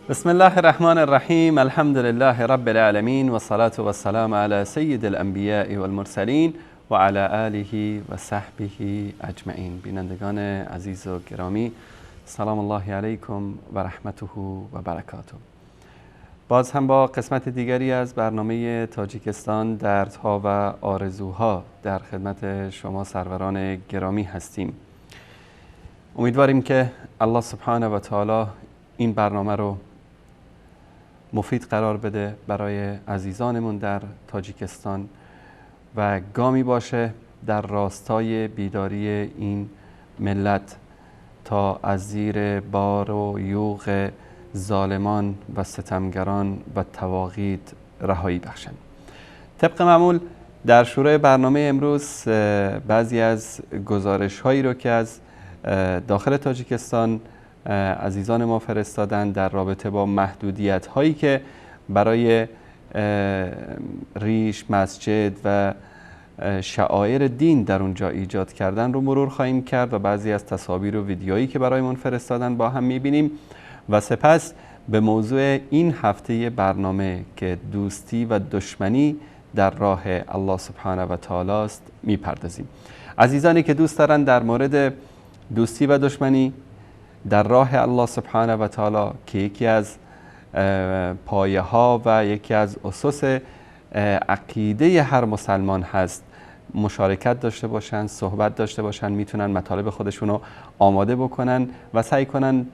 بسم الله الرحمن الرحیم. الحمد لله رب العالمین و الصلاة و السلام علی سید الانبیاء والمرسلین و علی آله و صحبه اجمعین. بینندگان عزیز و گرامی، سلام الله علیکم و رحمته و برکاته. باز هم با قسمت دیگری از برنامه تاجیکستان دردها و آرزوها در خدمت شما سروران گرامی هستیم. امیدواریم که الله سبحانه و تعالی این برنامه رو مفید قرار بده برای عزیزانمون در تاجیکستان و گامی باشه در راستای بیداری این ملت تا از زیر بار و یوغ ظالمان و ستمگران و طواغیت رهایی بخشن. طبق معمول در شروع برنامه امروز بعضی از گزارش هایی رو که از داخل تاجیکستان عزیزان ما فرستادن در رابطه با محدودیت هایی که برای ریش، مسجد و شعائر دین در اونجا ایجاد کردن رو مرور خواهیم کرد و بعضی از تصاویر و ویدیوهایی که برایمون فرستادن با هم میبینیم و سپس به موضوع این هفته برنامه که دوستی و دشمنی در راه الله سبحانه و تعالی است میپردازیم. عزیزانی که دوست دارن در مورد دوستی و دشمنی در راه الله سبحانه و تعالی که یکی از پایه ها و یکی از اسس عقیده هر مسلمان هست مشارکت داشته باشن، صحبت داشته باشن، میتونن مطالب خودشون رو آماده بکنن و سعی کنن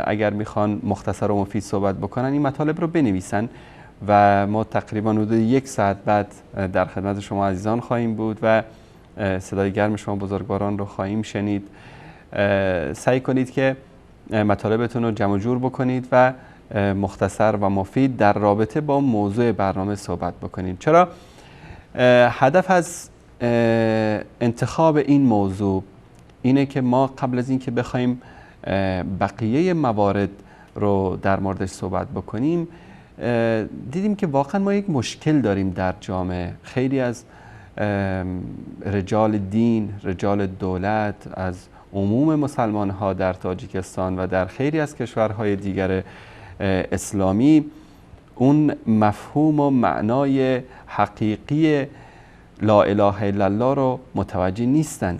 اگر میخوان مختصر و مفید صحبت بکنن این مطالب رو بنویسن و ما تقریبا حدود 1 ساعت بعد در خدمت شما عزیزان خواهیم بود و صدای گرم شما بزرگواران رو خواهیم شنید. سعی کنید که مطالبتون رو جمع جور بکنید و مختصر و مفید در رابطه با موضوع برنامه صحبت بکنید. چرا؟ هدف از انتخاب این موضوع اینه که ما قبل از اینکه بخوایم بقیه موارد رو در موردش صحبت بکنیم دیدیم که واقعا ما یک مشکل داریم در جامعه. خیلی از رجال دین، رجال دولت، از عموم مسلمان ها در تاجیکستان و در خیلی از کشورهای دیگر اسلامی اون مفهوم و معنای حقیقی لا اله الا الله رو متوجه نیستن.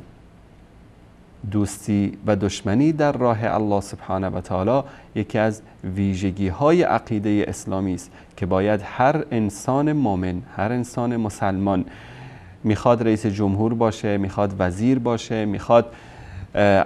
دوستی و دشمنی در راه الله سبحانه و تعالی یکی از ویژگی های عقیده اسلامی است که باید هر انسان مؤمن، هر انسان مسلمان، میخواد رئیس جمهور باشه، میخواد وزیر باشه، میخواد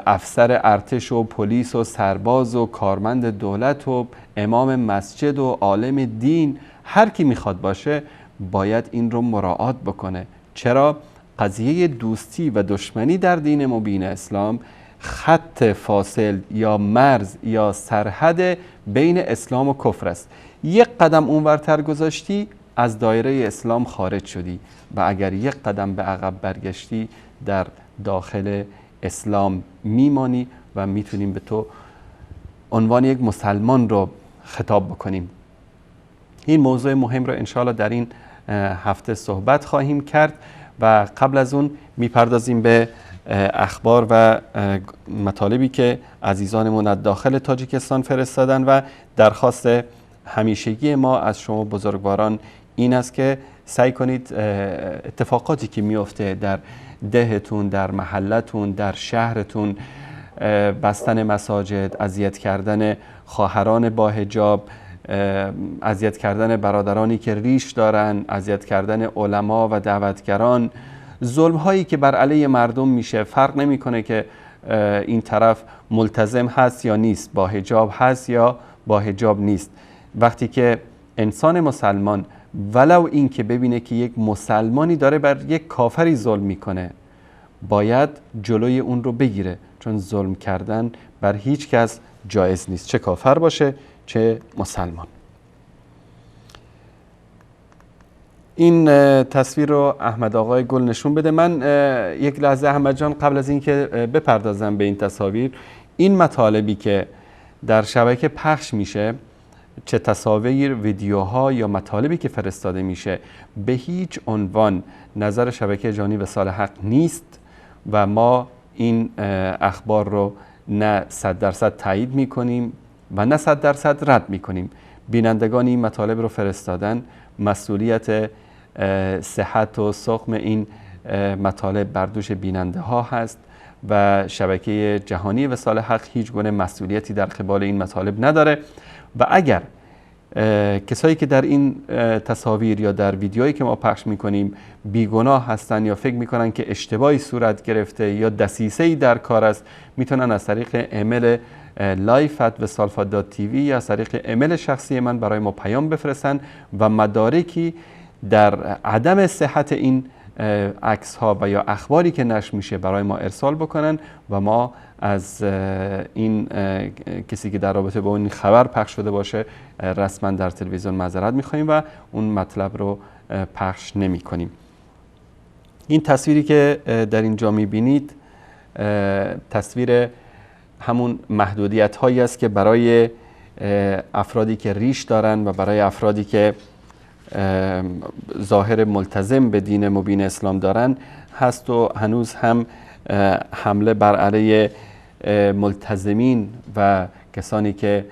افسر ارتش و پلیس و سرباز و کارمند دولت و امام مسجد و عالم دین، هر کی میخواد باشه باید این رو مراعات بکنه. چرا؟ قضیه دوستی و دشمنی در دین مبین اسلام خط فاصل یا مرز یا سرحد بین اسلام و کفر است. 1 قدم اونورتر گذاشتی از دایره اسلام خارج شدی و اگر 1 قدم به عقب برگشتی در داخل اسلام میمانی و میتونیم به تو عنوان یک مسلمان رو خطاب بکنیم. این موضوع مهم رو انشاءالله در این هفته صحبت خواهیم کرد و قبل از اون میپردازیم به اخبار و مطالبی که عزیزانمون از داخل تاجیکستان فرستادن و درخواست همیشگی ما از شما بزرگواران این است که سعی کنید اتفاقاتی که میفته در دهتون، در محلتون، در شهرتون، بستن مساجد، اذیت کردن خواهران با حجاب، اذیت کردن برادرانی که ریش دارن، اذیت کردن علما و دعوتگران، ظلم هایی که بر علیه مردم میشه. فرق نمیکنه که این طرف ملتزم هست یا نیست، با حجاب هست یا با حجاب نیست. وقتی که انسان مسلمان ولو این که ببینه که یک مسلمانی داره بر یک کافری ظلم میکنه باید جلوی اون رو بگیره، چون ظلم کردن بر هیچ کس جایز نیست، چه کافر باشه چه مسلمان. این تصویر رو احمد آقای گل نشون بده. من یک لحظه احمد جان قبل از اینکه بپردازم به این تصاویر، این مطالبی که در شبکه پخش میشه، چه تصاویر، ویدیوها یا مطالبی که فرستاده میشه، به هیچ عنوان نظر شبکه جانی وصال حق نیست و ما این اخبار رو نه 100% تایید میکنیم و نه 100% رد میکنیم. بینندگان این مطالب رو فرستادن، مسئولیت صحت و سقم این مطالب بر دوش بیننده ها هست و شبکه جهانی وصال حق هیچ گونه مسئولیتی در قبال این مطالب نداره. و اگر کسایی که در این تصاویر یا در ویدیوهایی که ما پخش میکنیم بیگناه هستن یا فکر میکنن که اشتباهی صورت گرفته یا دسیسه‌ای در کار است، میتونن از طریق ایمیل live@wasalfa.tv یا از طریق ایمیل شخصی من برای ما پیام بفرستن و مدارکی در عدم صحت این عکس ها و یا اخباری که نشر میشه برای ما ارسال بکنن و ما از این کسی که در رابطه با اون خبر پخش شده باشه رسما در تلویزیون معذرت میخوایم و اون مطلب رو پخش نمی کنیم. این تصویری که در اینجا میبینید تصویر همون محدودیت هایی است که برای افرادی که ریش دارن و برای افرادی که ظاهر ملتزم به دین مبین اسلام دارن هست و هنوز هم حمله بر علیه ملتزمین و کسانی که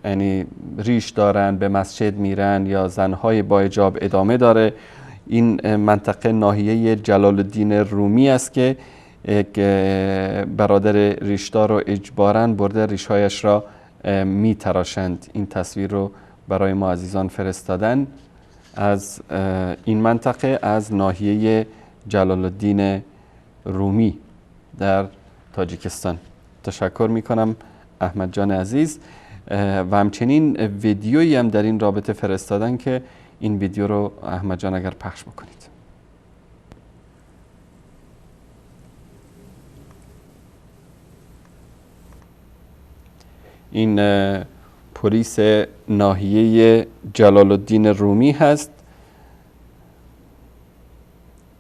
یعنی ریش دارن به مسجد میرن یا زنهای با حجاب ادامه داره. این منطقه ناحیه جلال الدین رومی است که یک برادر ریشدار رو اجباراً برده ریشهایش را می تراشند. این تصویر رو برای ما عزیزان فرستادن از این منطقه، از ناحیه جلال الدین رومی در تاجیکستان. تشکر می کنم احمد جان عزیز و همچنین ویدیویی هم در این رابطه فرستادن که این ویدیو رو احمد جان اگر پخش بکنید. این پلیس ناحیه جلال الدین رومی هست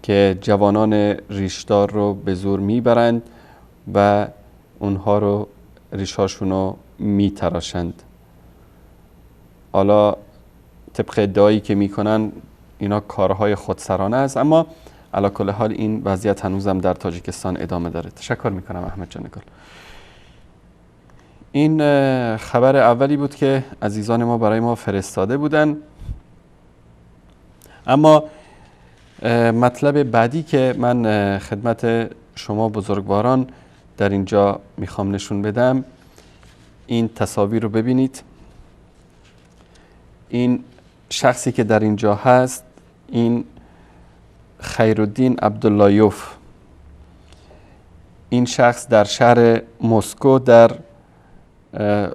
که جوانان ریشدار رو به زور میبرند و اونها رو ریشاشون رو میتراشند. حالا طبق ادعایی که میکنن اینا کارهای خودسرانه است، اما علی کل حال این وضعیت هنوزم در تاجیکستان ادامه داره. تشکر میکنم احمد جان گل. این خبر اولی بود که عزیزان ما برای ما فرستاده بودن. اما مطلب بعدی که من خدمت شما بزرگواران در اینجا میخوام نشون بدم، این تصاویر رو ببینید. این شخصی که در اینجا هست، این خیرالدین عبداللایوف. این شخص در شهر مسکو در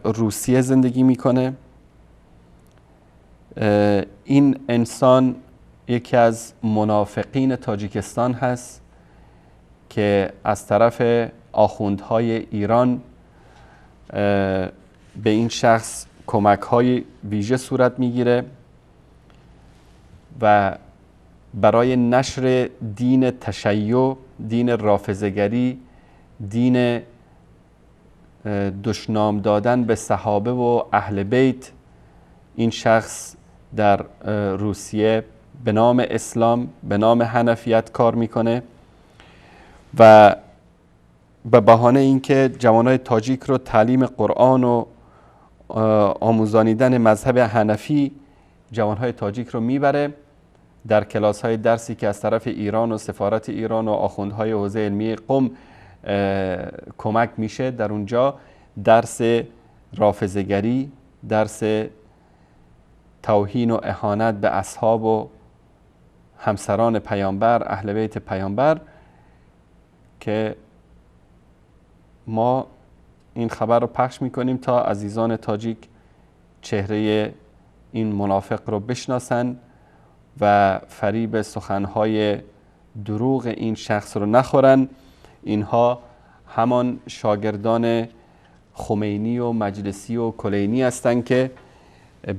روسیه زندگی میکنه. این انسان یکی از منافقین تاجیکستان هست که از طرف آخوندهای ایران به این شخص کمک های ویژه صورت میگیره و برای نشر دین تشیع، دین رافضه‌گری، دین دشنام دادن به صحابه و اهل بیت، این شخص در روسیه به نام اسلام، به نام حنفیت کار میکنه و به بهانه اینکه جوانای تاجیک رو تعلیم قرآن و آموزانیدن مذهب حنفی، جوانهای تاجیک رو میبره در کلاس های درسی که از طرف ایران و سفارت ایران و آخوندهای حوزه علمی قم کمک میشه. در اونجا درس رافضه‌گری، درس توهین و اهانت به اصحاب و همسران پیامبر، اهل بیت پیامبر، که ما این خبر رو پخش میکنیم تا عزیزان تاجیک چهره این منافق رو بشناسن و فریب سخنهای دروغ این شخص رو نخورن. اینها همان شاگردان خمینی و مجلسی و کلینی هستند که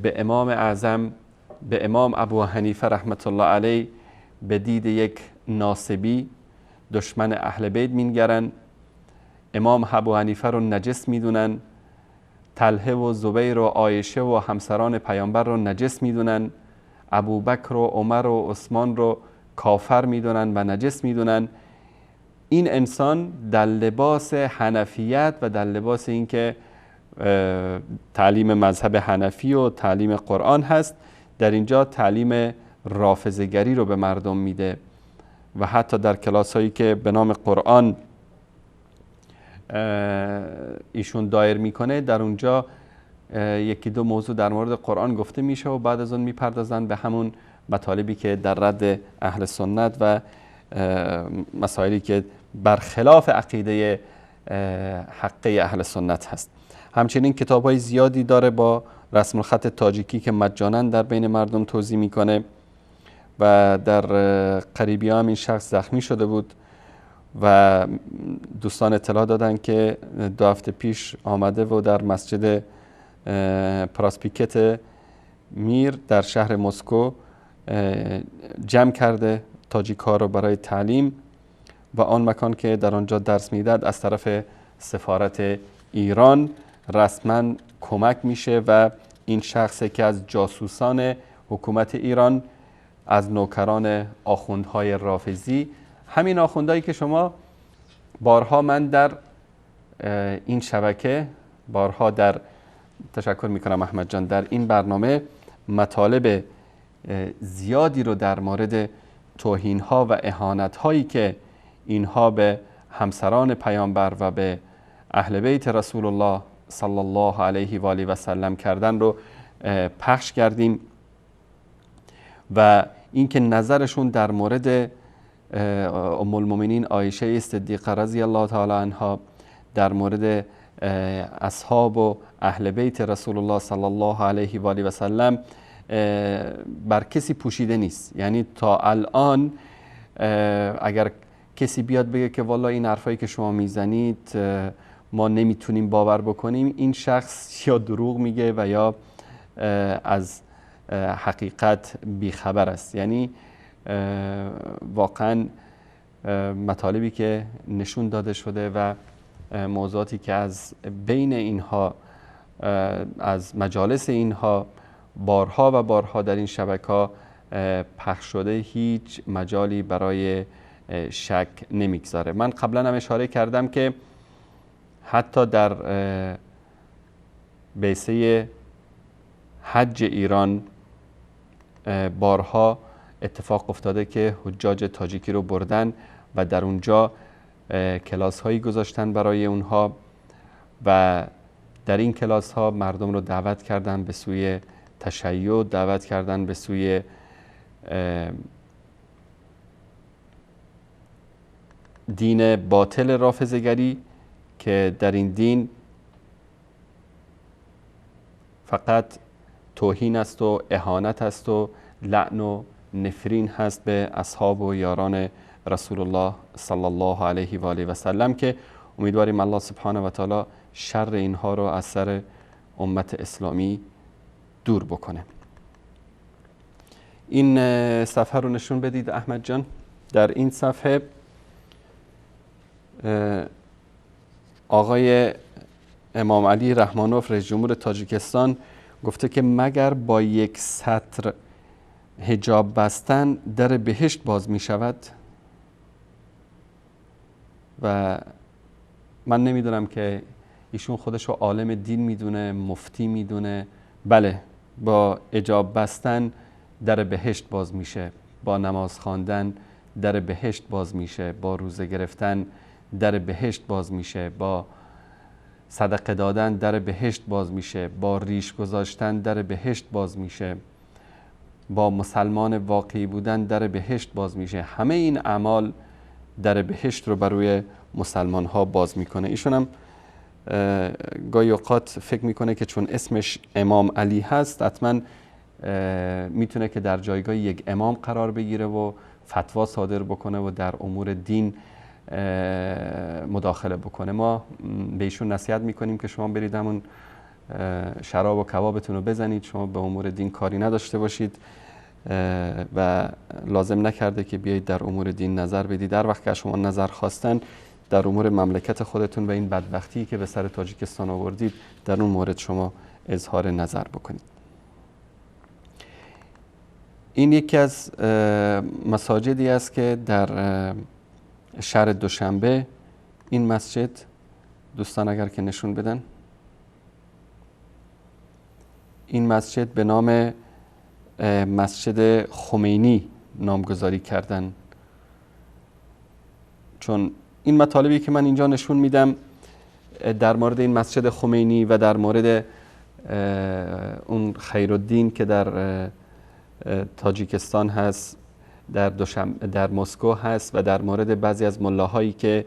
به امام اعظم، به امام ابو حنیفه رحمت الله علیه به دید یک ناصبی، دشمن اهل بیت مینگرن. امام ابو حنیفه رو نجس میدونن، طلحه و زبیر و عایشه و همسران پیامبر رو نجس میدونن، ابوبکر و عمر و عثمان رو کافر میدونن و نجس میدونن. این انسان در لباس حنفیت و در لباس اینکه تعلیم مذهب حنفی و تعلیم قرآن هست، در اینجا تعلیم رافضه‌گری رو به مردم میده و حتی در کلاس هایی که به نام قرآن ایشون دایر میکنه، در اونجا یکی دو موضوع در مورد قرآن گفته میشه و بعد از اون میپردازن به همون مطالبی که در رد اهل سنت و مسائلی که برخلاف عقیده حقه اهل سنت هست. همچنین کتاب‌های زیادی داره با رسم الخط تاجیکی که مجانا در بین مردم توزیع میکنه و در قریبی هم این شخص زخمی شده بود و دوستان اطلاع دادن که 2 هفته پیش آمده و در مسجد پراسپیکت میر در شهر مسکو جمع کرده تاجیک‌ها رو برای تعلیم و آن مکان که در آنجا درس میداد از طرف سفارت ایران رسما کمک میشه و این شخص که از جاسوسان حکومت ایران، از نوکران آخوندهای رافضی، همین آخوندهایی که شما بارها من در این شبکه بارها در تشکر میکنم احمد جان در این برنامه مطالب زیادی رو در مورد توهین‌ها و اهانت‌هایی که اینها به همسران پیامبر و به اهل بیت رسول الله صلی الله علیه و آله و سلم کردن رو پخش کردیم و اینکه نظرشون در مورد ام المؤمنین عایشه صدیقه رضی الله تعالی عنها، در مورد اصحاب و اهل بیت رسول الله صلی الله علیه و آله و سلم بر کسی پوشیده نیست. یعنی تا الان اگر کسی بیاد بگه که والا این حرفایی که شما میزنید ما نمیتونیم باور بکنیم، این شخص یا دروغ میگه و یا از حقیقت بیخبر است. یعنی واقعا مطالبی که نشون داده شده و موضوعاتی که از بین اینها، از مجالس اینها بارها و بارها در این شبکه‌ها پخش شده، هیچ مجالی برای شک نمیگذاره. من قبلا هم اشاره کردم که حتی در بیسه حج ایران بارها اتفاق افتاده که حجاج تاجیکی رو بردن و در اونجا کلاس هایی گذاشتن برای اونها و در این کلاس ها مردم رو دعوت کردن به سوی تشیع، دعوت کردن به سوی دین باطل رافضه‌گری که در این دین فقط توهین است و اهانت است و لعن و نفرین هست به اصحاب و یاران رسول الله صلی الله علیه و آله و سلم که امیدواریم الله سبحانه و تعالی شر اینها رو از سر امت اسلامی دور بکنه. این صفحه رو نشون بدید احمد جان. در این صفحه آقای امام علی رحمانوف رئیس جمهور تاجیکستان گفته که مگر با یک سطر حجاب بستن در بهشت باز می شود؟ و من نمیدونم که ایشون خودشو عالم دین میدونه، مفتی میدونه. بله، با حجاب بستن در بهشت باز میشه، با نماز خواندن در بهشت باز میشه، با روزه گرفتن در بهشت باز میشه، با صدقه دادن در بهشت باز میشه، با ریش گذاشتن در بهشت باز میشه، با مسلمان واقعی بودن در بهشت باز میشه. همه این اعمال در بهشت رو بر روی مسلمان ها باز میکنه. ایشون هم گاهی اوقات فکر میکنه که چون اسمش امام علی هست حتما میتونه که در جایگاه یک امام قرار بگیره و فتوا صادر بکنه و در امور دین مداخله بکنه. ما به ایشون نصیحت میکنیم که شما برید همون شراب و کبابتون رو بزنید، شما به امور دین کاری نداشته باشید و لازم نکرده که بیایید در امور دین نظر بدید. در وقت که شما نظر خواستن در امور مملکت خودتون و این بدبختی که به سر تاجیکستان آوردید در اون مورد شما اظهار نظر بکنید. این یکی از مساجدی است که در شهر دوشنبه، این مسجد دوستان اگر که نشون بدن، این مسجد به نام مسجد خمینی نامگذاری کردن، چون این مطالبی که من اینجا نشون میدم در مورد این مسجد خمینی و در مورد اون خیرالدین که در تاجیکستان هست، در مسکو هست، و در مورد بعضی از ملاهایی که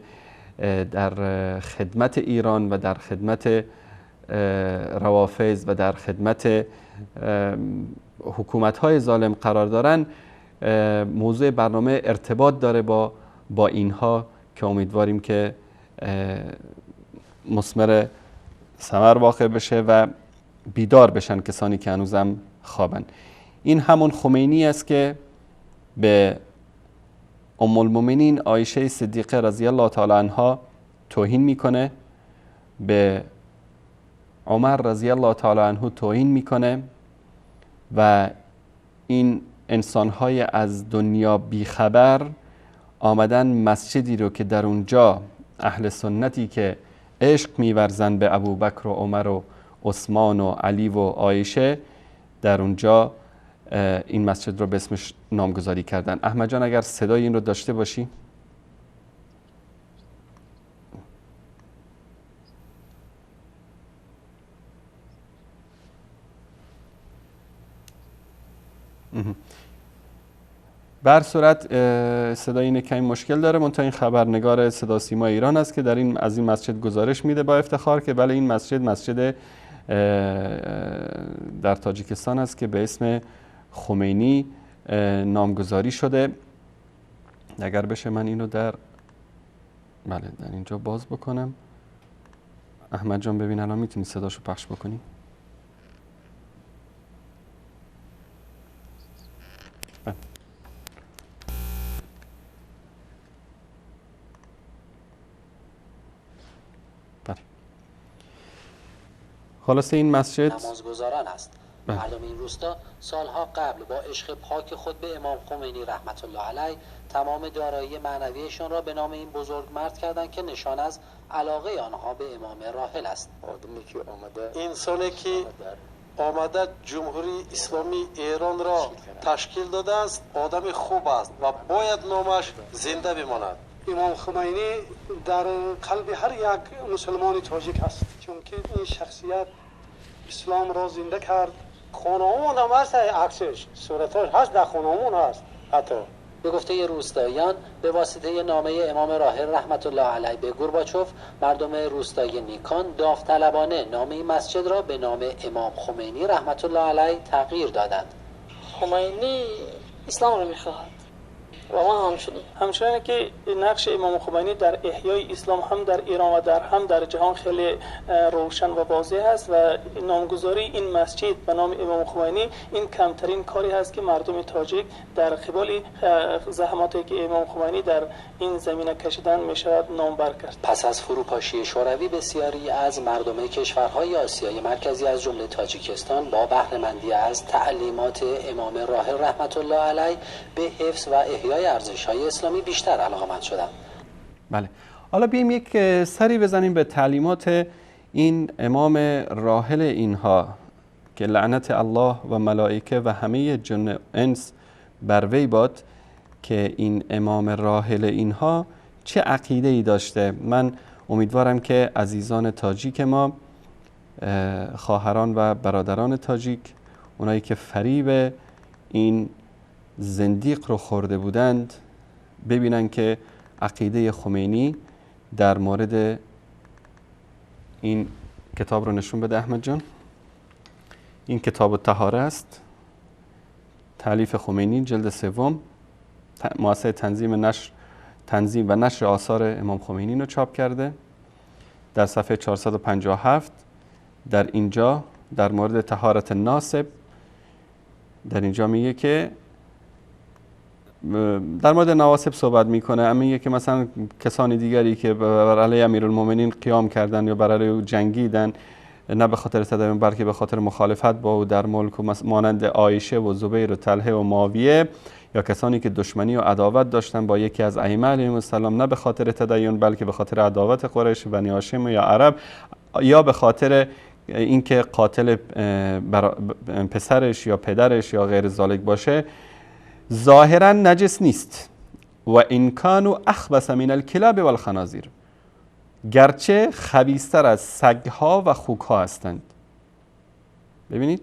در خدمت ایران و در خدمت روافض و در خدمت حکومت‌های ظالم قرار دارن، موضوع برنامه ارتباط داره با اینها که امیدواریم که مثمر ثمر واقع بشه و بیدار بشن کسانی که هنوزم خوابن. این همون خمینی است که به ام المؤمنین عایشه صدیقه رضی الله تعالی عنها توهین میکنه، به عمر رضی الله تعالی عنه توهین میکنه و این انسانهای از دنیا بیخبر آمدن مسجدی رو که در اونجا اهل سنتی که عشق میورزن به ابوبکر و عمر و عثمان و علی و عایشه، در اونجا این مسجد رو به اسمش نامگذاری کردن. احمد جان اگر صدای این رو داشته باشی. بر صورت صدای این کمی مشکل داره، منتها این خبرنگار صدا سیما ایران است که از این مسجد گزارش میده با افتخار که بله این مسجد در تاجیکستان است که به اسم خمینی نامگذاری شده. اگر بشه من اینو در اینجا باز بکنم. احمد جان ببین الان میتونی صداشو پخش بکنی؟ خلاصه این مسجد نمازگزاران است. مردم این روستا سالها قبل با عشق پاک خود به امام خمینی رحمت الله علیه تمام دارایی معنویشان را به نام این بزرگ مرد کردند که نشان از علاقه آنها به امام راحل است. آدمی که آمده، انسانی که آمده جمهوری اسلامی ایران را تشکیل داده است، آدم خوب است و باید نامش زنده بماند. امام خمینی در قلب هر یک مسلمان تاجیک است، چون که این شخصیت اسلام را زنده کرد. خانه‌مون هم هست، عکسش صورتش هست، در خانه‌مون هست. حتی به گفته روستاییان به واسطه نامه امام راحل رحمت الله علیه به گورباچوف، مردم روستایی نیکان داوطلبانه نام این مسجد را به نام امام خمینی رحمت الله علیه تغییر دادند. خمینی اسلام را میخواهد و ما همچنین که نقش امام خمینی در احیای اسلام هم در ایران و هم در جهان خیلی روشن و واضح است و نامگذاری این مسجد به نام امام خمینی این کمترین کاری است که مردم تاجیک در قبال زحماتی که امام خمینی در این زمینه کشیدن می شود نامبر کرد. پس از فروپاشی شوروی بسیاری از مردم کشورهای آسیای مرکزی از جمله تاجیکستان با بهره‌مندی از تعلیمات امام راحل رحمت الله علیه به حفظ و احیای ارزش‌های اسلامی بیشتر علاقه‌مند شدند. بله، حالا بیایم یک سری بزنیم به تعلیمات این امام راحل اینها که لعنت الله و ملائکه و همه جن و انس بر وی باد، که این امام راحل اینها چه عقیده‌ای داشته. من امیدوارم که عزیزان تاجیک ما، خواهران و برادران تاجیک، اونایی که فریب این زندیق رو خورده بودند، ببینن که عقیده خمینی در مورد این کتاب رو نشون بده. احمد جان، این کتاب الطهاره است، تالیف خمینی، جلد سوم، مؤسسه تنظیم و نشر آثار امام خمینی رو چاپ کرده. در صفحه 457 در اینجا در مورد طهارت ناسب، در اینجا میگه که در مورد نواسب صحبت میکنه، اما میگه که مثلا کسانی دیگری که بر علیه امیرالمومنین قیام کردن یا بر علیه او جنگیدن، نه به خاطر تدین بلکه به خاطر مخالفت با او در ملک، و مانند عایشه و زبیر و طلحه و معاویه، یا کسانی که دشمنی و عداوت داشتن با یکی از ائمه علیهم السلام، نه به خاطر تدین بلکه به خاطر عداوت قریش، بنی هاشم یا عرب، یا به خاطر اینکه قاتل پسرش یا پدرش یا غیر ذالک باشه ظاهرا نجس نیست. و ان کانوا اخبث من الکلاب والخنازیر، گرچه خبیث‌تر از سگ‌ها و خوک‌ها هستند. ببینید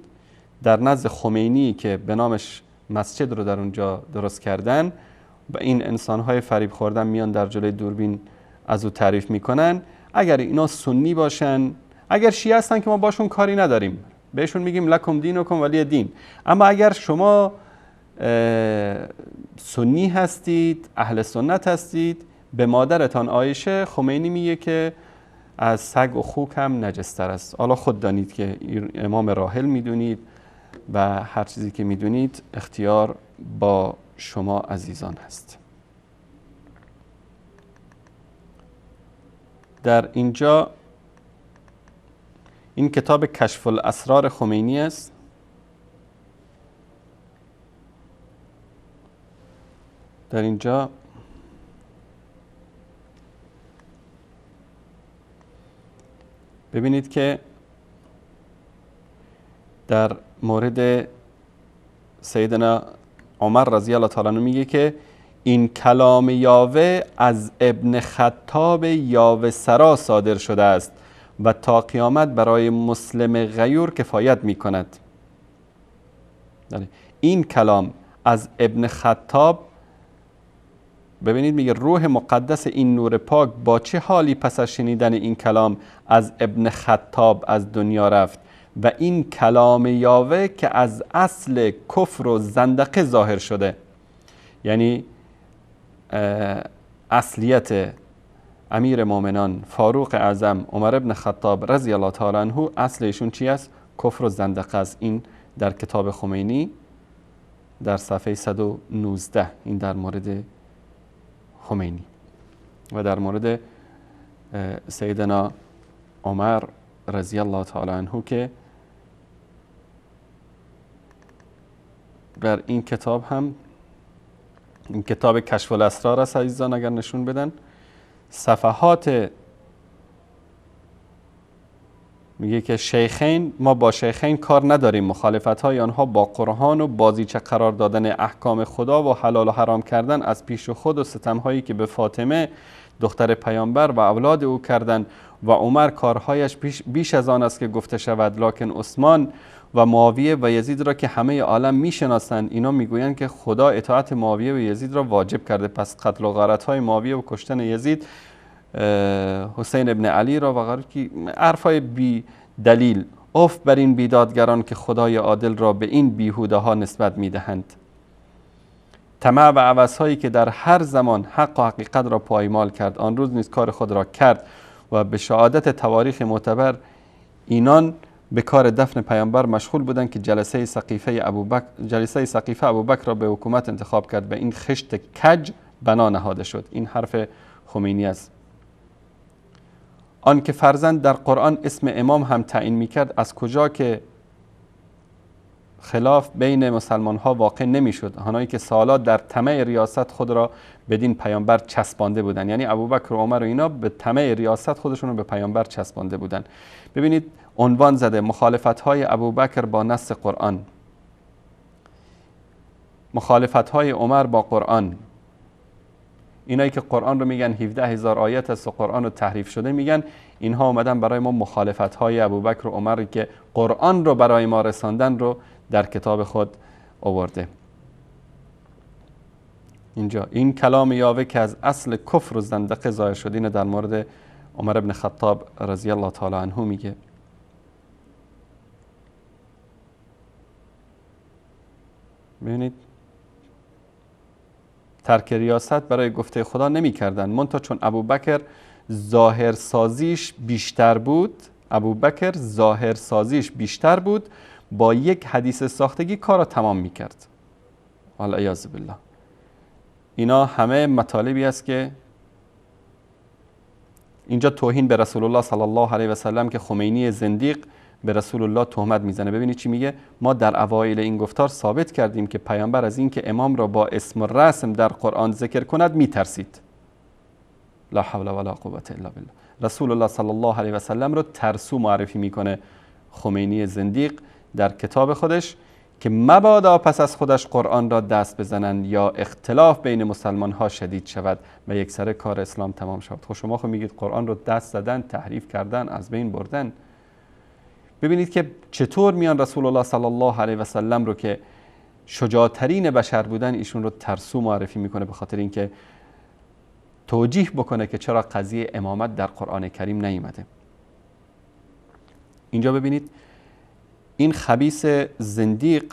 در نزد خمینی که به نامش مسجد رو در اونجا درست کردن و این انسان‌های فریب خوردن میان در جلوی دوربین از او تعریف میکنن، اگر اینا سنی باشن، اگر شیعه هستن که ما باشون کاری نداریم، بهشون میگیم لکم دینکم ولی دین، اما اگر شما سنی هستید، اهل سنت هستید، به مادرتان عایشه خمینی میگه که از سگ و خوک هم نجستر است. حالا خود دانید که امام راحل میدونید و هر چیزی که میدونید اختیار با شما عزیزان هست. در اینجا این کتاب کشف الاسرار خمینی است. در اینجا ببینید که در مورد سیدنا عمر رضی الله تعالی عنه میگه که این کلام یاوه از ابن خطاب یاوه سرا صادر شده است و تا قیامت برای مسلم غیور کفایت میکند. این کلام از ابن خطاب، ببینید میگه روح مقدس این نور پاک با چه حالی پس از شنیدن این کلام از ابن خطاب از دنیا رفت و این کلام یاوه که از اصل کفر و زندقه ظاهر شده. یعنی اصلیت امیر مومنان فاروق اعظم عمر ابن خطاب رضی الله تعالی عنه اصلشون چی است؟ کفر و زندقه است. این در کتاب خمینی در صفحه 119 این در مورد خمینی و در مورد سیدنا عمر رضی الله تعالی عنه که در این کتاب هم، این کتاب کشف الاسرار است عزیزان، اگر نشون بدن صفحات، میگه که شیخین، ما با شیخین کار نداریم، مخالفت های آنها با قرآن و بازیچه قرار دادن احکام خدا و حلال و حرام کردن از پیش خود و ستم هایی که به فاطمه دختر پیامبر و اولاد او کردند و عمر کارهایش بیش از آن است که گفته شود، لکن عثمان و معاویه و یزید را که همه عالم میشناسند اینا میگویند که خدا اطاعت معاویه و یزید را واجب کرده، پس قتل و غارت های معاویه و کشتن یزید، حسین ابن علی را و غیره، که حرفای بی دلیل. اف بر این بیدادگران که خدای عادل را به این بیهوده ها نسبت میدهند. طمع و هوس هایی که در هر زمان حق و حقیقت را پایمال کرد، آن روز نیز کار خود را کرد و به شهادت تواریخ معتبر اینان به کار دفن پیامبر مشغول بودند که جلسه سقیفه ابوبکر را به حکومت انتخاب کرد و این خشت کج بنا نهاده شد. این حرف خمینی است. آن که فرزند در قرآن اسم امام هم تعیین میکرد، از کجا که خلاف بین مسلمان ها واقع نمیشد، آنهایی که سالات در طمع ریاست خود را بدین پیامبر چسبانده بودند. یعنی ابوبکر و عمر و اینا به طمع ریاست خودشون رو به پیامبر چسبانده بودند. ببینید عنوان زده مخالفت های ابوبکر با نص قرآن، مخالفت های عمر با قرآن. اینایی که قرآن رو میگن 17,000 آیت است و قرآن رو تحریف شده میگن، اینها اومدن برای ما مخالفت های ابوبکر و عمر که قرآن رو برای ما رساندن رو در کتاب خود آورده. اینجا این کلام یاوه که از اصل کفر و زندقه ظاهر شد، اینه در مورد عمر ابن خطاب رضی الله تعالی عنه میگه. ببینید ترک ریاست برای گفته خدا نمی کردن، منتها چون ابوبکر ظاهر سازیش بیشتر بود، با یک حدیث ساختگی کار را تمام می کرد. والعیاذ بالله. اینا همه مطالبی است که اینجا توهین به رسول الله صلی الله علیه و سلم که خمینی زندیق به رسول الله تهمت میزنه. ببینید چی میگه؟ ما در اوایل این گفتار ثابت کردیم که پیامبر از این که امام را با اسم و رسم در قرآن ذکر کند میترسید. لا حول ولا قوة الا بالله. رسول الله صلی الله علیه و سلم رو ترسو معرفی میکنه خمینی زندیق در کتاب خودش که مبادا پس از خودش قرآن را دست بزنند یا اختلاف بین مسلمان ها شدید شود و یکسره کار اسلام تمام شود. خب شما خب میگید قرآن رو دست زدن، تحریف کردن، از بین بردن. ببینید که چطور میان رسول الله صلی الله علیه و سلم رو که شجاعترین بشر بودن، ایشون رو ترسو معرفی میکنه به خاطر اینکه توجیه بکنه که چرا قضیه امامت در قرآن کریم نیامده. اینجا ببینید این خبیث زندیق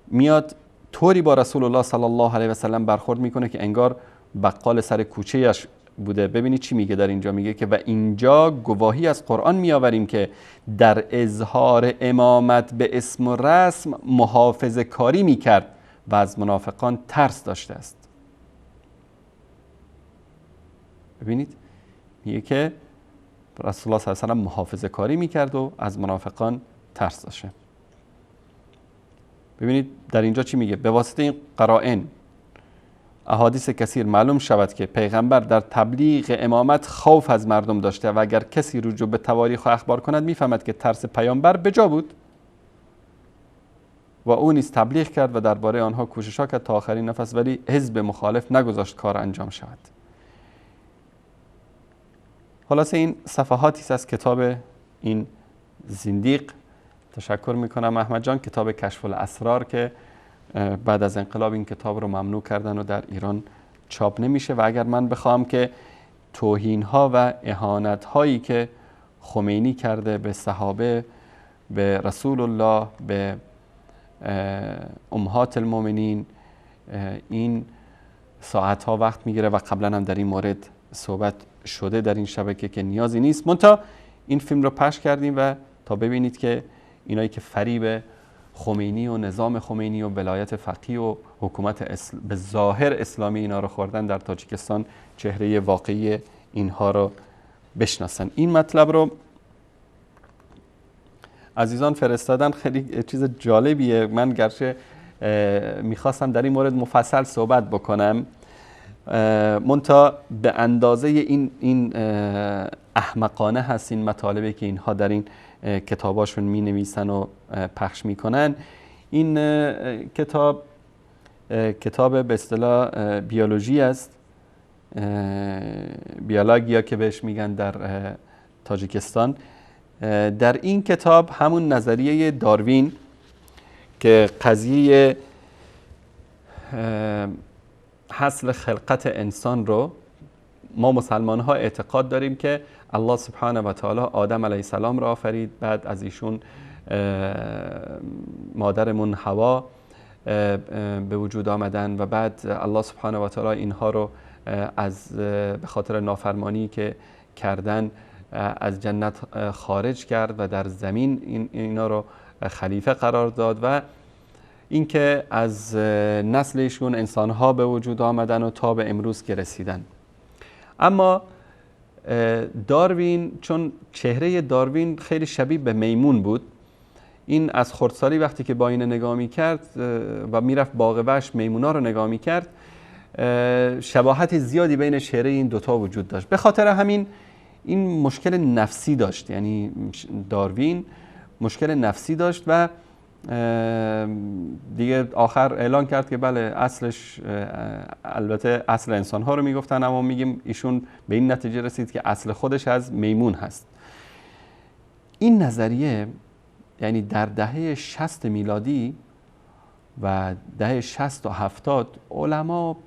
میاد طوری با رسول الله صلی الله علیه و سلم برخورد میکنه که انگار بقال سر کوچه‌اش بوده. ببینید چی میگه در اینجا، میگه که و اینجا گواهی از قرآن میآوریم که در اظهار امامت به اسم و رسم محافظه کاری میکرد و از منافقان ترس داشته است. ببینید میگه که رسول الله صلی الله علیه و سلم محافظه کاری میکرد و از منافقان ترس داشته. ببینید در اینجا چی میگه، به واسطه این قرائن احادیث کثیر معلوم شود که پیغمبر در تبلیغ امامت خوف از مردم داشته و اگر کسی رجوع به تواریخ و اخبار کند میفهمد که ترس پیامبر بجا بود و او نیز تبلیغ کرد و درباره آنها کوشش کرد تا آخرین نفس، ولی حزب مخالف نگذاشت کار انجام شود. خلاصه این صفحاتی است از کتاب این زندیق. تشکر میکنم احمد جان. کتاب کشف الاسرار که بعد از انقلاب این کتاب رو ممنوع کردن و در ایران چاپ نمیشه و اگر من بخوام که توهین ها و اهانت هایی که خمینی کرده به صحابه، به رسول الله، به امهات المؤمنین، این ساعت ها وقت میگیره و قبلا هم در این مورد صحبت شده در این شبکه که نیازی نیست. منتها این فیلم رو پخش کردیم و تا ببینید که اینایی که فریب خمینی و نظام خمینی و ولایت فقیه و حکومت به ظاهر اسلامی اینا رو خوردن در تاجیکستان، چهره واقعی اینها رو بشناسن. این مطلب رو عزیزان فرستادن، خیلی چیز جالبیه. من گرچه میخواستم در این مورد مفصل صحبت بکنم، منتها به اندازه این احمقانه هست این مطالبی که اینها در این کتاباشون می نویسن و پخش میکنن. این کتاب به اصطلاح بیولوژی است، بیولوژیا که بهش میگن در تاجیکستان. در این کتاب همون نظریه داروین که قضیه حاصل خلقت انسان رو ما مسلمان ها اعتقاد داریم که الله سبحانه و تعالی آدم علیه السلام را آفرید، بعد از ایشون مادرمون حوا به وجود آمدن و بعد الله سبحانه و تعالی اینها رو به خاطر نافرمانی که کردن از جنت خارج کرد و در زمین اینا رو خلیفه قرار داد و اینکه از نسلشون انسانها به وجود آمدن و تا به امروز که رسیدن. اما داروین، چون چهره داروین خیلی شبیه به میمون بود، این از خردسالی وقتی که با این نگاه می کرد و میرفت باغ وحش میمونا رو نگاه می کرد، شباهت زیادی بین چهره این دوتا وجود داشت. به خاطر همین این مشکل نفسی داشت، یعنی داروین مشکل نفسی داشت و دیگه آخر اعلان کرد که بله اصلش، البته اصل انسان‌ها رو میگفتن، اما میگیم ایشون به این نتیجه رسید که اصل خودش از میمون هست. این نظریه یعنی در دهه 60 میلادی و دهه 60 و 70 علما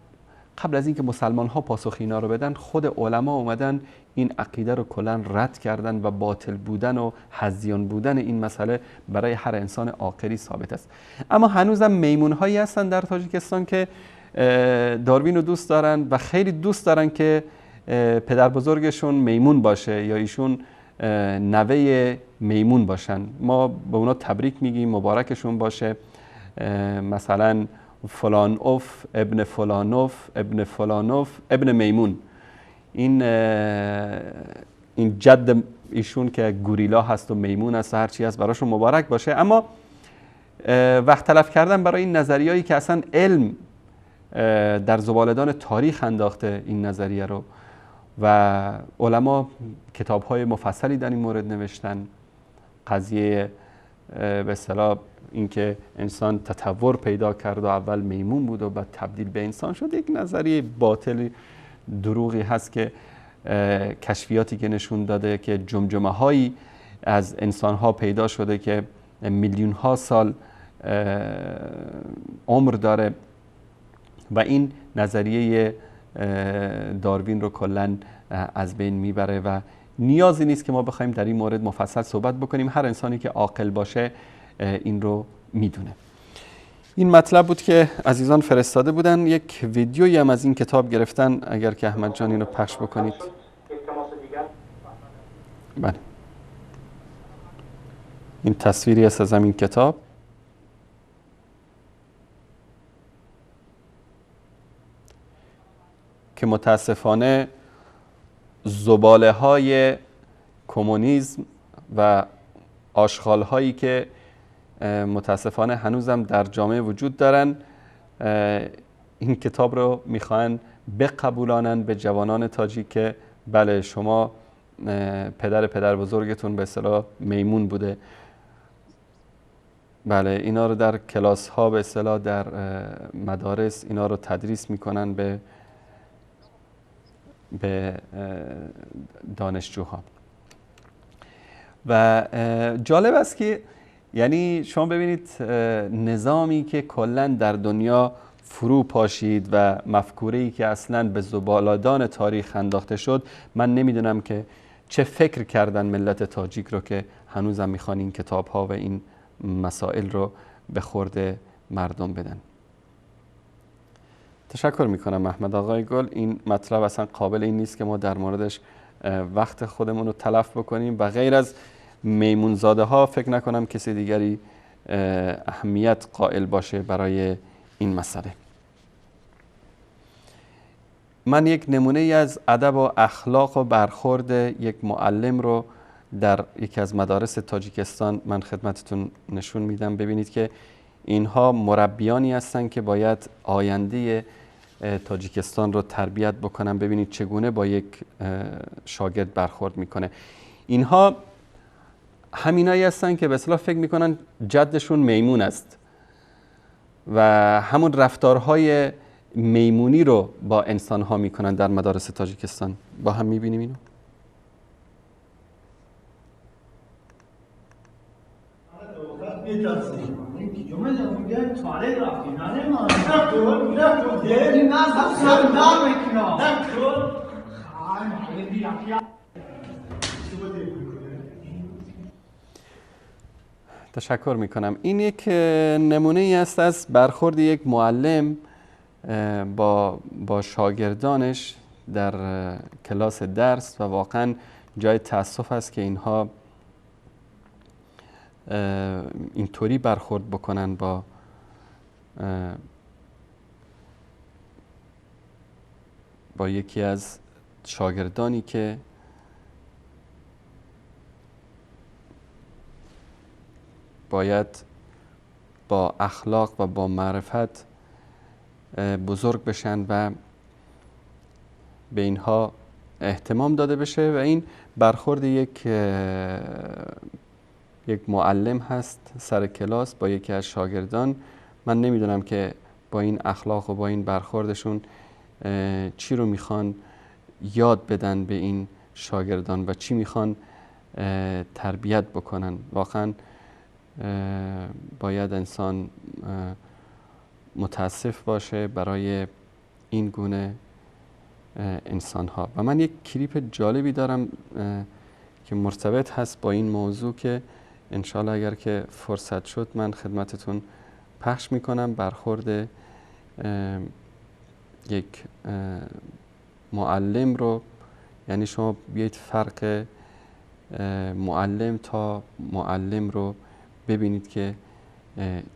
قبل از اینکه مسلمان ها پاسخ اینا رو بدن، خود علما اومدن این عقیده رو کلا رد کردن و باطل بودن و هذیان بودن این مسئله برای هر انسان عاقلی ثابت است. اما هنوزم میمون هایی هستن در تاجیکستان که داروین رو دوست دارن و خیلی دوست دارن که پدر بزرگشون میمون باشه یا ایشون نوه میمون باشن. ما به اونا تبریک میگیم، مبارکشون باشه. مثلا فلان اوف ابن فلانوف ابن فلانوف ابن میمون، این جد ایشون که گوریلا هست و میمون هست و هر چی هست براشون مبارک باشه. اما وقت تلف کردن برای این نظریه‌ای که اصلا علم در زبالدان تاریخ انداخته این نظریه رو و علما کتاب‌های مفصلی در این مورد نوشتن قضیه به اصطلاح اینکه انسان تطور پیدا کرد و اول میمون بود و بعد تبدیل به انسان شد، یک نظریه باطل دروغی هست که کشفیاتی که نشون داده که جمجمه هایی از انسان ها پیدا شده که میلیون ها سال عمر داره و این نظریه داروین رو کلاً از بین میبره و نیازی نیست که ما بخوایم در این مورد مفصل صحبت بکنیم. هر انسانی که عاقل باشه این رو میدونه. این مطلب بود که عزیزان فرستاده بودن. یک ویدیویی هم از این کتاب گرفتن، اگر که احمد جان اینو پخش بکنید. بله، این تصویری است از این کتاب. که متاسفانه زباله های کمونیسم و آشغال هایی که متاسفانه هنوزم در جامعه وجود دارن این کتاب رو میخوان بقبولانن به جوانان تاجیک که بله شما پدر بزرگتون به اصطلاح میمون بوده. بله، اینا رو در کلاس ها به اصطلاح در مدارس اینا رو تدریس میکنن به دانشجوها. و جالب است که یعنی شما ببینید نظامی که کلا در دنیا فرو پاشید و مفکوره‌ای که اصلا به زباله‌دان تاریخ انداخته شد، من نمیدونم که چه فکر کردن ملت تاجیک رو که هنوزم میخوان این کتاب ها و این مسائل رو به خورد مردم بدن. تشکر میکنم احمد آقای گل. این مطلب اصلا قابل این نیست که ما در موردش وقت خودمون رو تلف بکنیم و غیر از میمونزاده ها فکر نکنم کسی دیگری اهمیت قائل باشه برای این مسئله. من یک نمونه از ادب و اخلاق و برخورد یک معلم رو در یکی از مدارس تاجیکستان من خدمتتون نشون میدم. ببینید که اینها مربیانی هستن که باید آینده تاجیکستان رو تربیت بکنن. ببینید چگونه با یک شاگرد برخورد میکنه. اینها همینایی هستن که به اصطلاح فکر میکنن جدشون میمون است و همون رفتارهای میمونی رو با انسان ها میکنن در مدارس تاجیکستان. با هم میبینیم اینو. تشکر میکنم. این یک نمونه ای است از برخورد یک معلم با شاگردانش در کلاس درس و واقعا جای تأسف است که اینها اینطوری برخورد بکنن با یکی از شاگردانی که باید با اخلاق و با معرفت بزرگ بشن و به اینها اهتمام داده بشه. و این برخورد یک معلم هست سر کلاس با یکی از شاگردان. من نمیدونم که با این اخلاق و با این برخوردشون چی رو میخوان یاد بدن به این شاگردان و چی میخوان تربیت بکنن. واقعا باید انسان متاسف باشه برای این گونه انسان ها. و من یک کلیپ جالبی دارم که مرتبط هست با این موضوع که انشالله اگر که فرصت شد من خدمتتون پخش میکنم. برخورد یک معلم رو، یعنی شما بیایید فرق معلم تا معلم رو ببینید که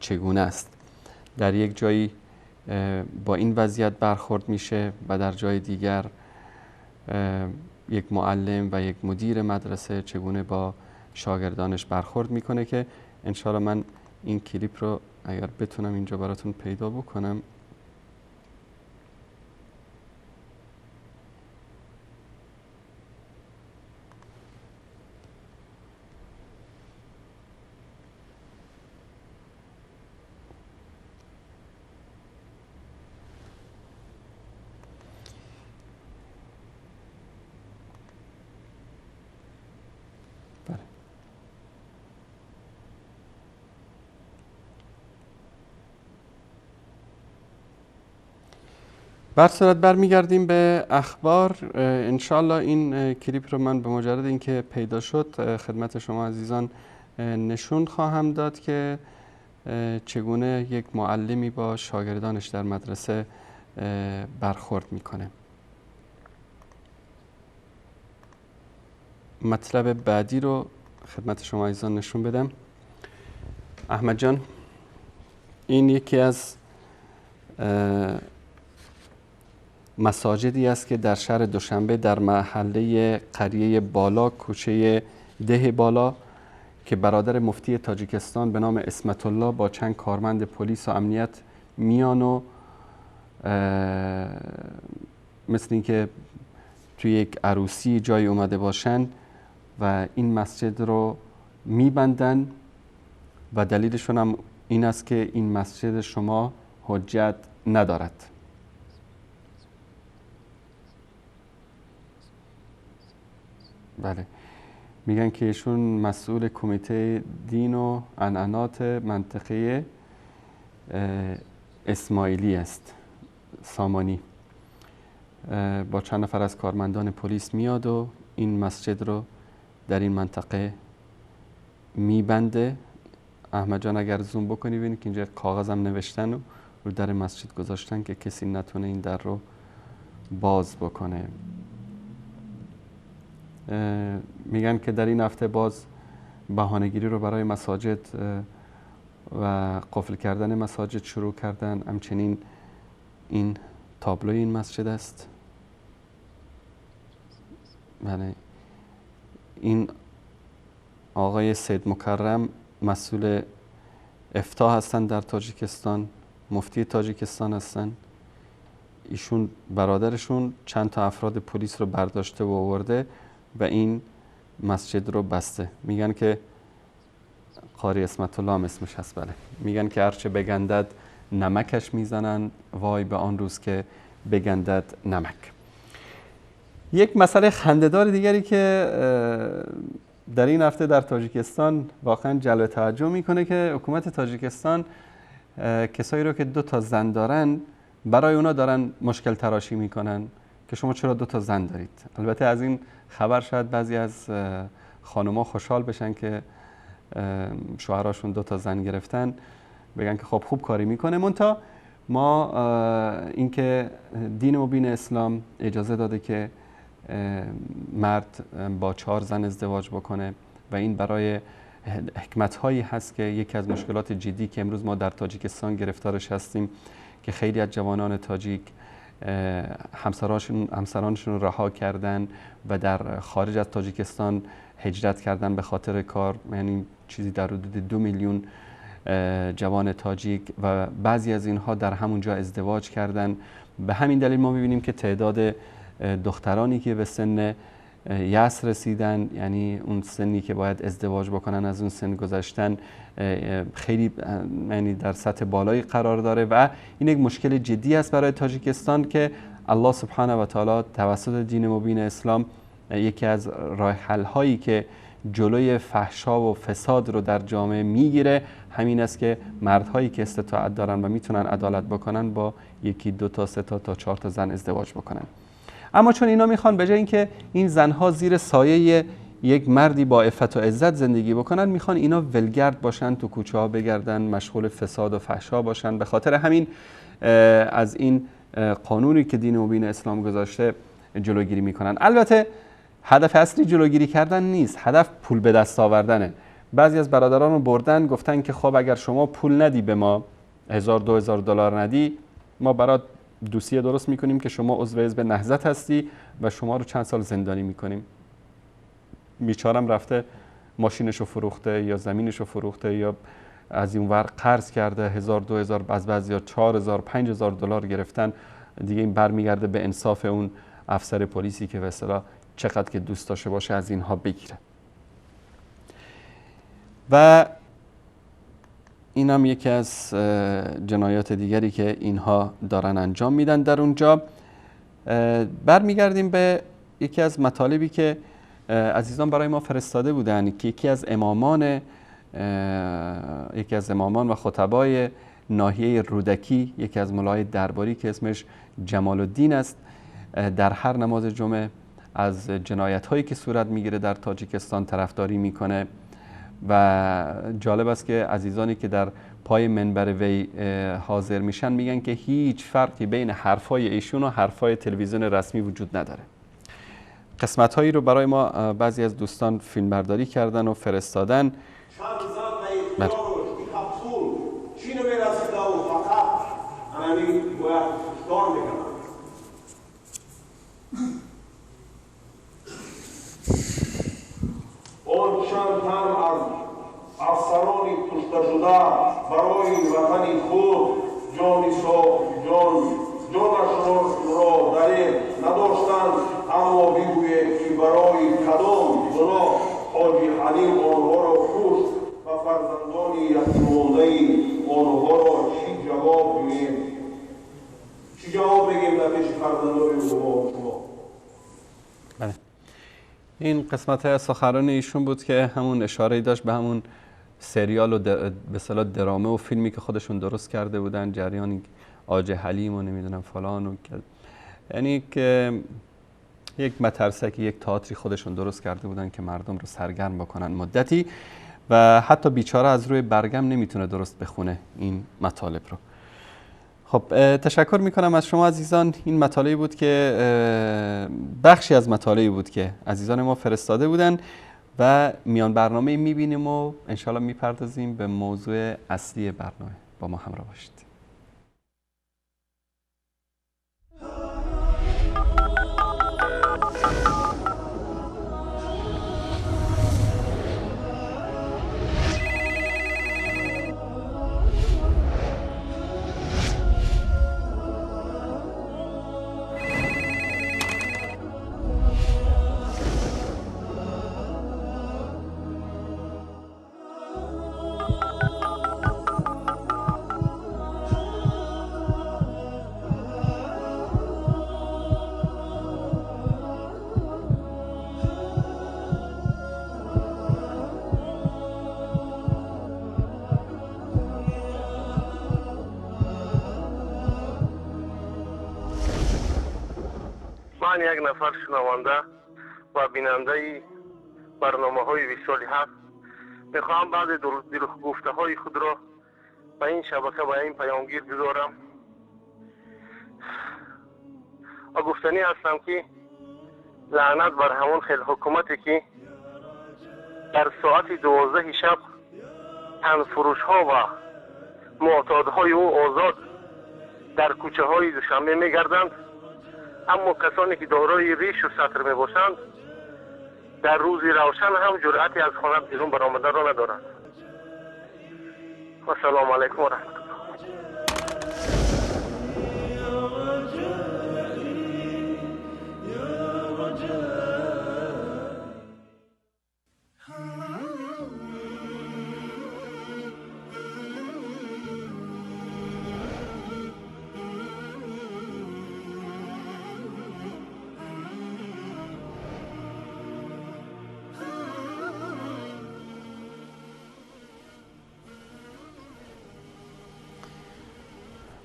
چگونه است. در یک جایی با این وضعیت برخورد میشه و در جای دیگر یک معلم و یک مدیر مدرسه چگونه با شاگردانش برخورد میکنه که انشاءالله من این کلیپ رو اگر بتونم اینجا براتون پیدا بکنم. بر صورت برمیگردیم به اخبار. انشالله این کلیپ رو من به مجرد اینکه پیدا شد خدمت شما عزیزان نشون خواهم داد که چگونه یک معلمی با شاگردانش در مدرسه برخورد میکنه. مطلب بعدی رو خدمت شما عزیزان نشون بدم. احمد جان، این یکی از مساجدی است که در شهر دوشنبه در محله قریه بالا، کوچه ده بالا، که برادر مفتی تاجیکستان به نام اسمت الله با چند کارمند پلیس و امنیت میان و مثل اینکه توی یک عروسی جای اومده باشن و این مسجد رو میبندن و دلیلشون هم این است که این مسجد شما حجت ندارد. بله، میگن که ایشون مسئول کمیته دین و عنعنات منطقه اسماعیلی است، سامانی. با چند نفر از کارمندان پلیس میاد و این مسجد رو در این منطقه میبنده. احمد جان اگر زوم بکنی ببینید که اینجا کاغذم نوشتن و رو در مسجد گذاشتن که کسی نتونه این در رو باز بکنه. میگن که در این هفته باز بهانه‌گیری رو برای مساجد و قفل کردن مساجد شروع کردن. همچنین این تابلوی این مسجد است. بله، این آقای سید مکرم مسئول افتاء هستن در تاجیکستان، مفتی تاجیکستان هستن. ایشون برادرشون چند تا افراد پلیس رو برداشته و آورده و این مسجد رو بسته. میگن که قاری اسمت الله هم اسمش هست. بله، میگن که هرچه بگندد نمکش میزنن، وای به آن روز که بگندد نمک. یک مسئله خنده‌دار دیگری که در این هفته در تاجیکستان واقعا جلب توجه میکنه که حکومت تاجیکستان کسایی رو که 2 زن دارن برای اونا دارن مشکل تراشی میکنن که شما چرا 2 زن دارید. البته از این خبر شاید بعضی از خانوما خوشحال بشن که شوهراشون 2 زن گرفتن، بگن که خب خوب کاری میکنه. منتها ما اینکه دین مبین اسلام اجازه داده که مرد با 4 زن ازدواج بکنه و این برای حکمت هایی هست که یکی از مشکلات جدی که امروز ما در تاجیکستان گرفتارش هستیم که خیلی از جوانان تاجیک همسرانشون رها کردن و در خارج از تاجیکستان هجرت کردن به خاطر کار. یعنی چیزی در حدود 2 میلیون جوان تاجیک و بعضی از اینها در همونجا ازدواج کردن. به همین دلیل ما می‌بینیم که تعداد دخترانی که به سن یأس رسیدن، یعنی اون سنی که باید ازدواج بکنن از اون سن گذشتن، خیلی یعنی در سطح بالایی قرار داره و این یک مشکل جدی است برای تاجیکستان که الله سبحانه و تعالی توسط دین مبین اسلام یکی از راه حل هایی که جلوی فحشا و فساد رو در جامعه میگیره همین است که مردهایی که استطاعت دارن و میتونن عدالت بکنن با 1 2 تا 3 تا 4 تا زن ازدواج بکنن. اما چون اینا میخوان به جای اینکه این زنها زیر سایه یک مردی با عفت و عزت زندگی بکنن، میخوان اینا ولگرد باشن، تو کوچه ها بگردن، مشغول فساد و فحشا باشن. به خاطر همین از این قانونی که دین مبین اسلام گذاشته جلوگیری میکنن. البته هدف اصلی جلوگیری کردن نیست، هدف پول به دست آوردنه. بعضی از برادران رو بردن گفتن که خب اگر شما پول ندی به ما، 1000-2000 دلار ندی، ما برات دوسیه درست میکنیم که شما عضو حزب نهضت هستی و شما رو چند سال زندانی میکنیم. بیچارم رفته ماشینشو فروخته یا زمینشو فروخته یا از این ور قرض کرده، 1000-2000 از بعضیا 4000-5000 دلار گرفتن. دیگه این برمیگرده به انصاف اون افسر پلیسی که به اصطلاح چقدر که دوست داشته باشه از اینها بگیره. و این هم یکی از جنایات دیگری که اینها دارن انجام میدن در اونجا. برمیگردیم به یکی از مطالبی که عزیزان برای ما فرستاده بودن که یکی از امامان و خطبای ناحیه رودکی، یکی از ملای درباری که اسمش جمال الدین است، در هر نماز جمعه از جنایت هایی که صورت میگیره در تاجیکستان طرفداری میکنه و جالب است که عزیزانی که در پای منبر وی حاضر میشن میگن که هیچ فرقی بین حرفای ایشون و حرفای تلویزیون رسمی وجود نداره. قسمت هایی رو برای ما بعضی از دوستان فیلم برداری کردن و فرستادن. بله. اون چند تن از افسران کشته شده برای وطن خود جانشان را دریغ نداشتند، اما بگوید که برای کدام گناه حاجی حلیم آنها را کشت و فرزندان یتیم مانده آنها را چی جواب بگیم در پیش فرزندان شما؟ بله. این قسمت های سخنرانی ایشون بود که همون اشاره داشت به همون سریال و به اصطلاح درامه و فیلمی که خودشون درست کرده بودن، جریان آج حلیم و نمیدونم فلان و یعنی که یک مترسکی، یک تئاتری خودشون درست کرده بودن که مردم رو سرگرم بکنن مدتی و حتی بیچاره از روی برگم نمیتونه درست بخونه این مطالب رو. خب تشکر میکنم از شما عزیزان. این مطالبی بود که بخشی از مطالبی بود که عزیزان ما فرستاده بودن و میان برنامه میبینیم و انشالله میپردازیم به موضوع اصلی برنامه. با ما همراه باشید. من یک نفر شنونده و بیننده برنامه های وصال هست. میخواهم بعد گفته های خود را به این شبکه و این پیامگیر بذارم و گفتنی هستم که لعنت بر همون خیل حکومتی که در ساعت 12 شب تن فروش ها و معتادهای او آزاد در کوچه های دوشنبه میگردند، اما کسانی که دارای ریش و سطر می باشند در روزی روشن هم جرأتی از خانه بیرون برآمدن را ندارند. و سلام علیکم و رحمت الله.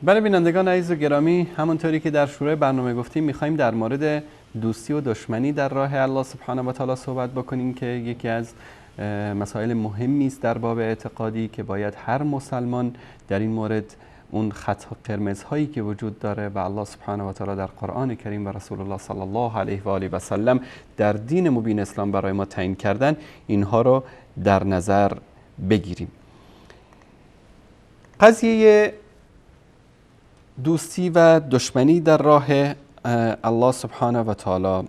بله بینندگان عزیز و گرامی، همونطوری که در شروع برنامه گفتیم میخوایم در مورد دوستی و دشمنی در راه الله سبحانه و تعالی صحبت بکنیم که یکی از مسائل مهمی است در باب اعتقادی که باید هر مسلمان در این مورد اون خط قرمزهایی که وجود داره و الله سبحانه و تعالی در قرآن کریم و رسول الله صلی الله علیه و آله و سلم در دین مبین اسلام برای ما تعیین کردن، اینها رو در نظر بگیریم. قضیه دوستی و دشمنی در راه الله سبحانه و تعالی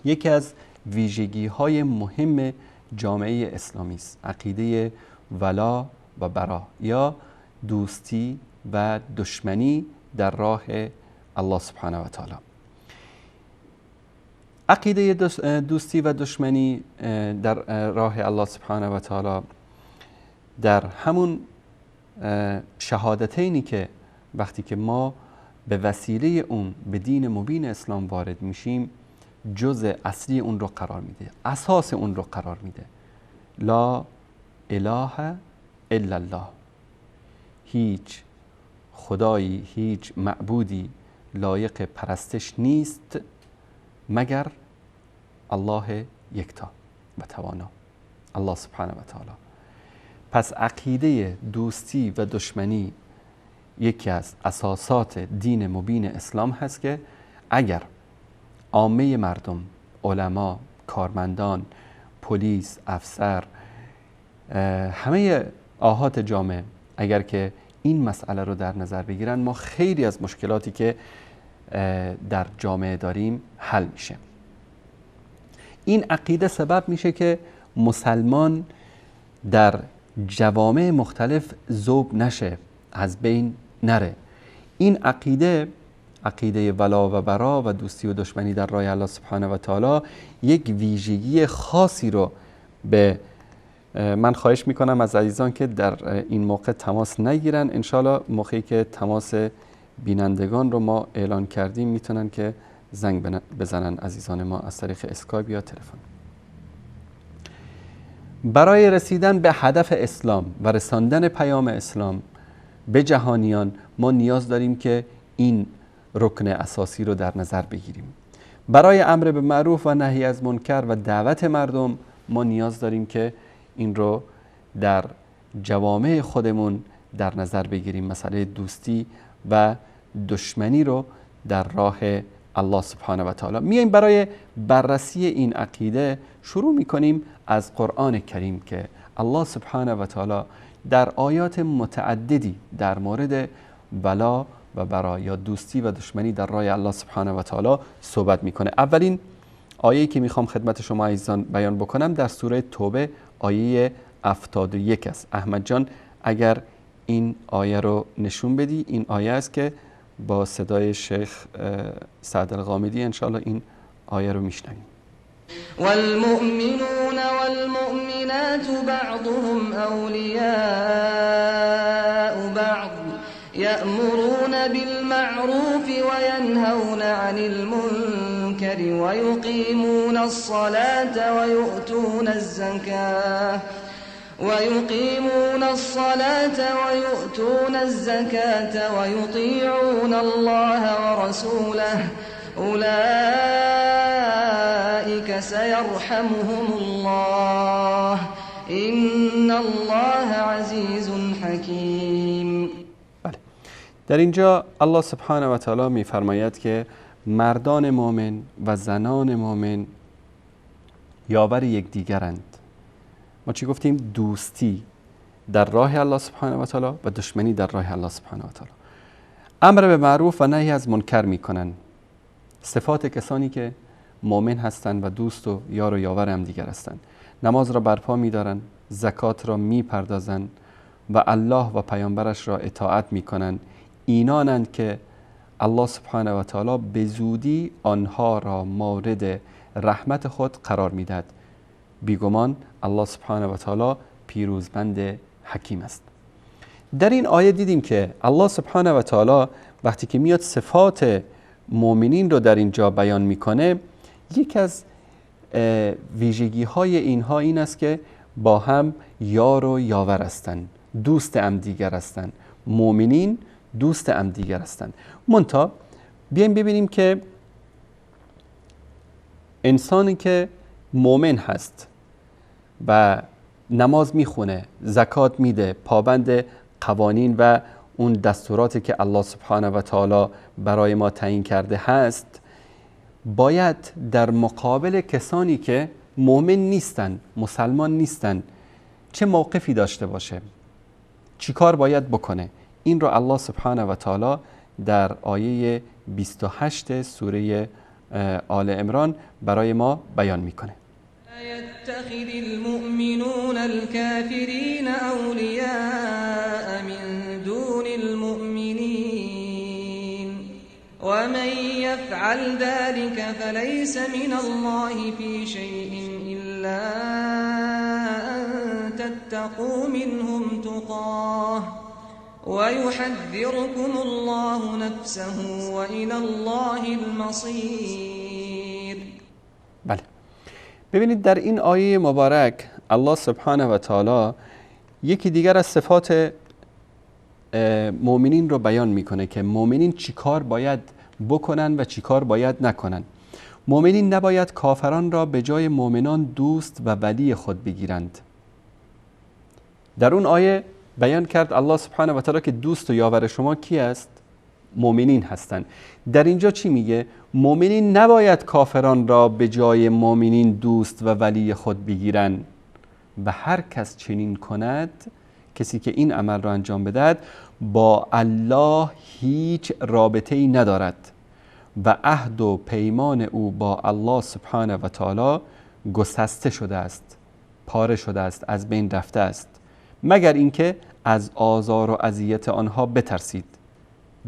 یکی از ویژگی های مهم جامعه اسلامی است. عقیده ولا و برا یا دوستی و دشمنی در راه الله سبحانه و تعالی. عقیده دوستی و دشمنی در راه الله سبحانه و تعالی در همون شهادتینی که وقتی که ما به وسیله اون به دین مبین اسلام وارد میشیم جزء اصلی اون رو قرار میده، اساس اون رو قرار میده. لا اله الا الله، هیچ خدایی، هیچ معبودی لایق پرستش نیست مگر الله یکتا و توانا، الله سبحانه و تعالی. پس عقیده دوستی و دشمنی یکی از اساسات دین مبین اسلام هست که اگر عامه مردم، علما، کارمندان، پلیس، افسر، همه آحات جامعه اگر که این مسئله رو در نظر بگیرن، ما خیلی از مشکلاتی که در جامعه داریم حل میشه. این عقیده سبب میشه که مسلمان در جوامع مختلف ذوب نشه، از بین نره. این عقیده ولا و برا و دوستی و دشمنی در راه الله سبحانه و تعالی یک ویژگی خاصی رو به من خواهش میکنم از عزیزان که در این موقع تماس نگیرن. انشالله موقعی که تماس بینندگان رو ما اعلان کردیم میتونن که زنگ بزنن عزیزان ما از طریق اسکایپ یا تلفن. برای رسیدن به هدف اسلام و رساندن پیام اسلام به جهانیان ما نیاز داریم که این رکن اساسی رو در نظر بگیریم. برای امر به معروف و نهی از منکر و دعوت مردم ما نیاز داریم که این رو در جوامع خودمون در نظر بگیریم. مسئله دوستی و دشمنی رو در راه الله سبحانه و تعالی. میایم برای بررسی این عقیده شروع میکنیم از قرآن کریم که الله سبحانه و تعالی در آیات متعددی در مورد ولا و برا یا دوستی و دشمنی در راه الله سبحانه و تعالی صحبت میکنه. اولین آیه‌ای که میخوام خدمت شما عزیزان بیان بکنم در سوره توبه آیه 71 است. احمد جان اگر این آیه رو نشون بدی. این آیه است که با صدای شیخ سعد الغامدی انشاءالله این آیه رو میشنویم. والمؤمنون والمؤمنات بعضهم أولياء بعض يأمرون بالمعروف وينهون عن المنكر ويقيمون الصلاة ويؤتون الزكاة ويطيعون الله ورسوله أولئك سيرحمهم الله إن الله عزيز حكيم. در اینجا الله سبحانه و تعالی میفرماید که مردان مؤمن و زنان مؤمن یاور یکدیگرند. ما چی گفتیم؟ دوستی در راه الله سبحانه و تعالی و دشمنی در راه الله سبحانه و تعالی. امر به معروف و نهی از منکر میکنن. صفات کسانی که مؤمن هستند و دوست و یار و یاور هم دیگر هستند. نماز را برپا میدارن، زکات را میپردازن و الله و پیامبرش را اطاعت میکنن. اینانند که الله سبحانه و تعالی به زودی آنها را مورد رحمت خود قرار میدهد. بیگمان الله سبحانه و تعالی پیروزمند حکیم است. در این آیه دیدیم که الله سبحانه و تعالی وقتی که میاد صفات مؤمنین رو در اینجا بیان میکنه، یک از ویژگی های اینها این است که با هم یار و یاور هستند، دوست هم دیگر هستند. مؤمنین دوست هم دیگر هستند. منتها بیایم ببینیم که انسانی که مؤمن هست و نماز میخونه، زکات میده، پابند قوانین و اون دستوراتی که الله سبحانه و تعالی برای ما تعیین کرده هست، باید در مقابل کسانی که مؤمن نیستن، مسلمان نیستن، چه موقفی داشته باشه، چی کار باید بکنه. این رو الله سبحانه و تعالی در آیه 28 سوره آل عمران برای ما بیان میکنه. يتخذ المؤمنون الكافرين أولياء من دون المؤمنين ومن يفعل ذلك فليس من الله في شيء إلا أن تتقوا منهم تقاه ويحذركم الله نفسه وإلى الله المصير. بله، ببینید در این آیه مبارک الله سبحانه و تعالی یکی دیگر از صفات مؤمنین رو بیان میکنه که مؤمنین چی کار باید بکنن و چی کار باید نکنن. مؤمنین نباید کافران را به جای مؤمنان دوست و ولی خود بگیرند. در اون آیه بیان کرد الله سبحانه و تعالی که دوست و یاور شما کی است؟ مؤمنین هستند. در اینجا چی میگه؟ مؤمنین نباید کافران را به جای مؤمنین دوست و ولی خود بگیرند و هر کس چنین کند، کسی که این عمل را انجام بدهد، با الله هیچ رابطه‌ای ندارد و عهد و پیمان او با الله سبحانه و تعالی گسسته شده است، پاره شده است، از بین رفته است، مگر اینکه از آزار و اذیت آنها بترسید.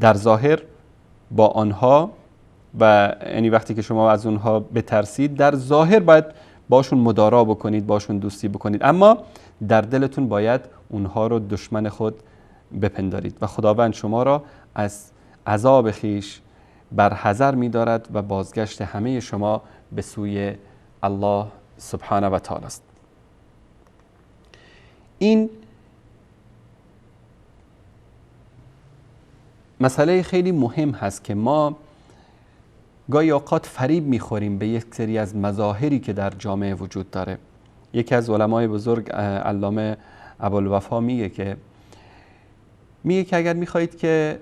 در ظاهر با آنها و یعنی وقتی که شما از اونها بترسید، در ظاهر باید باشون مدارا بکنید، باشون دوستی بکنید، اما در دلتون باید اونها رو دشمن خود بپندارید و خداوند شما را از عذاب خیش برحذر می‌دارد و بازگشت همه شما به سوی الله سبحانه و تعالی است. این مسئله خیلی مهم هست که ما گاهی اوقات فریب میخوریم به یک سری از مظاهری که در جامعه وجود داره. یکی از علمای بزرگ علامه ابوالوفا میگه که اگر میخواهید که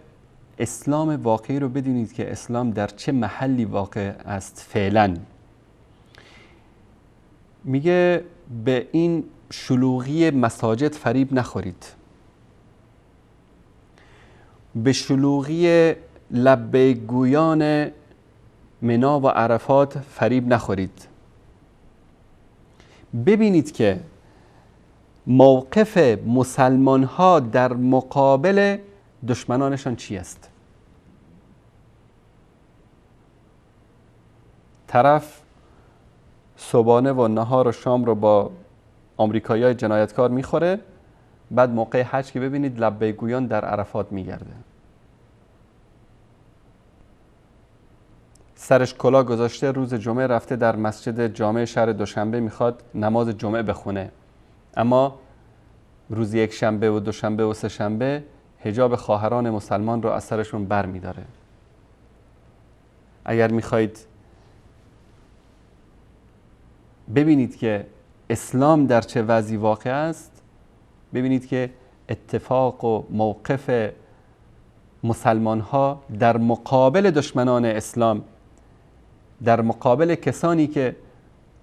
اسلام واقعی رو بدونید که اسلام در چه محلی واقع است فعلا، میگه به این شلوغی مساجد فریب نخورید، به شلوغی لبیک گویان منا و عرفات فریب نخورید. ببینید که موقف مسلمان ها در مقابل دشمنانشان چی است. طرف صبحانه و نهار و شام رو با آمریکایی‌های جنایتکار میخوره، بعد موقع حج که ببینید لبیک گویان در عرفات میگرده، سرش کلاه گذاشته، روز جمعه رفته در مسجد جامع شهر دوشنبه میخواد نماز جمعه بخونه، اما روز یک شنبه و دوشنبه و سه شنبه حجاب خواهران مسلمان رو از سرشون بر میداره. اگر میخواید ببینید که اسلام در چه وضعی واقع است، ببینید که اتفاق و موقف مسلمان ها در مقابل دشمنان اسلام، در مقابل کسانی که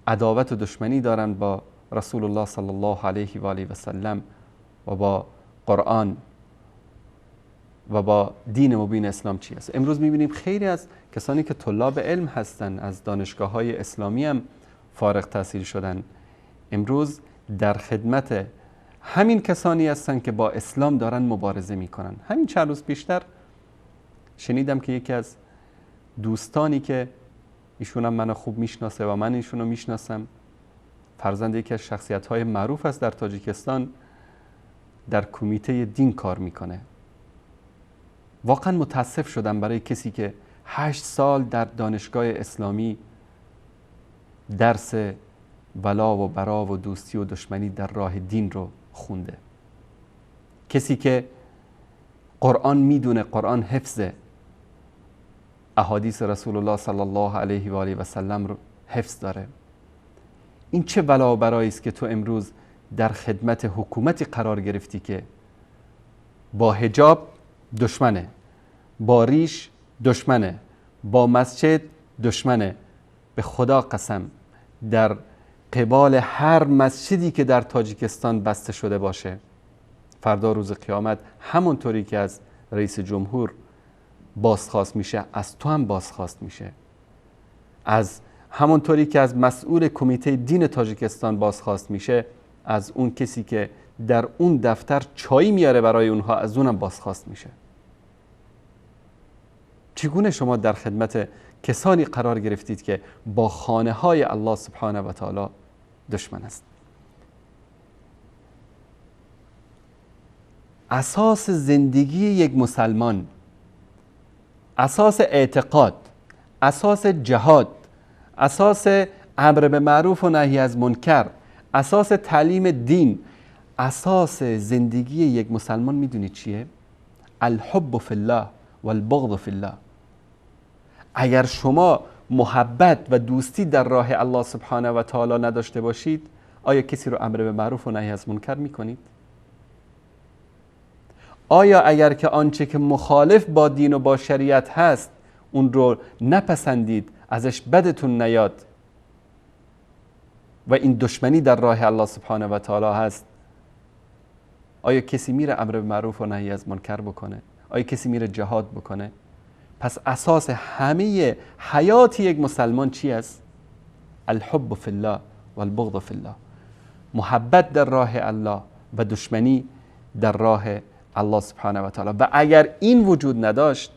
عداوت و دشمنی دارند با رسول الله صلی الله علیه و آله و سلم و با قرآن و با دین مبین اسلام چی است. امروز می‌بینیم خیلی از کسانی که طلاب علم هستند، از دانشگاه‌های اسلامی هم فارغ التحصیل شدن، امروز در خدمت همین کسانی هستند که با اسلام دارن مبارزه میکنن. همین چند روز پیشتر شنیدم که یکی از دوستانی که ایشون هم منو خوب میشناسه و من ایشونو میشناسم، فرزند یکی از شخصیت‌های معروف است در تاجیکستان، در کمیته دین کار میکنه. واقعا متاسف شدم برای کسی که 8 سال در دانشگاه اسلامی درس ولا و برا و دوستی و دشمنی در راه دین رو خونده، کسی که قرآن میدونه، قرآن حفظه، احادیث رسول الله صلی الله علیه و آله و سلم رو حفظ داره. این چه بلا و برایی است که تو امروز در خدمت حکومتی قرار گرفتی که با حجاب دشمنه، با ریش دشمنه، با مسجد دشمنه. به خدا قسم در قبال هر مسجدی که در تاجیکستان بسته شده باشه، فردا روز قیامت همونطوری که از رئیس جمهور بازخواست میشه، از تو هم بازخواست میشه. از همونطوری که از مسئول کمیته دین تاجیکستان بازخواست میشه، از اون کسی که در اون دفتر چای میاره برای اونها، از اونم بازخواست میشه. چگونه شما در خدمت کسانی قرار گرفتید که با خانه های الله سبحانه و تعالی دشمن است؟ اساس زندگی یک مسلمان، اساس اعتقاد، اساس جهاد، اساس امر به معروف و نهی از منکر، اساس تعلیم دین، اساس زندگی یک مسلمان میدونید چیه؟ الحب فی الله والبغض فی الله. اگر شما محبت و دوستی در راه الله سبحانه و تعالی نداشته باشید، آیا کسی رو امر به معروف و نهی از منکر میکنید؟ آیا اگر که آنچه که مخالف با دین و با شریعت هست اون رو نپسندید، ازش بدتون نیاد و این دشمنی در راه الله سبحانه و تعالی هست، آیا کسی میره امر به معروف و نهی از منکر بکنه؟ آیا کسی میره جهاد بکنه؟ پس اساس همه حیات یک مسلمان چی است؟ الحب فی الله و البغض فی الله. محبت در راه الله و دشمنی در راه الله سبحانه و تعالی. و اگر این وجود نداشت،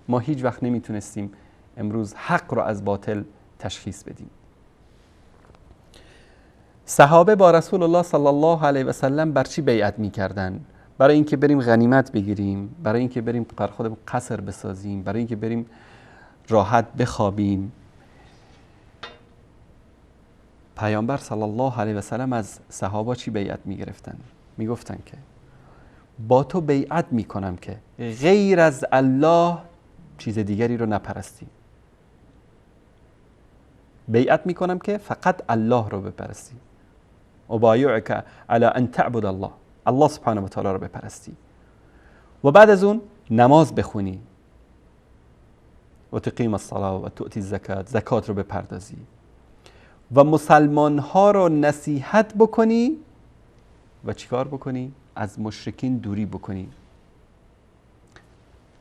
ما هیچ وقت نمیتونستیم امروز حق رو از باطل تشخیص بدیم. صحابه با رسول الله صلی الله علیه و سلم بر چی بیعت میکردن؟ برای اینکه بریم غنیمت بگیریم، برای اینکه بریم بر خودمون قصر بسازیم، برای اینکه بریم راحت بخوابیم. پیامبر صلی الله علیه و سلم از صحابه چی بیعت میگرفتن؟ میگفتن که با تو بیعت میکنم که غیر از الله چیز دیگری رو نپرستی. بیعت میکنم که فقط الله رو بپرستی. ابایعک علی ان تعبد الله، الله سبحانه و تعالی رو بپرستی و بعد از اون نماز بخونی و تقیم الصلاه و تؤتی الزکات، زکات رو بپردازی و مسلمان ها رو نصیحت بکنی و چیکار بکنی؟ از مشرکین دوری بکنی.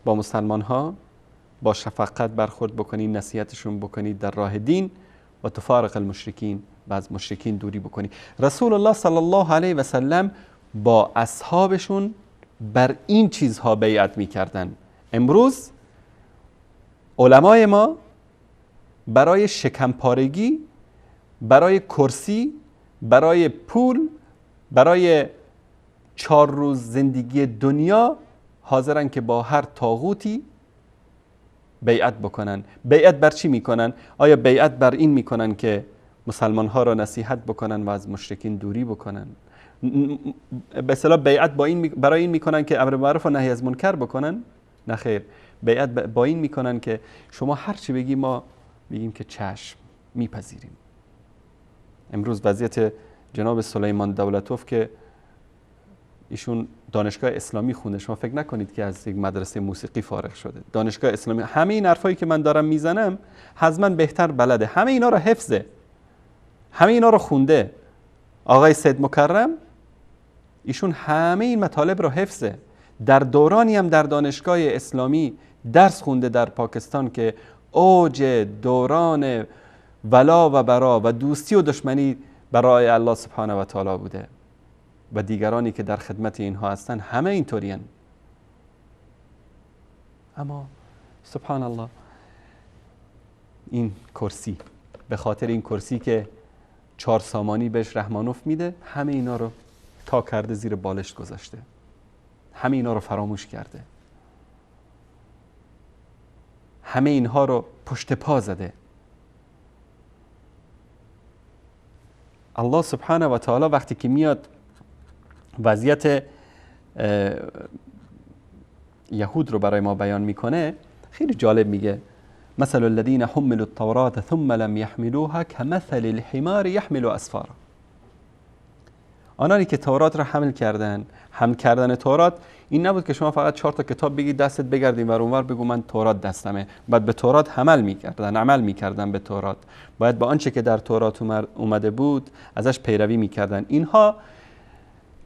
با مسلمان ها با شفقت برخورد بکنی، نصیحتشون بکنی در راه دین و تفارق المشرکین و از مشرکین دوری بکنی. رسول الله صلی الله علیه و سلم با اصحابشون بر این چیزها بیعت میکردن. امروز علمای ما برای شکمپارگی، برای کرسی، برای پول، برای 4 روز زندگی دنیا حاضرن که با هر طاغوتی بیعت بکنن. بیعت بر چی میکنن؟ آیا بیعت بر این میکنن که مسلمان ها را نصیحت بکنن و از مشرکین دوری بکنن؟ به اصطلاح بیعت برای این میکنن که امر معروف و نهی از منکر بکنن؟ نه خیر، بیعت با این میکنن که شما هر چی بگی ما میگیم که چشم، میپذیریم. امروز وضعیت جناب سلیمان دولتوف که ایشون دانشگاه اسلامی خونده، شما فکر نکنید که از یک مدرسه موسیقی فارغ شده. دانشگاه اسلامی، همه این حرفایی که من دارم میزنم حتما بهتر بلده، همه اینا رو حفظه، همه اینا رو خونده. آقای سید مکرم ایشون همه این مطالب رو حفظه. در دورانی هم در دانشگاه اسلامی درس خونده در پاکستان که اوج دوران ولا و برا و دوستی و دشمنی برای الله سبحانه و تعالی بوده و دیگرانی که در خدمت اینها هستن همه اینطوری هستند. اما سبحان الله، این کرسی، به خاطر این کرسی که 4 سامانی بهش رحمانوف میده، همه اینا رو تا کرده زیر بالشت گذاشته، همه اینا رو فراموش کرده، همه اینها رو پشت پا زده. الله سبحانه و تعالی وقتی که میاد وضعیت یهود رو برای ما بیان میکنه، خیلی جالب میگه مثل الذين حملوا التوراة ثم لم يحملوها كمثل الحمار يحمل اسفارا. آنانی که تورات را حمل کردن تورات این نبود که شما فقط 4 تا کتاب بگید دستت بگردیم و اونور بگو من تورات دستمه. بعد به تورات عمل میکردن به تورات، باید با آنچه که در تورات اومده بود ازش پیروی میکردن. اینها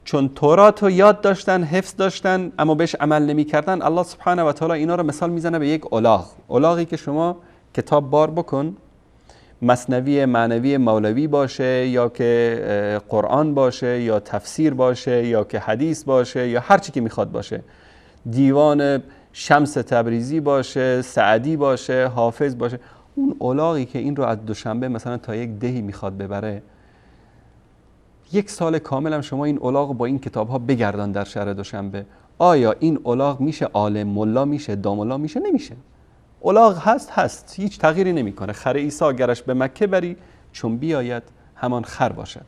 چون تورات رو یاد داشتن، حفظ داشتن، اما بهش عمل نمیکردن، الله سبحانه و تعالی اینا رو مثال میزنه به یک الاغی که شما کتاب بار بکن، مثنوی معنوی مولوی باشه یا که قرآن باشه یا تفسیر باشه یا که حدیث باشه یا هر چی که میخواد باشه، دیوان شمس تبریزی باشه، سعدی باشه، حافظ باشه، اون الاغی که این رو از دوشنبه مثلا تا یک دهی میخواد ببره، 1 سال کامل هم شما این الاغ با این کتاب ها بگردان در شهر دوشنبه، آیا این الاغ میشه عالم ملا، میشه داملا، میشه؟ نمیشه. الاغ هست، هیچ تغییری نمیکنه. خر عیسی گرش به مکه بری، چون بیاید همان خر باشد.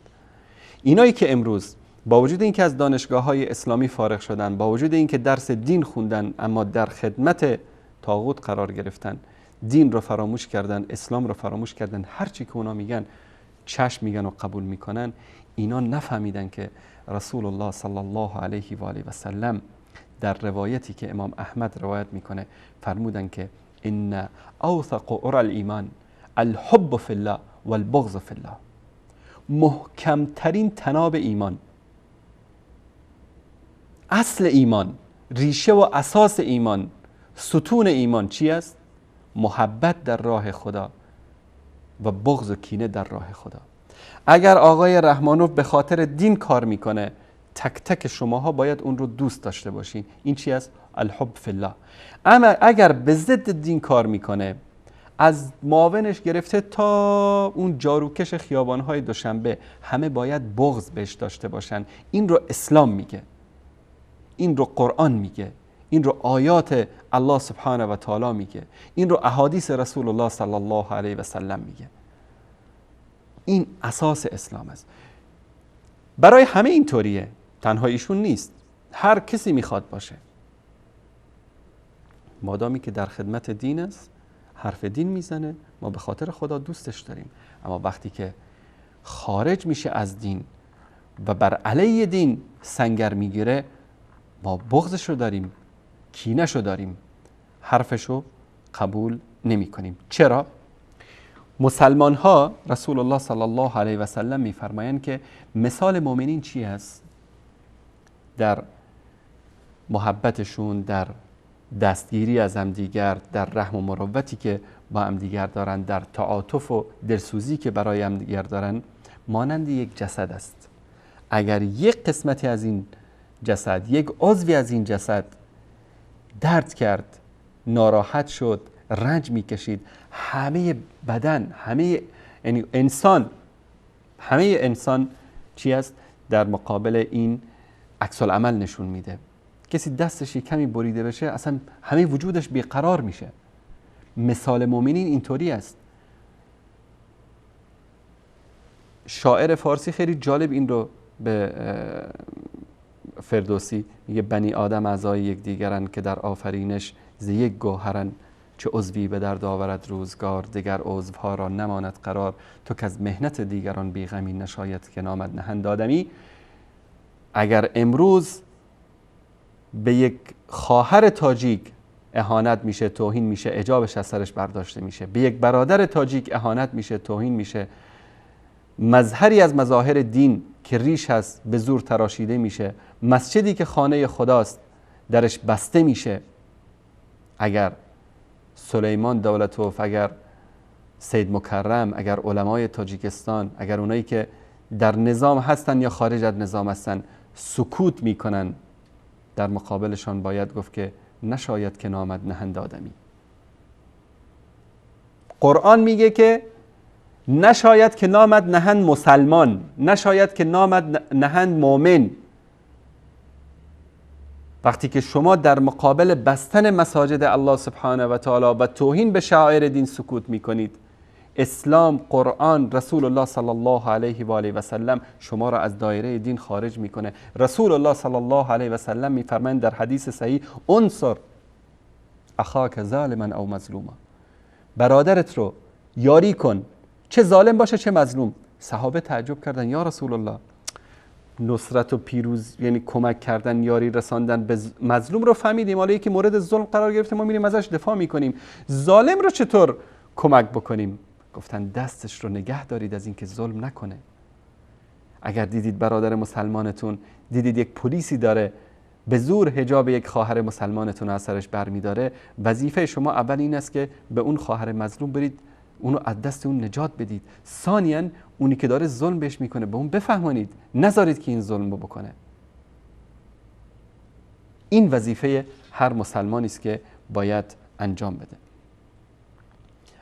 اینایی که امروز با وجود اینکه از دانشگاه‌های اسلامی فارغ شدن، با وجود اینکه درس دین خوندن، اما در خدمت طاغوت قرار گرفتن، دین رو فراموش کردن، اسلام رو فراموش کردن، هر چی که اونا میگن چشم میگن و قبول میکنن. اینا نفهمیدن که رسول الله صلی الله علیه و آله و سلم در روایتی که امام احمد روایت میکنه فرمودن که ان اوثق عرى الایمان الحب فی الله والبغض فی الله. محکمترین تناب ایمان، اصل ایمان، ریشه و اساس ایمان، ستون ایمان چی است؟ محبت در راه خدا و بغض و کینه در راه خدا. اگر آقای رحمانوف به خاطر دین کار میکنه، تک تک شماها باید اون رو دوست داشته باشین. این چی است؟ الحب فی الله. اما اگر به ضد دین کار میکنه، از معاونش گرفته تا اون جاروکش خیابانهای دوشنبه همه باید بغض بهش داشته باشن. این رو اسلام میگه، این رو قرآن میگه، این رو آیات الله سبحانه و تعالی میگه، این رو احادیث رسول الله صلی الله علیه و سلم میگه. این اساس اسلام است. برای همه اینطوریه، تنها ایشون نیست، هر کسی میخواد باشه، مادامی که در خدمت دین است، حرف دین میزنه، ما به خاطر خدا دوستش داریم. اما وقتی که خارج میشه از دین و بر علیه دین سنگر میگیره، ما بغضش رو داریم، کینش رو داریم، حرفش رو قبول نمی کنیم. چرا؟ مسلمان ها رسول الله صلی الله علیه و سلم میفرمایند که مثال مؤمنین چی است؟ در محبتشون، در دستگیری از همدیگر، در رحم و مروتی که با همدیگر دارن، در تعاطف و دلسوزی که برای همدیگر دارن، مانند یک جسد است. اگر یک قسمتی از این جسد، یک عضوی از این جسد درد کرد، ناراحت شد، رنج میکشید، همه بدن، همه یعنی انسان چی است؟ در مقابل این عکس العمل نشون میده. کسی دستش کمی بریده بشه، اصلا همه وجودش بیقرار میشه. مثال مؤمنین اینطوری است. شاعر فارسی خیلی جالب این رو به فردوسی میگه بنی آدم اعضای یکدیگرند که در آفرینش ز یک گوهرن، چه عضوی به درد آورد روزگار، دیگر عضوها را نماند قرار، تو که از مهنت دیگران بیغمی نشاید که نامد نهند آدمی. اگر امروز به یک خواهر تاجیک اهانت میشه، توهین میشه، حجابش از سرش برداشته میشه، به یک برادر تاجیک اهانت میشه، توهین میشه، مظهری از مظاهر دین که ریش هست به زور تراشیده میشه، مسجدی که خانه خداست درش بسته میشه. اگر سلیمان دولتوف، اگر سید مکرم، اگر علمای تاجیکستان، اگر اونایی که در نظام هستن یا خارج از نظام هستن سکوت میکنن، در مقابلشان باید گفت که نشاید که نامد نهند آدمی. قرآن میگه که نشاید که نامد نهند مسلمان، نشاید که نامد نهند مؤمن. وقتی که شما در مقابل بستن مساجد الله سبحانه و تعالی و توهین به شعائر دین سکوت میکنید، اسلام، قرآن، رسول الله صلی الله علیه و آله و سلم شما را از دایره دین خارج میکنه. رسول الله صلی الله علیه و سلم میفرمایند در حدیث صحیح انصر اخاک ظالما او مظلوما، برادرت رو یاری کن، چه ظالم باشه چه مظلوم. صحابه تعجب کردن، یا رسول الله، نصرت و پیروز یعنی کمک کردن، یاری رساندن به مظلوم رو فهمیدیم، حالا یکی مورد ظلم قرار گرفته ما میریم ازش دفاع میکنیم، ظالم رو چطور کمک بکنیم؟ گفتن دستش رو نگه دارید از اینکه ظلم نکنه. اگر دیدید برادر مسلمانتون، دیدید یک پلیسی داره به زور حجاب یک خواهر مسلمانتون از سرش برمیداره، وظیفه شما اول این است که به اون خواهر مظلوم برید، اونو از دست اون نجات بدید. ثانیاً اونی که داره ظلم بهش میکنه به اون بفهمانید، نذارید که این ظلم رو بکنه. این وظیفه هر مسلمانی است که باید انجام بده.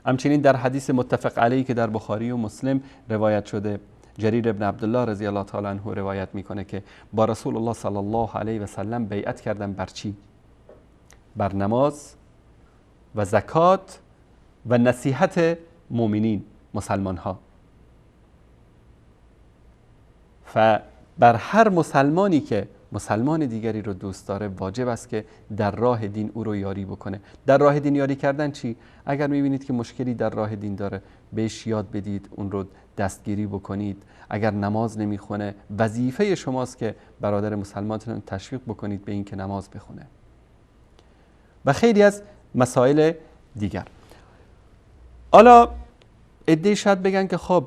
همچنین در حدیث متفق علیه که در بخاری و مسلم روایت شده، جریر ابن عبدالله رضی الله تعالی عنه روایت میکنه که با رسول الله صلی الله علیه و سلم بیعت کردن بر چی؟ بر نماز و زکات و نصیحت مؤمنین، مسلمان ها. و بر هر مسلمانی که مسلمان دیگری رو دوست داره واجب است که در راه دین او رو یاری بکنه. در راه دین یاری کردن چی؟ اگر میبینید که مشکلی در راه دین داره بهش یاد بدید، اون رو دستگیری بکنید. اگر نماز نمیخونه وظیفه شماست که برادر مسلمانتون تشویق بکنید به این که نماز بخونه و خیلی از مسائل دیگر. حالا عده‌ای شاید بگن که خب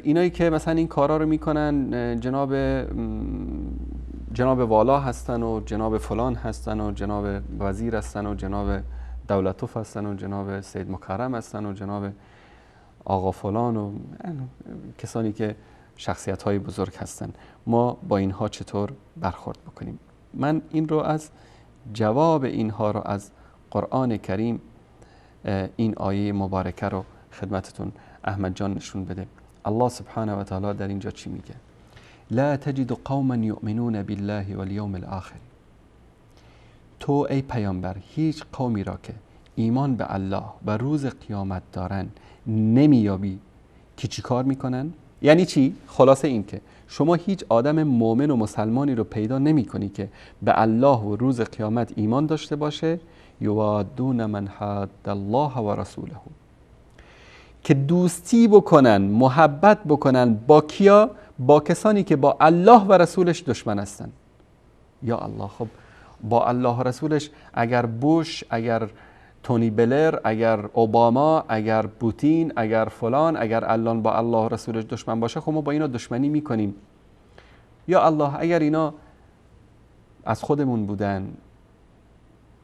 اینایی که مثلا این کارا رو میکنن جناب والا هستن و جناب فلان هستن و جناب وزیر هستن و جناب دولتوف هستن و جناب سید مکرم هستن و جناب آقا فلان و کسانی که شخصیت های بزرگ هستن. ما با اینها چطور برخورد بکنیم؟ من این رو از جواب اینها رو از قرآن کریم، این آیه مبارکه رو خدمتتون احمد جان نشون بده. الله سبحانه و تعالی در اینجا چی میگه؟ لا تجد قوما یؤمنون بالله والیوم الاخر. تو ای پیامبر هیچ قومی را که ایمان به الله و روز قیامت دارن نمیابی که چی کار میکنن؟ یعنی چی؟ خلاصه این که شما هیچ آدم مؤمن و مسلمانی رو پیدا نمی کنی که به الله و روز قیامت ایمان داشته باشه. یوادون من حاد الله و رسوله، که دوستی بکنن، محبت بکنن با کیا؟ با کسانی که با الله و رسولش دشمن هستن. یا الله، خب با الله و رسولش اگر بوش، اگر تونی بلر، اگر اوباما، اگر پوتین، اگر فلان، اگر الان با الله و رسولش دشمن باشه، خب ما با اینا دشمنی میکنیم. یا الله، اگر اینا از خودمون بودن،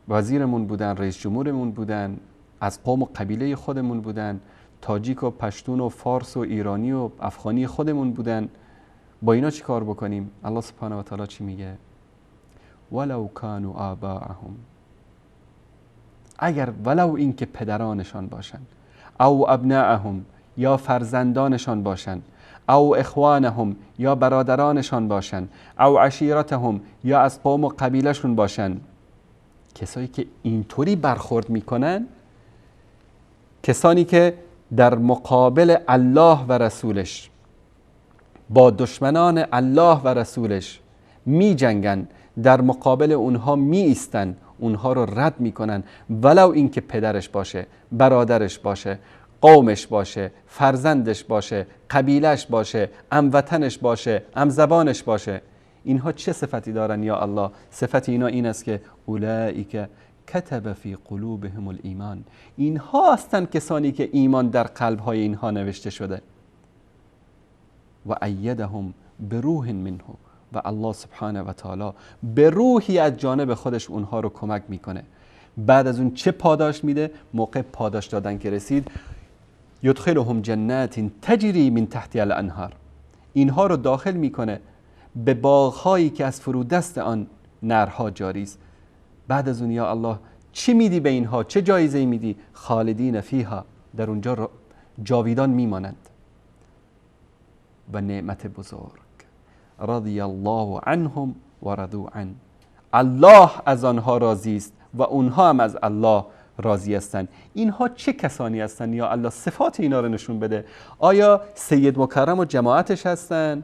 وزیرمون بودن، رئیس جمهورمون بودن، از قوم و قبیله خودمون بودن، تاجیک و پشتون و فارس و ایرانی و افغانی خودمون بودن، با اینا چی کار بکنیم؟ الله سبحانه و تعالی چی میگه؟ ولو کانوا آباءهم، اگر ولو این که پدرانشان باشن، او ابناءهم یا فرزندانشان باشن، او اخوانهم یا برادرانشان باشن، او عشیرتهم یا از قوم و قبیلهشون باشن. کسایی که اینطوری برخورد میکنن، کسانی که در مقابل الله و رسولش با دشمنان الله و رسولش می جنگن، در مقابل اونها می ایستن، اونها رو رد میکنن، ولو این که پدرش باشه، برادرش باشه، قومش باشه، فرزندش باشه، قبیلش باشه، هموطنش باشه، همزبانش باشه. اینها چه صفتی دارن یا الله؟ صفت اینا این است که اولئک کتب فی قلوبهم الایمان، اینها هستند کسانی که ایمان در قلبهای اینها نوشته شده. و ایدهم بروح منه، و الله سبحانه و تعالی به روحی از جانب خودش اونها رو کمک میکنه. بعد از اون چه پاداش میده؟ موقع پاداش دادن که رسید، یدخلهم جنات تجری من تحتها الانهار، اینها رو داخل میکنه به باغهایی که از فرودست آن نهرها جاری است. بعد از اون یا الله چی میدی به اینها؟ چه جایزه‌ای میدی؟ خالدین فیها، در اونجا جاویدان میمانند. و نعمت بزرگ، رضی الله عنهم و رضوا عنه، الله از آنها راضی است و اونها هم از الله راضی هستند. اینها چه کسانی هستند یا الله؟ صفات اینا رو نشون بده. آیا سید مکرم و جماعتش هستند؟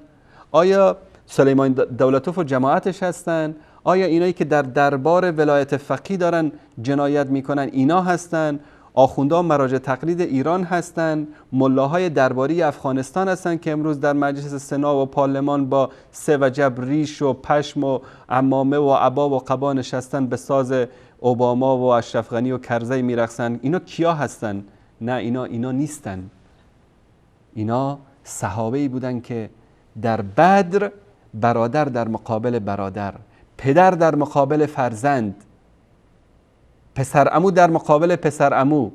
آیا سلیمان دولتوف و جماعتش هستند؟ آیا اینایی که در دربار ولایت فقیه دارن جنایت میکنن اینا هستن؟ آخوندان مراجع تقلید ایران هستن؟ ملاهای درباری افغانستان هستن که امروز در مجلس سنا و پارلمان با سه وجب ریش و پشم و عمامه و عبا و قبا نشستن به ساز اوباما و اشرف غنی و کرزی میرقصن؟ اینا کیا هستن؟ نه، اینا نیستن. اینا صحابه‌ای بودن که در بدر برادر در مقابل برادر، پدر در مقابل فرزند، پسر عمو در مقابل پسر عمو،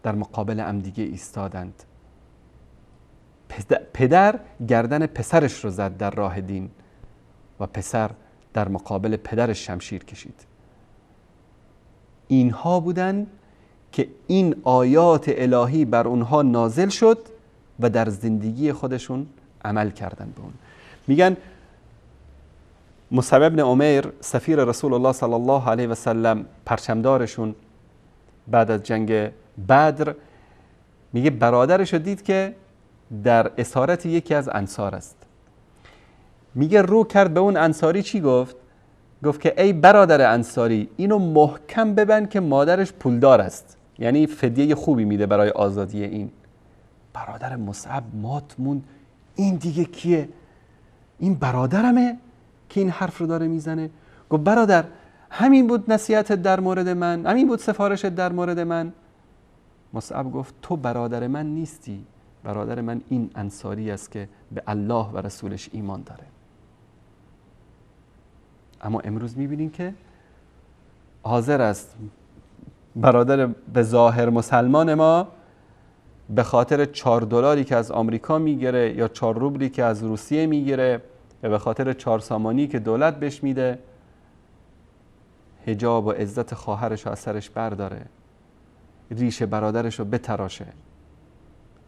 در مقابل همدیگه ایستادند. پدر گردن پسرش رو زد در راه دین و پسر در مقابل پدرش شمشیر کشید. اینها بودن که این آیات الهی بر اونها نازل شد و در زندگی خودشون عمل کردن به اون. میگن مصعب بن عمیر سفیر رسول الله صلی الله علیه و سلم، پرچمدارشون، بعد از جنگ بدر، میگه برادرش رو دید که در اسارت یکی از انصار است. میگه رو کرد به اون انصاری، چی گفت؟ گفت که ای برادر انصاری، اینو محکم ببند که مادرش پولدار است. یعنی فدیه خوبی میده برای آزادی این. برادر مصعب مات موند، این دیگه کیه؟ این برادرمه که این حرف رو داره میزنه؟ گفت برادر همین بود نصیحتت در مورد من؟ همین بود سفارشت در مورد من؟ مصعب گفت تو برادر من نیستی، برادر من این انصاری است که به الله و رسولش ایمان داره. اما امروز میبینیم که حاضر است برادر به ظاهر مسلمان ما به خاطر 4 دلاری که از آمریکا میگیره یا 4 روبلی که از روسیه میگیره یا به خاطر 4 سامانی که دولت بهش میده، حجاب و عزت خواهرش رو از سرش برداره، ریش برادرش رو بتراشه.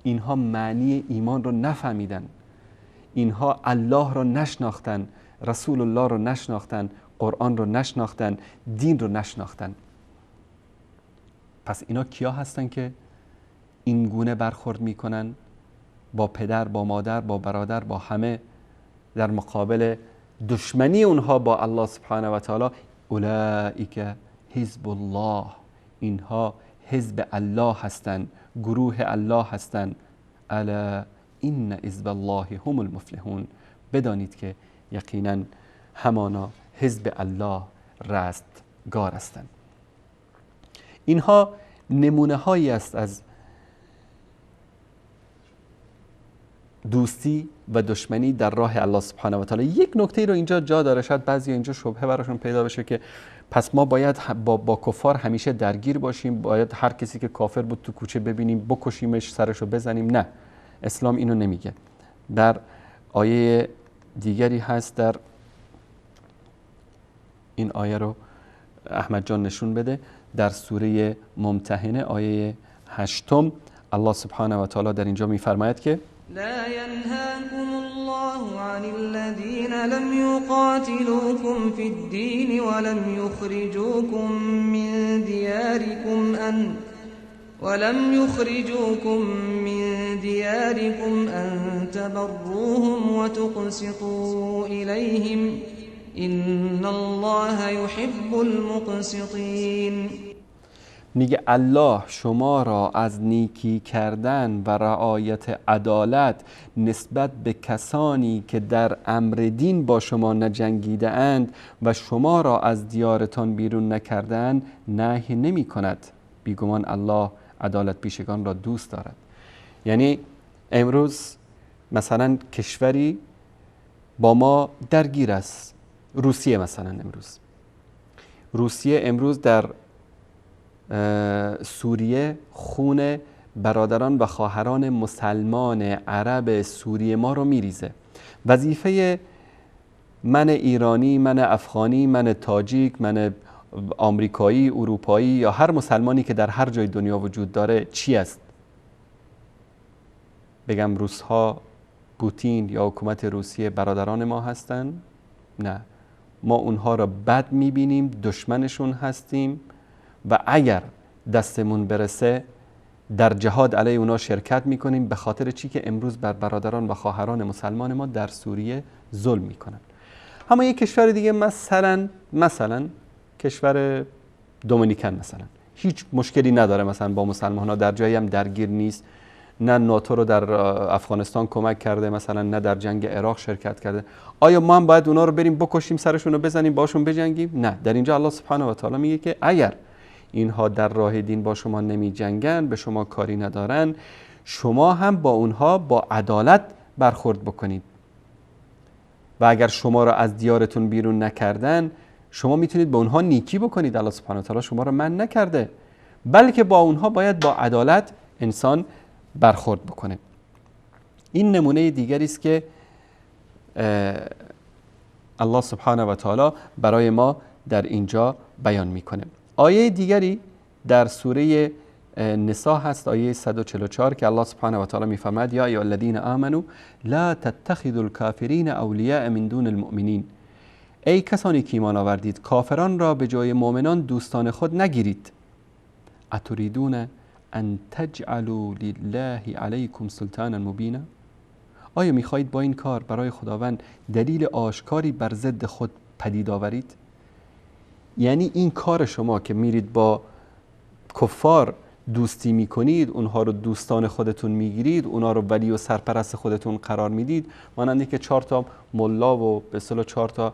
اینها معنی ایمان رو نفهمیدن، اینها الله رو نشناختن، رسول الله رو نشناختن، قرآن رو نشناختن، دین رو نشناختن. پس اینا کیا هستن که این گونه برخورد میکنن با پدر، با مادر، با برادر، با همه، در مقابل دشمنی اونها با الله سبحانه و تعالی؟ اولئک حزب الله، اینها حزب الله هستند، گروه الله هستند. الا ان حزب الله هم المفلحون، بدانید که یقینا همانا حزب الله رستگار هستند. اینها نمونه هایی است از دوستی و دشمنی در راه الله سبحانه و تعالی. یک نکته رو اینجا جا داره، شاید بعضی اینجا شبهه براشون پیدا بشه که پس ما باید با کفار همیشه درگیر باشیم، باید هر کسی که کافر بود تو کوچه ببینیم بکشیمش، سرشو بزنیم. نه، اسلام اینو نمیگه. در آیه دیگری هست، در این آیه رو احمد جان نشون بده، در سوره ممتحنه آیه 8 الله سبحانه و تعالی در اینجا میفرماید که لا ينهاكم الله عن الذين لم يقاتلوكم في الدين ولم يخرجوكم من دياركم أن تبروهم وتقسطوا إليهم إن الله يحب المقسطين. میگه الله شما را از نیکی کردن و رعایت عدالت نسبت به کسانی که در امر دین با شما نجنگیده اند و شما را از دیارتان بیرون نکردند نهی نمی کند. بیگمان الله عدالت پیشگان را دوست دارد. یعنی امروز مثلا کشوری با ما درگیر است، روسیه مثلا، روسیه امروز در سوریه خون برادران و خواهران مسلمان عرب سوریه ما رو میریزه. وظیفه من ایرانی، من افغانی، من تاجیک، من آمریکایی، اروپایی یا هر مسلمانی که در هر جای دنیا وجود داره چی است؟ بگم روس‌ها، پوتین یا حکومت روسیه برادران ما هستن؟ نه، ما اونها را بد میبینیم، دشمنشون هستیم و اگر دستمون برسه در جهاد علیه اونا شرکت میکنیم. به خاطر چی؟ که امروز بر برادران و خواهران مسلمان ما در سوریه ظلم میکنن. اما یک کشور دیگه مثلا کشور دومینیکن مثلا هیچ مشکلی نداره، مثلا با مسلمان ها در جایی هم درگیر نیست، نه ناتو رو در افغانستان کمک کرده مثلا، نه در جنگ عراق شرکت کرده. آیا ما هم باید اونا رو بریم بکشیم، سرشون رو بزنیم، باشون بجنگیم؟ نه. در اینجا الله سبحانه و تعالی میگه که اگر اینها در راه دین با شما نمی جنگن، به شما کاری ندارن، شما هم با اونها با عدالت برخورد بکنید و اگر شما را از دیارتون بیرون نکردن شما میتونید با اونها نیکی بکنید. الله سبحانه و تعالی شما را منع نکرده، بلکه با اونها باید با عدالت انسان برخورد بکنه. این نمونه دیگری است که الله سبحانه و تعالی برای ما در اینجا بیان میکنه. آیه دیگری در سوره نساء هست، آیه 144 که الله سبحانه و تعالی میفرماید یا ایها الذین آمنوا لا تتخذوا الکافرین اولیاء من دون المؤمنین. ای کسانی که ایمان آوردید کافران را به جای مؤمنان دوستان خود نگیرید. اتریدون ان تجعلوا لله علیکم سلطانا مبینا. آیا میخواهید با این کار برای خداوند دلیل آشکاری بر ضد خود پدید آورید؟ یعنی این کار شما که میرید با کفار دوستی میکنید، اونها رو دوستان خودتون میگیرید، اونها رو ولی و سرپرست خودتون قرار میدید، مانندی که 4 تا ملا و به اصطلاح 4 تا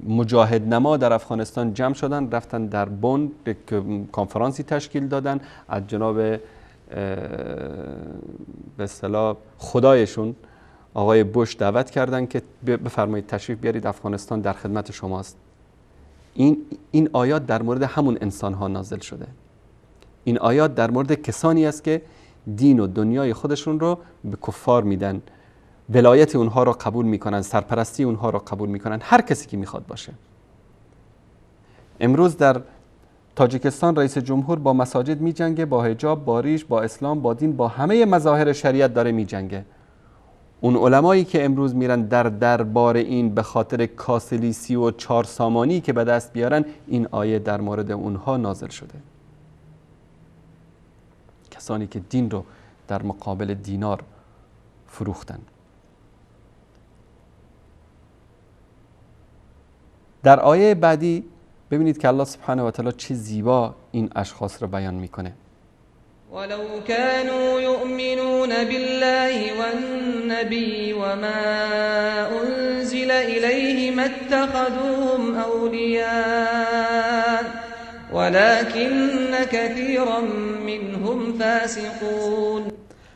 مجاهد نما در افغانستان جمع شدن، رفتن در بن کنفرانسی تشکیل دادن، از جناب به اصطلاح خدایشون آقای بوش دعوت کردن که بفرمایید تشریف بیارید، افغانستان در خدمت شماست. این آیات در مورد همون انسان ها نازل شده. این آیات در مورد کسانی است که دین و دنیای خودشون رو به کفار میدن، ولایت اونها رو قبول میکنن، سرپرستی اونها رو قبول میکنن، هر کسی که میخواد باشه. امروز در تاجیکستان رئیس جمهور با مساجد میجنگه، با حجاب، با ریش، با اسلام، با دین، با همه مظاهر شریعت داره میجنگه. اون علمایی که امروز میرن در دربار این به خاطر کاسلیسی و 4 سامانی که به دست بیارن، این آیه در مورد اونها نازل شده. کسانی که دین رو در مقابل دینار فروختن. در آیه بعدی ببینید که الله سبحانه و تعالی چه زیبا این اشخاص رو بیان میکنه. ولو كانوا يؤمنون بالله والنبي وما أنزل إليه ما اتخذوهم أولياء ولكن كثيرا منهم فاسقون.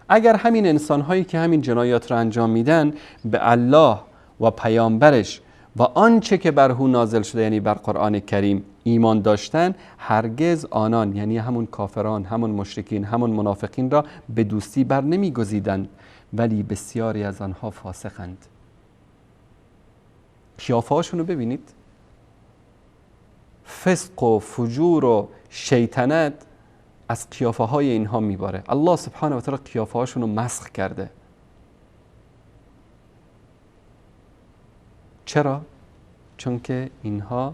اگر همین انسان‌هایی که همین جنایات را انجام میدن به الله و پیامبرش و آنچه که بر او نازل شده یعنی بر قرآن کریم ایمان داشتن، هرگز آنان یعنی همون کافران، همون مشرکین، همون منافقین را به دوستی بر نمی‌گزیدند، ولی بسیاری از آنها فاسقند. قیافه‌هاشون رو ببینید، فسق و فجور و شیطنت از قیافه‌های اینها میباره. الله سبحانه و تعالی قیافه‌هاشون رو مسخ کرده. چرا؟ چون که اینها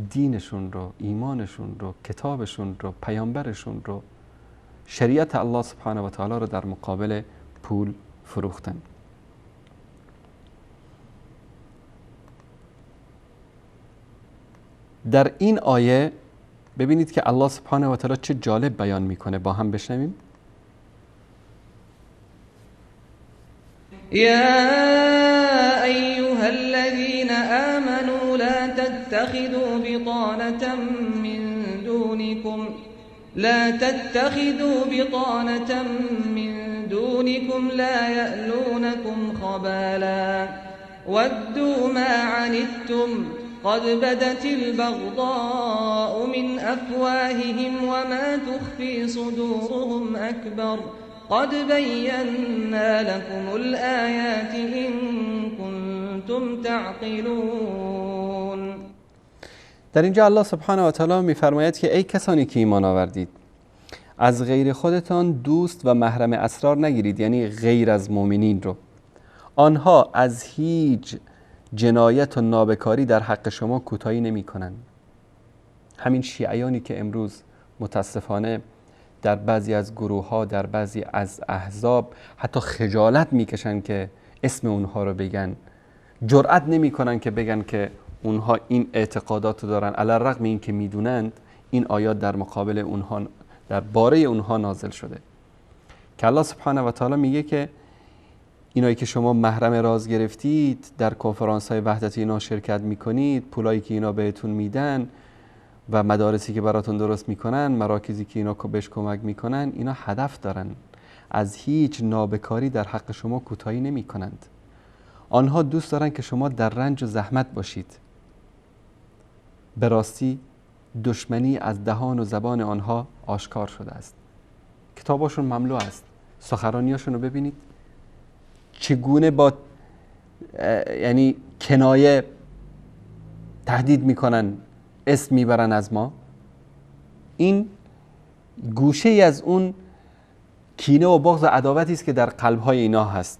دینشون رو، ایمانشون رو، کتابشون رو، پیامبرشون رو، شریعت الله سبحانه و تعالی رو در مقابل پول فروختن. در این آیه ببینید که الله سبحانه و تعالی چه جالب بیان میکنه، با هم بشنویم. يا أيها الذين آمنوا لا تتخذوا بطانة من دونكم لا يألونكم خبالا ودوا ما عنتم قد بدت البغضاء من أفواههم وما تخفي صدورهم أكبر قد بينا لكم الآيات إن كنتم تعقلون. در اینجا الله سبحانه و تعالی می‌فرماید که ای کسانی که ایمان آوردید، از غیر خودتان دوست و محرم اسرار نگیرید، یعنی غیر از مؤمنین رو. آنها از هیچ جنایت و نابکاری در حق شما کوتاهی نمی‌کنند. همین شیعیانی که امروز متاسفانه در بعضی از گروه‌ها، در بعضی از احزاب حتی خجالت میکشن که اسم اونها رو بگن، جرئت نمیکنن که بگن که اونها این اعتقادات رو دارن، علی الرغم این که میدونند این آیات در مقابل اونها، در باره اونها نازل شده که الله سبحانه و تعالی میگه که اینایی که شما محرم راز گرفتید، در کنفرانس های وحدت اینا شرکت میکنید، پولایی که اینا بهتون میدن و مدارسی که براتون درست میکنن، مراکزی که اینا بهش کمک میکنن، اینا هدف دارن، از هیچ نابکاری در حق شما کوتاهی نمیکنند. آنها دوست دارن که شما در رنج و زحمت باشید. به راستی دشمنی از دهان و زبان آنها آشکار شده است. کتاباشون مملو است. سخنرانیاشون رو ببینید چگونه با یعنی کنایه تهدید میکنن، اسم میبرن از ما. این گوشه ای از اون کینه و بغض و عداوتی است که در قلب‌های اینا هست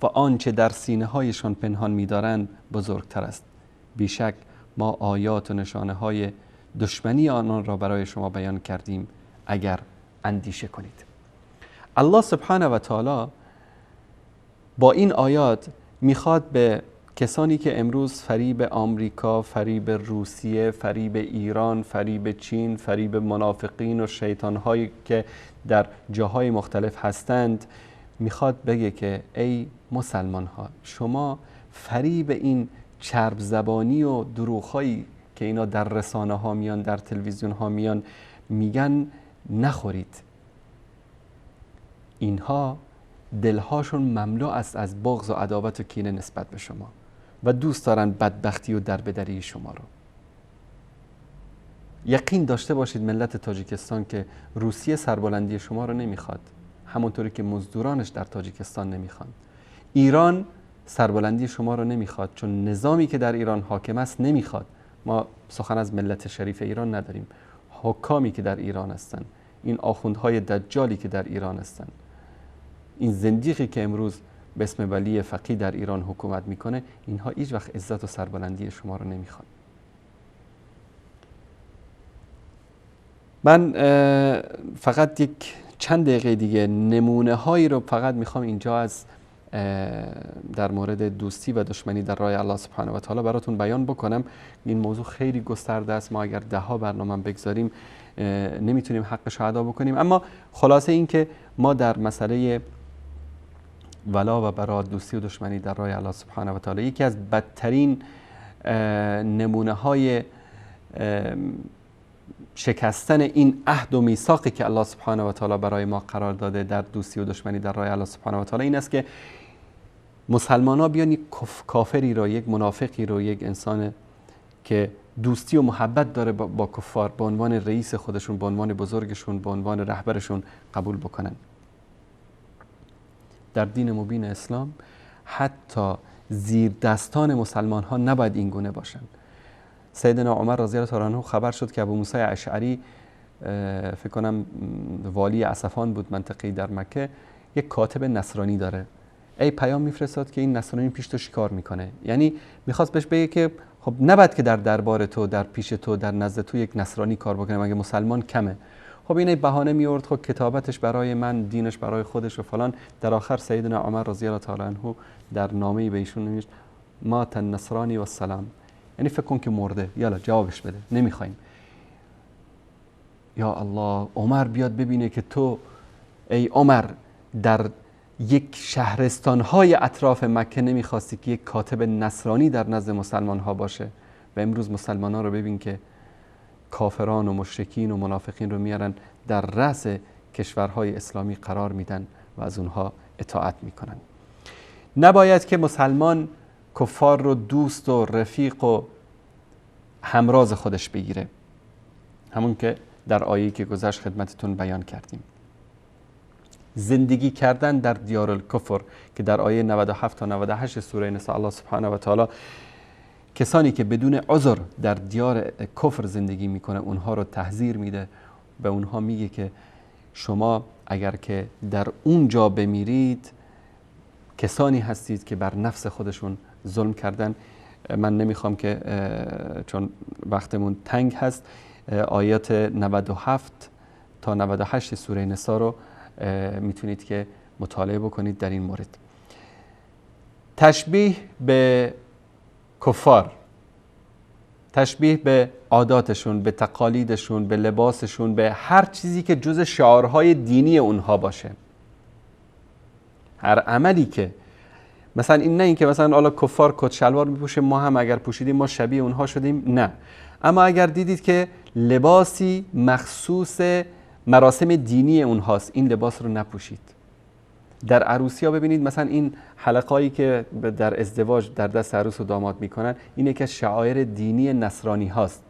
و آنچه در سینه‌هایشان پنهان می‌دارند بزرگتر است. بیشک ما آیات و نشانه‌های دشمنی آنان را برای شما بیان کردیم اگر اندیشه کنید. الله سبحانه و تعالی با این آیات میخواد به کسانی که امروز فریب آمریکا، فریب روسیه، فریب ایران، فریب چین، فریب منافقین و شیطانهایی که در جاهای مختلف هستند، میخواد بگه که ای مسلمان ها، شما فریب این چرب زبانی و دروغهایی که اینا در رسانه ها میان، در تلویزیون ها میان میگن نخورید. اینها دلهاشون مملو است از بغض و عداوت و کینه نسبت به شما و دوست دارن بدبختی و دربدری شما رو. یقین داشته باشید ملت تاجیکستان که روسیه سربلندی شما رو نمیخواد، همونطوری که مزدورانش در تاجیکستان نمیخوان. ایران سربلندی شما رو نمیخواد، چون نظامی که در ایران حاکم است نمیخواد. ما سخن از ملت شریف ایران نداریم، حکامی که در ایران هستن، این آخوندهای دجالی که در ایران هستن، این زندیقی که امروز به اسم ولی فقیه در ایران حکومت میکنه، اینها هیچ وقت عزت و سربلندی شما رو نمیخوان. من فقط یک چند دقیقه دیگه نمونه هایی رو فقط میخوام اینجا از در مورد دوستی و دشمنی در راه الله سبحانه و تعالی براتون بیان بکنم. این موضوع خیلی گسترده است، ما اگر 10 برنامه بگذاریم نمیتونیم حقش رو ادا بکنیم، اما خلاصه این که ما در مسئله ولا و برا، دوستی و دشمنی در راه الله سبحانه و تعالی، یکی از بدترین نمونه های شکستن این عهد و میثاقی که الله سبحانه و تعالی برای ما قرار داده در دوستی و دشمنی در راه الله سبحانه و تعالی این است که مسلمان ها بیان یک کافری رو، یک منافقی رو، یک انسان که دوستی و محبت داره با کفار، به عنوان رئیس خودشون، به عنوان بزرگشون، به عنوان رهبرشون قبول بکنن. در دین مبین اسلام حتی زیر دستان مسلمان ها نباید این گونه باشن. سیدنا عمر رضی الله عنه خبر شد که ابو موسی اشعری، فکر کنم والی اصفهان بود، منطقه‌ای در مکه، یک کاتب نصرانی داره. ای پیام میفرستاد که این نصرانی پیش تو شکار میکنه، یعنی میخواست بهش بگه که خب نباید که در دربار تو، در پیش تو، در نزد تو یک نصرانی کار بکنه مگه مسلمان کمه. خب این بهانه میورد، خب کتابتش برای من، دینش برای خودش و فلان. در آخر سیدنا عمر رضی الله تعالی عنه در نامه‌ای به ایشون نوشت مات النصرانی و السلام، یعنی فکر کن که مرده، یالا جوابش بده، نمیخوایم. یا الله، عمر بیاد ببینه که تو ای عمر در یک شهرستان‌های اطراف مکه نمیخواستی که یک کاتب نصرانی در نزد مسلمان‌ها باشه، و امروز مسلمان‌ها رو ببین که کافران و مشرکین و منافقین رو میارن در رأس کشورهای اسلامی قرار میدن و از اونها اطاعت میکنن. نباید که مسلمان کفار رو دوست و رفیق و همراز خودش بگیره، همون که در آیه‌ای که گذشت خدمتتون بیان کردیم. زندگی کردن در دیار الکفر که در آیه 97 تا 98 سوره نساء الله سبحانه و تعالی کسانی که بدون عذر در دیار کفر زندگی میکنه اونها رو تحذیر میده، به اونها میگه که شما اگر که در اونجا بمیرید کسانی هستید که بر نفس خودشون ظلم کردن. من نمیخوام که چون وقتمون تنگ هست آیات 97 تا 98 سوره نساء رو میتونید که مطالعه بکنید در این مورد. تشبیه به کفار، تشبیه به عاداتشون، به تقالیدشون، به لباسشون، به هر چیزی که جز شعارهای دینی اونها باشه، هر عملی که مثلا این نه این که مثلا حالا کفار کت شلوار میپوشه ما هم اگر پوشیدیم ما شبیه اونها شدیم، نه، اما اگر دیدید که لباسی مخصوص مراسم دینی اونهاست این لباس رو نپوشید. در عروسی ها ببینید مثلا این حلقایی که در ازدواج در دست عروس و داماد میکنن این یکی از شعائر دینی نصرانی هاست.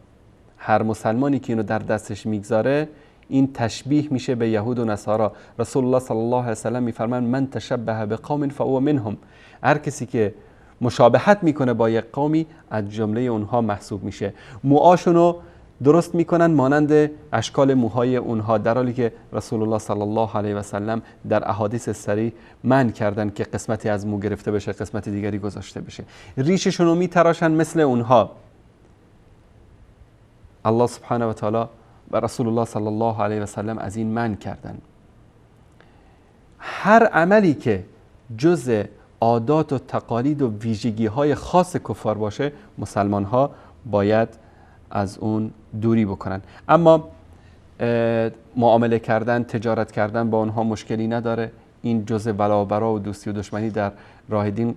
هر مسلمانی که اینو در دستش میگذاره این تشبیه میشه به یهود و نصارا. رسول الله صلی الله علیه و سلم میفرمایند من تشبه بقوم فهو منهم، هر کسی که مشابهت میکنه با یک قومی از جمله اونها محسوب میشه. موهاشونو درست میکنن مانند اشکال موهای اونها، در حالی که رسول الله صلی الله علیه و سلم در احادیث صریح منع کردن که قسمتی از مو گرفته بشه قسمت دیگری گذاشته بشه. ریششون رو میتراشن مثل اونها. الله سبحانه و تعالی و رسول الله صلی الله علیه و سلم از این منع کردن. هر عملی که جز عادات و تقالید و ویژگی های خاص کفار باشه، مسلمان ها باید از اون دوری بکنن. اما معامله کردن، تجارت کردن با اونها مشکلی نداره. این جزء ولا و دوستی و دشمنی در راه دین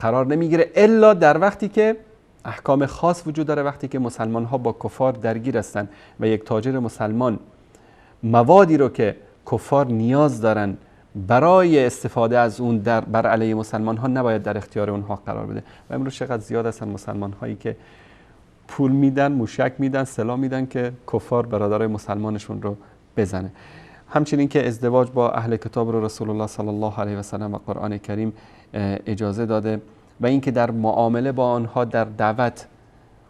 قرار نمیگیره، الا در وقتی که احکام خاص وجود داره، وقتی که مسلمان ها با کفار درگیر هستن و یک تاجر مسلمان موادی رو که کفار نیاز دارن برای استفاده از اون بر علیه مسلمان ها نباید در اختیار اونها قرار بده. و امروز چقدر زیاد هستن مسلمان هایی که پول میدن، موشک میدن، سلاح میدن که کفار برادرای مسلمانشون رو بزنه. همچنین که ازدواج با اهل کتاب رو رسول الله صلی الله علیه و سلم و قرآن کریم اجازه داده و اینکه در معامله با آنها، در دعوت،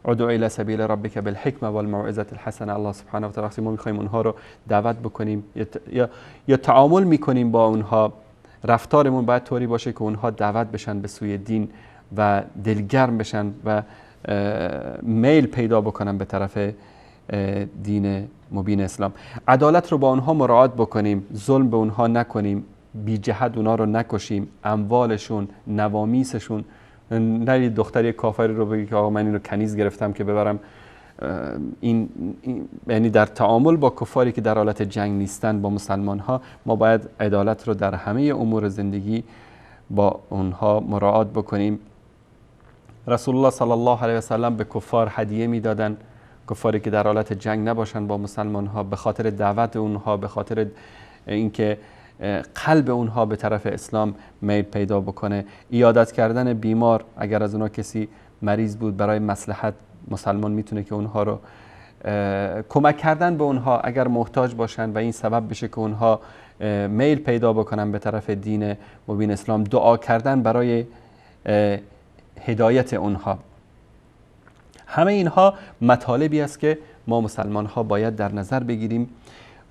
ادع الی سبیل ربک بالحکمه والموعظه الحسنه، الله سبحانه و تعالی وقتی ما میخوایم اونها رو دعوت بکنیم یا تعامل میکنیم با اونها، رفتارمون باید طوری باشه که اونها دعوت بشن به سوی دین و دلگرم بشن و میل پیدا بکنن به طرف دین مبین اسلام. عدالت رو با اونها مراعات بکنیم، ظلم به اونها نکنیم، بی جهت اونها رو نکشیم، اموالشون، نوامیسشون، نرید دختری کافری رو بگی که آقا من این رو کنیز گرفتم که ببرم. این یعنی در تعامل با کفاری که در حالت جنگ نیستن با مسلمان ها، ما باید عدالت رو در همه امور زندگی با اونها مراعات بکنیم. رسول الله صلی الله علیه و سلم به کفار هدیه میدادن، کفاری که در حالت جنگ نباشن با مسلمان ها، به خاطر دعوت اونها، به خاطر اینکه قلب اونها به طرف اسلام میل پیدا بکنه. عیادت کردن بیمار، اگر از اونها کسی مریض بود، برای مصلحت مسلمان میتونه که اونها رو کمک کردن به اونها اگر محتاج باشن و این سبب بشه که اونها میل پیدا بکنن به طرف دین مبین اسلام. دعا کردن برای هدایت اونها. همه اینها مطالبی است که ما مسلمان ها باید در نظر بگیریم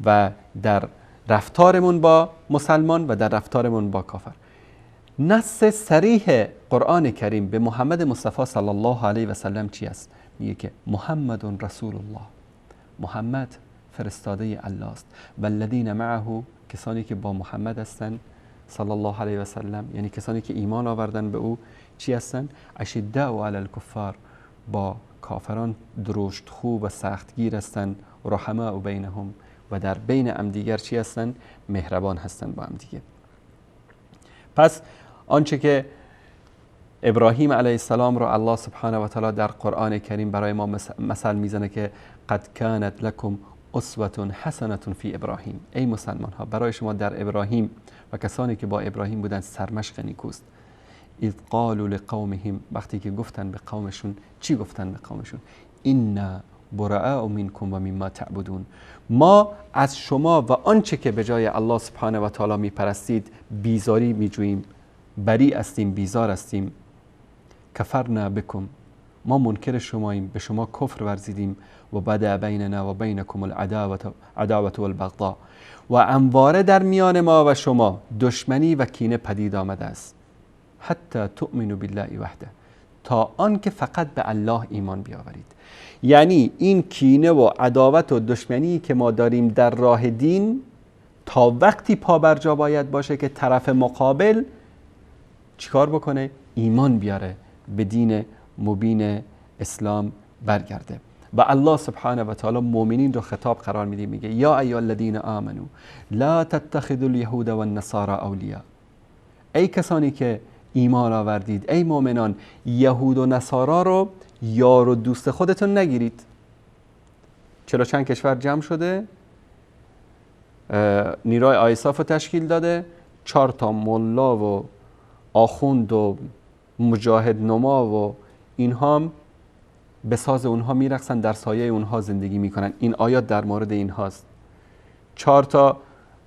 و در رفتارمون با مسلمان و در رفتارمون با کافر. نص صریح قرآن کریم به محمد مصطفی صلی الله علیه و سلم چی است؟ میگه که محمد رسول الله، محمد فرستاده الله است، و الذین معه، کسانی که با محمد هستند صلی الله علیه و سلم، یعنی کسانی که ایمان آوردن به او، چی هستند؟ اشداء علی الکفار، با کافران درشت خو و سختگیر هستند، رحماء بینهم، و در بین هم دیگر چی هستن؟ مهربان هستن با هم دیگه. پس آنچه که ابراهیم علیه السلام رو الله سبحانه و تعالی در قرآن کریم برای ما مثل میزنه که قد کانت لکم اسوة حسنة فی ابراهیم، ای مسلمان ها برای شما در ابراهیم و کسانی که با ابراهیم بودن سرمشق نیکوست. اذ قالوا لقومهم، وقتی که گفتن به قومشون، چی گفتن به قومشون؟ اینا براء منکم و مما تعبدون، ما از شما و آنچه که به جای الله سبحانه و تعالی میپرستید بیزاری میجوییم، بری استیم، بیزار استیم. کفرنا بکم، ما منکر شماییم، به شما کفر ورزیدیم. و بدا بیننا و بینکم العداوة والبغضاء، و همواره در میان ما و شما دشمنی و کینه پدید آمده است. حتی تؤمنوا بالله وحده، تا آن که فقط به الله ایمان بیاورید. یعنی این کینه و عداوت و دشمنی که ما داریم در راه دین تا وقتی پابرجا باید باشه که طرف مقابل چیکار بکنه؟ ایمان بیاره، به دین مبین اسلام برگرده. و الله سبحانه و تعالی مؤمنین رو خطاب قرار میده، میگه یا ایها الذین آمنو لا تتخذوا اليهود والنصارى اولیاء، ای کسانی که ایمان آوردید، ای مؤمنان، یهود و نصارا رو یار و دوست خودتون نگیرید. چرا چند کشور جمع شده، نیروی آیساف رو تشکیل داده، 4 تا ملا و آخوند و مجاهد نما و اینها هم به ساز اونها میرقصن، در سایه اونها زندگی میکنن. این آیات در مورد اینهاست. 4 تا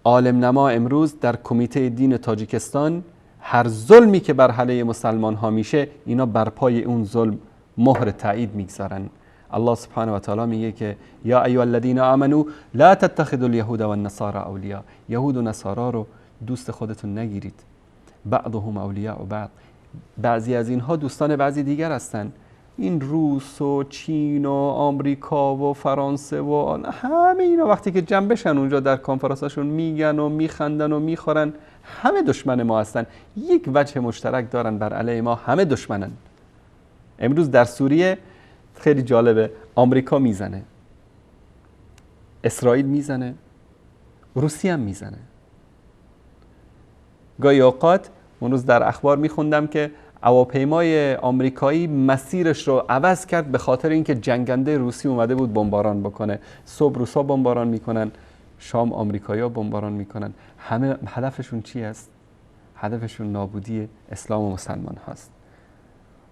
عالم نما امروز در کمیته دین تاجیکستان، هر ظلمی که بر علیه مسلمان ها میشه، اینا بر پای اون ظلم مهر تایید میگذارن. الله سبحانه و تعالی میگه که یا ایها الذین آمنو لا تتخذوا اليهود والنصارى اولیاء، یهود و نصارا رو دوست خودتون نگیرید. بعضهم اولیاء و بعض، بعضی از اینها دوستان بعضی دیگر هستن. این روس و چین و آمریکا و فرانسه و همه اینا وقتی که جمع بشن اونجا در کنفرانساشون میگن و میخندن و میخورن، همه دشمن ما هستن. یک وجه مشترک دارن بر علیه ما، همه دشمنن. امروز در سوریه خیلی جالبه، آمریکا میزنه، اسرائیل میزنه، روسیه هم میزنه. گاهی اوقات اون روز در اخبار میخوندم که هواپیمای آمریکایی مسیرش رو عوض کرد به خاطر اینکه جنگنده روسی اومده بود بمباران بکنه. صبح روسا بمباران میکنن، شام آمریکایی‌ها بمباران میکنن. همه هدفشون چی است؟ هدفشون نابودی اسلام و مسلمان هست.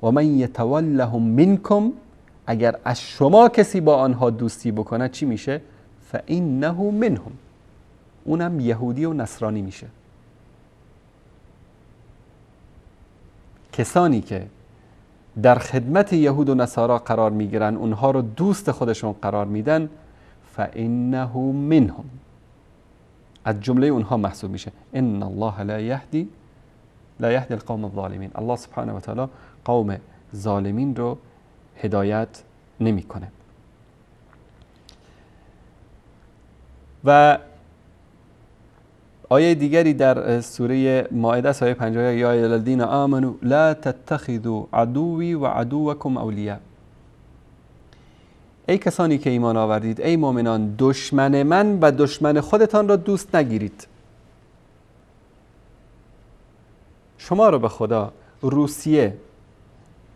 و من یتولهم منکم، اگر از شما کسی با آنها دوستی بکنه چی میشه؟ فانه منهم، اونم یهودی و نصرانی میشه. کسانی که در خدمت یهود و نصارا قرار میگیرن، اونها رو دوست خودشون قرار میدن، فانه منهم، از جمله اونها محسوب میشه. ان الله لا یهدی القوم الظالمین. الله سبحانه و تعالی قوم ظالمین رو هدایت نمیکنه. و آیه دیگری در سوره مائده آیه 50: یا ایها الذین آمنوا لا تتخذوا عدوی و عدوکم اولیاء. ای کسانی که ایمان آوردید، ای مؤمنان، دشمن من و دشمن خودتان را دوست نگیرید. شما رو به خدا، روسیه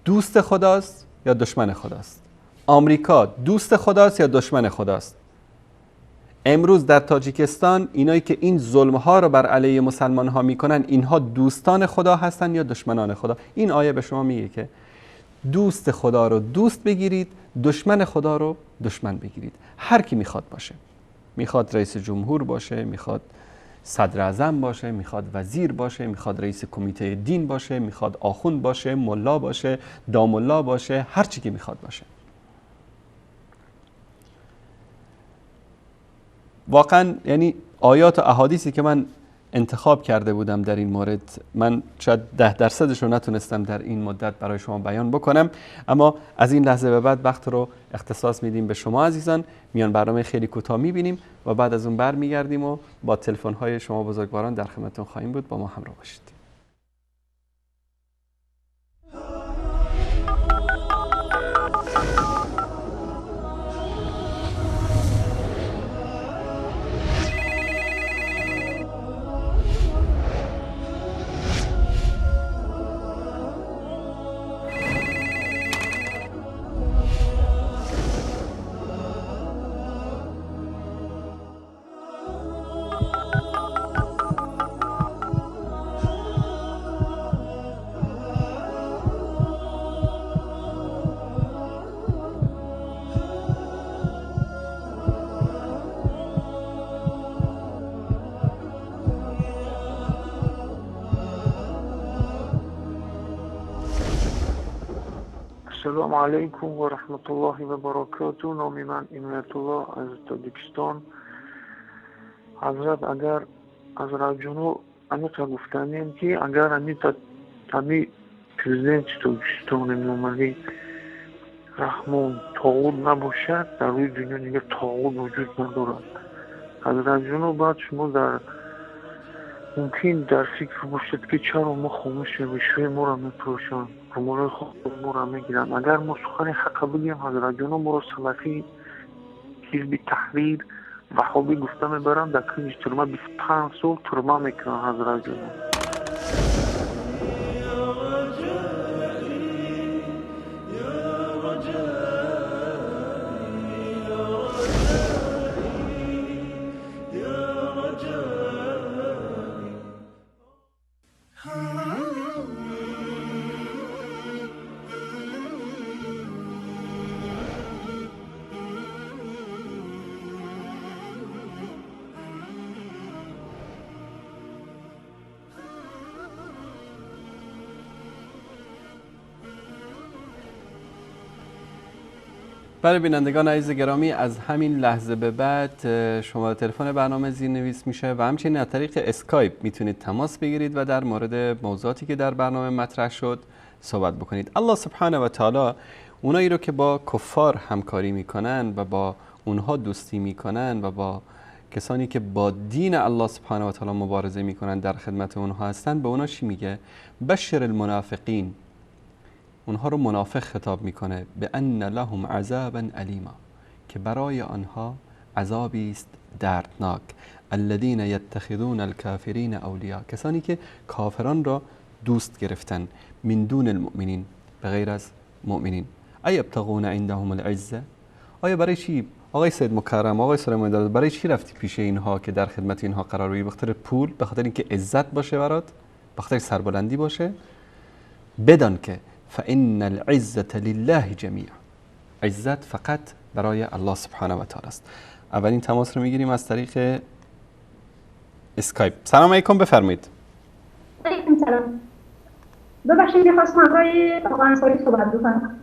دوست خداست یا دشمن خداست؟ آمریکا دوست خداست یا دشمن خداست؟ امروز در تاجیکستان اینایی که این ظلم‌ها رو بر علیه مسلمان ها میکنن، اینها دوستان خدا هستن یا دشمنان خدا؟ این آیه به شما میگه که دوست خدا رو دوست بگیرید، دشمن خدا رو دشمن بگیرید. هر کی میخواد باشه، میخواد رئیس جمهور باشه، میخواد صدر اعظم باشه، میخواد وزیر باشه، میخواد رئیس کمیته دین باشه، میخواد آخوند باشه، ملا باشه، داملا باشه، هر چی که میخواد باشه. واقعا یعنی آیات و احادیثی که من انتخاب کرده بودم در این مورد، من شاید 10% رو نتونستم در این مدت برای شما بیان بکنم، اما از این لحظه به بعد وقت رو اختصاص میدیم به شما عزیزان. میان برنامه خیلی کوتاه میبینیم و بعد از اون برمیگردیم و با تلفن‌های شما بزرگواران در خدمتتون خواهیم بود. با ما همراه باشید. السلام علیکم و رحمت الله و برکاته. نام من عنایت الله از تاجیکستان. حضرت اگر از راجونو امیتا گفتنیم که اگر امی پرزیدنت تاجیکستان نومالی رحمان طاغوت نباشد، در روی دنیا دیگر طاغوت وجود ندارد. از راجونو بعد شما در ممکن در فکر باشد که چرا ما خاموشیم، ریشوی ما را میپروشن، رمالای خود ما را میگیرن. اگر ما سخن حق بگیم، حضرت جان ما را سلفی، حزب تحریر، وهابی گفته میبرن، در کنج ترمه 25 سال ترمه میکنن حضرت جان. بله بینندگان عزیز گرامی، از همین لحظه به بعد شماره تلفن برنامه زیرنویس میشه و همچنین از طریق اسکایپ میتونید تماس بگیرید و در مورد موضوعاتی که در برنامه مطرح شد صحبت بکنید. الله سبحانه و تعالی اونایی رو که با کفار همکاری میکنن و با اونها دوستی میکنن و با کسانی که با دین الله سبحانه و تعالی مبارزه میکنن در خدمت اونها هستن، به اونها چی میگه؟ بشر المنافقین، اونها رو منافق خطاب میکنه، به ان لهم عذابا الیما، که برای آنها عذابی است دردناک. الذين يتخذون الكافرين اولیاء، کسانی که کافران را دوست گرفتن، من دون المؤمنین، به غیر از مؤمنین. ایبتغون عندهم العزه، آیا برای چی آقای سید مکرم، آقای سلیمانی داد، برای چی رفتی پیش اینها که در خدمت اینها قرار بگیری؟ به خاطر پول؟ به خاطر اینکه عزت باشه برات؟ به خاطر سربلندی باشه؟ بدان که فان العزة لله جمیعا، عزت فقط برای الله سبحانه و تعالی است. اولین تماس رو میگیریم از طریق اسکایپ. سلام علیکم، بفرمایید. علیکم سلام. ببخشید می‌خواستم آقای انصاری صحبت بکنم.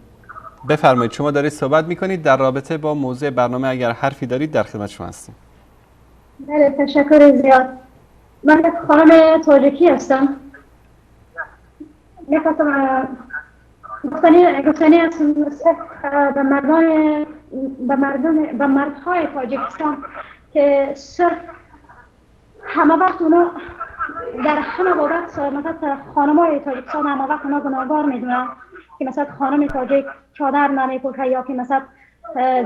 بفرمایید، شما دارید صحبت میکنید در رابطه با موضوع برنامه، اگر حرفی دارید در خدمت شما هستیم. بله، تشکر زیاد. من خانم تاجیکی هستم. می‌خواستم گفتنی از به مردهای تاجیکستان که صرف همه وقت اونا در همه بابت، مثلا خانم‌های تاجیکستان همه وقت اونا گناهگار میدونن که مثلا خانم تاجیک چادر نمیپوشه یا که مثلا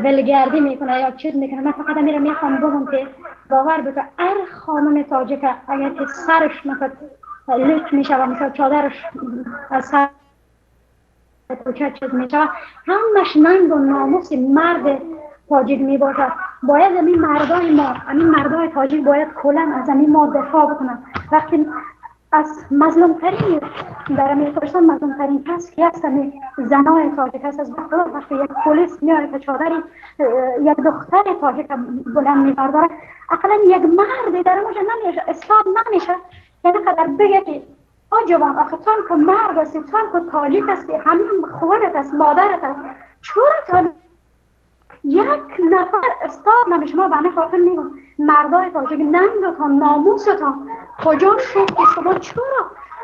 ولگردی میکنه یا چیز میکنه. من فقط میخوام بگم که باور بکن هر خانم تاجیک اگر که سرش مثلا لط میشه و مثلا چادرش از سر پوچه چیز میشه، همش ننگ و ناموس مرد تاجیک میباشد. باید این مردای ما، این مردای تاجیک باید کلا از این ما دفاع بکنن. وقتی از مظلوم ترین در امریکایستان مظلوم ترین کس که هست زنای تاجیک هست. از وقتی یک پلیس میاره که چادری یک دختر تاجیک بلند میبرداره، اقلا یک مردی در اونجا نمیشه استاد نمیشه که نقدر بگه که آجوان آخه تان که مرد هستی، تان که تاجیک هستی، همین خودت هست، مادرت هست، چرا تا یک نفر استاد نمیشه؟ ما بنه خاطر میگم مردای تاجیک ننگتان ناموستان کجا شد که شما چرا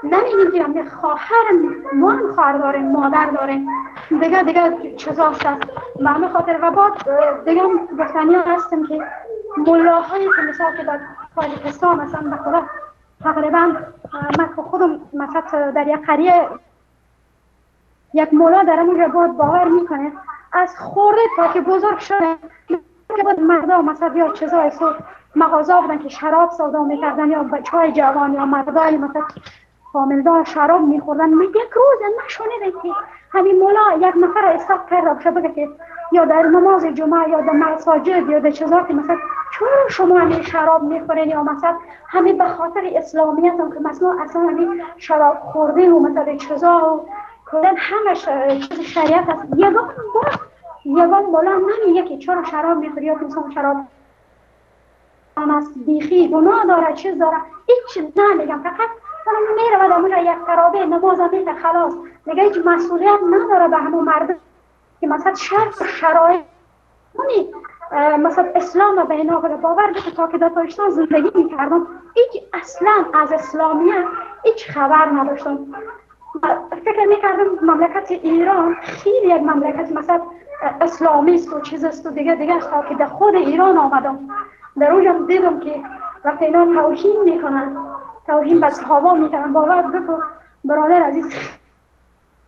نمیگیم که خواهر ما هم خواهر داریم، مادر داریم، دیگه چیزاست هست بنه خاطر. و بعد دیگه گفتنی هستیم که ملاهایی که مثال که در تاجیکستان مثلا به خدا تقریبا من خودم مثلا در یک قریه یک مولا در اونجا بود باور میکنه از خورده تا که بزرگ شده که بود مردا مثلا یا چیزای مغازه بودن که شراب سودا میکردن یا چای جوان یا مردای مثلا فامیلدار شراب میخوردن. یک روز نشونیده که همین مولا یک نفر استاپ کرده باشه بگه که یا در نماز جمعه یا در مساجد یا در چیزا که مثلا چرا شما همین شراب میخورین یا مثلا همین به خاطر اسلامیت هم که مثلا اصلا همین شراب خوردن و مثلا چیزا و کلن همش چیز شریعت هست. یگان مولا نمیگه که چرا شراب میخوری یا مثلا شراب بیخی گناه داره چیز داره، هیچ نمیگم. فقط میره و دامون یک خرابه نماز میده خلاص، دیگه هیچ مسئولیت نداره به همون مردم که مثلا شرط شرایط مثلا اسلام به اینا بده. باور بده تا که در پاکستان زندگی میکردم هیچ اصلا از اسلامیت هیچ خبر نداشتم. فکر میکردم مملکت ایران خیلی یک مملکت مثلا اسلامی است و چیز است و دیگه است. تا که در خود ایران آمدم در اونجا دیدم که وقتی اینا توهین میکنن، توهین به صحابه میکنن، باور بکن برادر عزیز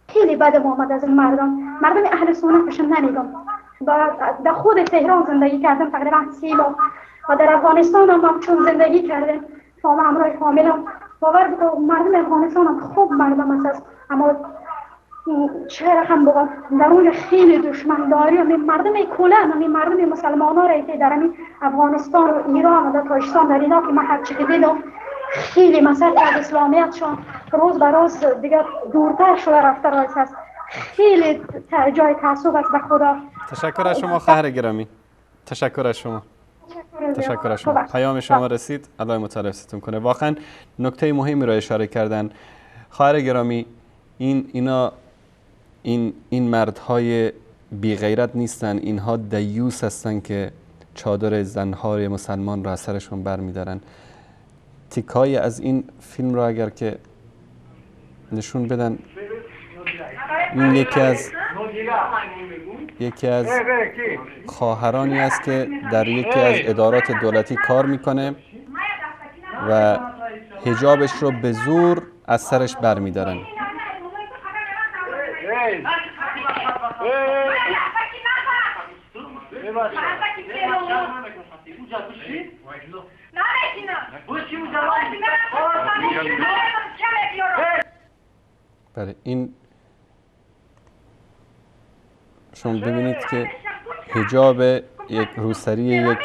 خیلی بدم آمد از این مردم اهل سنتش نمیگم. در خود تهران زندگی کردم تقریبا 30 ماه و در افغانستان هم چون زندگی کردم همراه فامیلم. باور بکن مردم افغانستان هم خوب مردم است، اما چه رقم بگم در اونجا خیلی دشمن داری همین مردم کلن، همین مردم مسلمان ها که در همین افغانستان و ایران و در پاکستان در اینا که من هرچی که دیدم خیلی مثلا از اسلامیتشان روز به روز دیگه دورتر شده رفته رایست هست. خیلی جای تعصب است به خدا. تشکر از شما خواهر گرامی، تشکر از شما. پیام شما رسید، الله متعال حفظتون کنه. واقعا نکته مهمی را اشاره کردن خواهر گرامی. این مردهای بی غیرت نیستن، اینها دیوس هستن که چادر زنهای مسلمان را از سرشون بر می‌دارن. تیکای از این فیلم را اگر که نشون بدن، این یکی از یکی از خواهرانی است که در یکی از ادارات دولتی کار میکنه و حجابش رو به زور از سرش برمیدارن. بله، این شما ببینید که حجاب یک روسری یک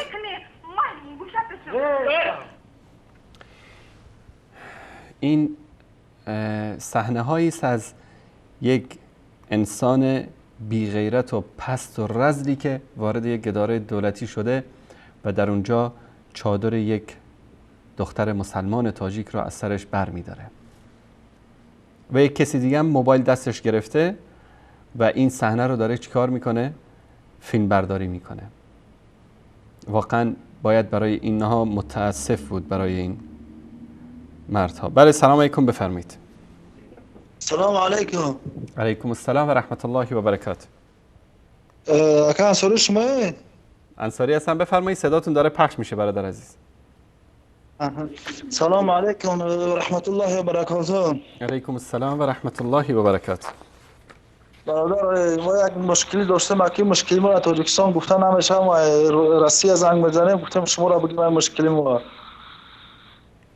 این صحنه هایی است از یک انسان بی غیرت و پست و رذلی که وارد یک اداره دولتی شده و در اونجا چادر یک دختر مسلمان تاجیک را از سرش بر می داره و یک کسی دیگه هم موبایل دستش گرفته و این صحنه رو داره چیکار میکنه؟ فیلم برداری میکنه. واقعا باید برای اینها متاسف بود، برای این مردها. بله، سلام علیکم، بفرمایید. سلام علیکم. علیکم السلام و رحمت الله و برکاته. اکا انصاری شما؟ انصاری هستم، بفرمایید. صداتون داره پخش میشه برادر عزیز. سلام علیکم و رحمت الله و برکاته. علیکم السلام و رحمت الله و برکاته. برادر، ما یک مشکلی داشتم. که مشکلی ما تاجیکستان گفتن همیشه ما روسیه زنگ بزنیم، گفتم شما را بگیم مشکلی ما.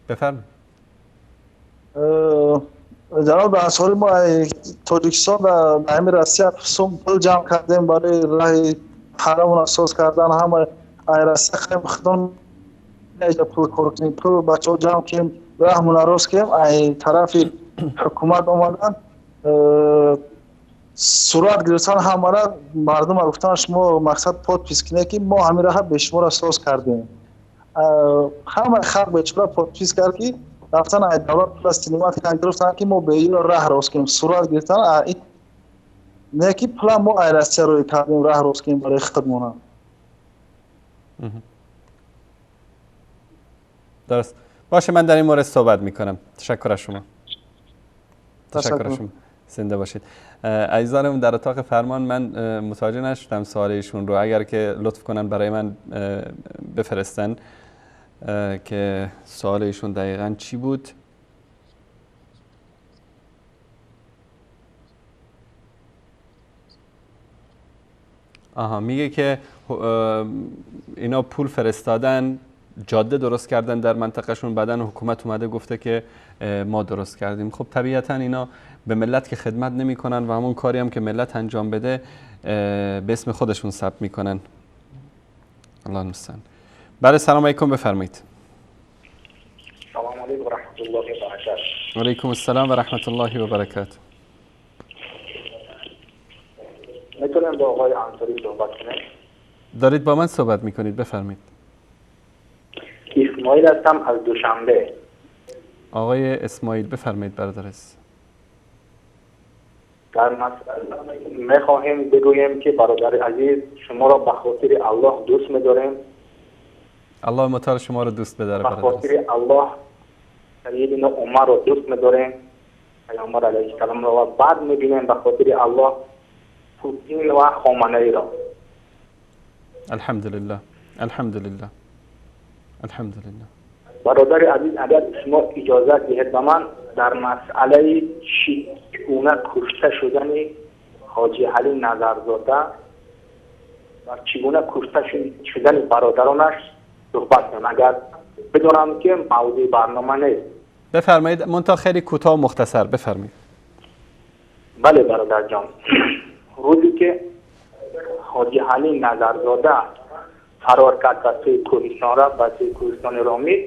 بفرمایید. جناب انصاری، ما تاجیکستان و همین روسیه پول جمع کردیم برای راه حرم اساس کردن. هم روسیه خیلی خدمت پول کردیم، پول بچه‌ها جمع کردیم، راهمون راست کردیم. این طرف حکومت اومدن صورت گرفتن، همه مردم گفتن شما مقصد پادپیس کنید که ما همین راه به شما اساس کردیم. همه خلق به چرا پادپیس کرد که رفتن از دولت فلسطینی ما گرفتن که ما به این راه راست کنیم. صورت گرفتن نه که پلان ما ایراسیا روی کردیم راه راست کنیم برای خدمونه. درست باشه، من در این مورد صحبت میکنم. تشکر از شما. تشکر از شما. زنده باشید. عزیزانم در اتاق فرمان، من متوجه نشدم سوال ایشون رو. اگر که لطف کنن برای من بفرستن که سوال ایشون دقیقاً چی بود. میگه که اینا پول فرستادن، جاده درست کردن در منطقهشون، بعدن حکومت اومده گفته که ما درست کردیم. خب طبیعتا اینا به ملت که خدمت نمی کنن و همون کاری هم که ملت انجام بده به اسم خودشون ثبت میکنن. الله المستعان. بله، سلام علیکم، بفرمایید. سلام علیکم و رحمت الله و برکاته. علیکم السلام و رحمت الله و برکاته. میتونم با آقای انصاری صحبت کنم؟ دارید با من صحبت میکنید، بفرمایید. اسماعیل هستم از دوشنبه. آقای اسماعیل بفرمایید برادر عزیز. میخواهیم بگویم که برادر عزیز شما را به خاطر الله دوست می‌داریم. الله متعال شما را دوست بداره برادر عزیز. به خاطر الله سیدنا عمر را دوست می‌داریم، پیامبر علیه السلام را، و بعد می‌بینیم به خاطر الله پوتین و خامنه‌ای را. الحمدلله الحمدلله الحمدلله. برادر عزیز، اگر شما اجازه دهید به من در مسئله چگونه کشته شدن حاجی علی نظرزاده و چگونه کشته شدن برادرانش صحبت کنم، اگر بدونم که موضوع برنامه نیست. بفرمایید، منتها خیلی کوتاه و مختصر بفرمایید. بله برادر جان، روزی که حاجی علی نظرزاده فرار کرد به سوی کوهستان را، به سوی کوهستان رامی،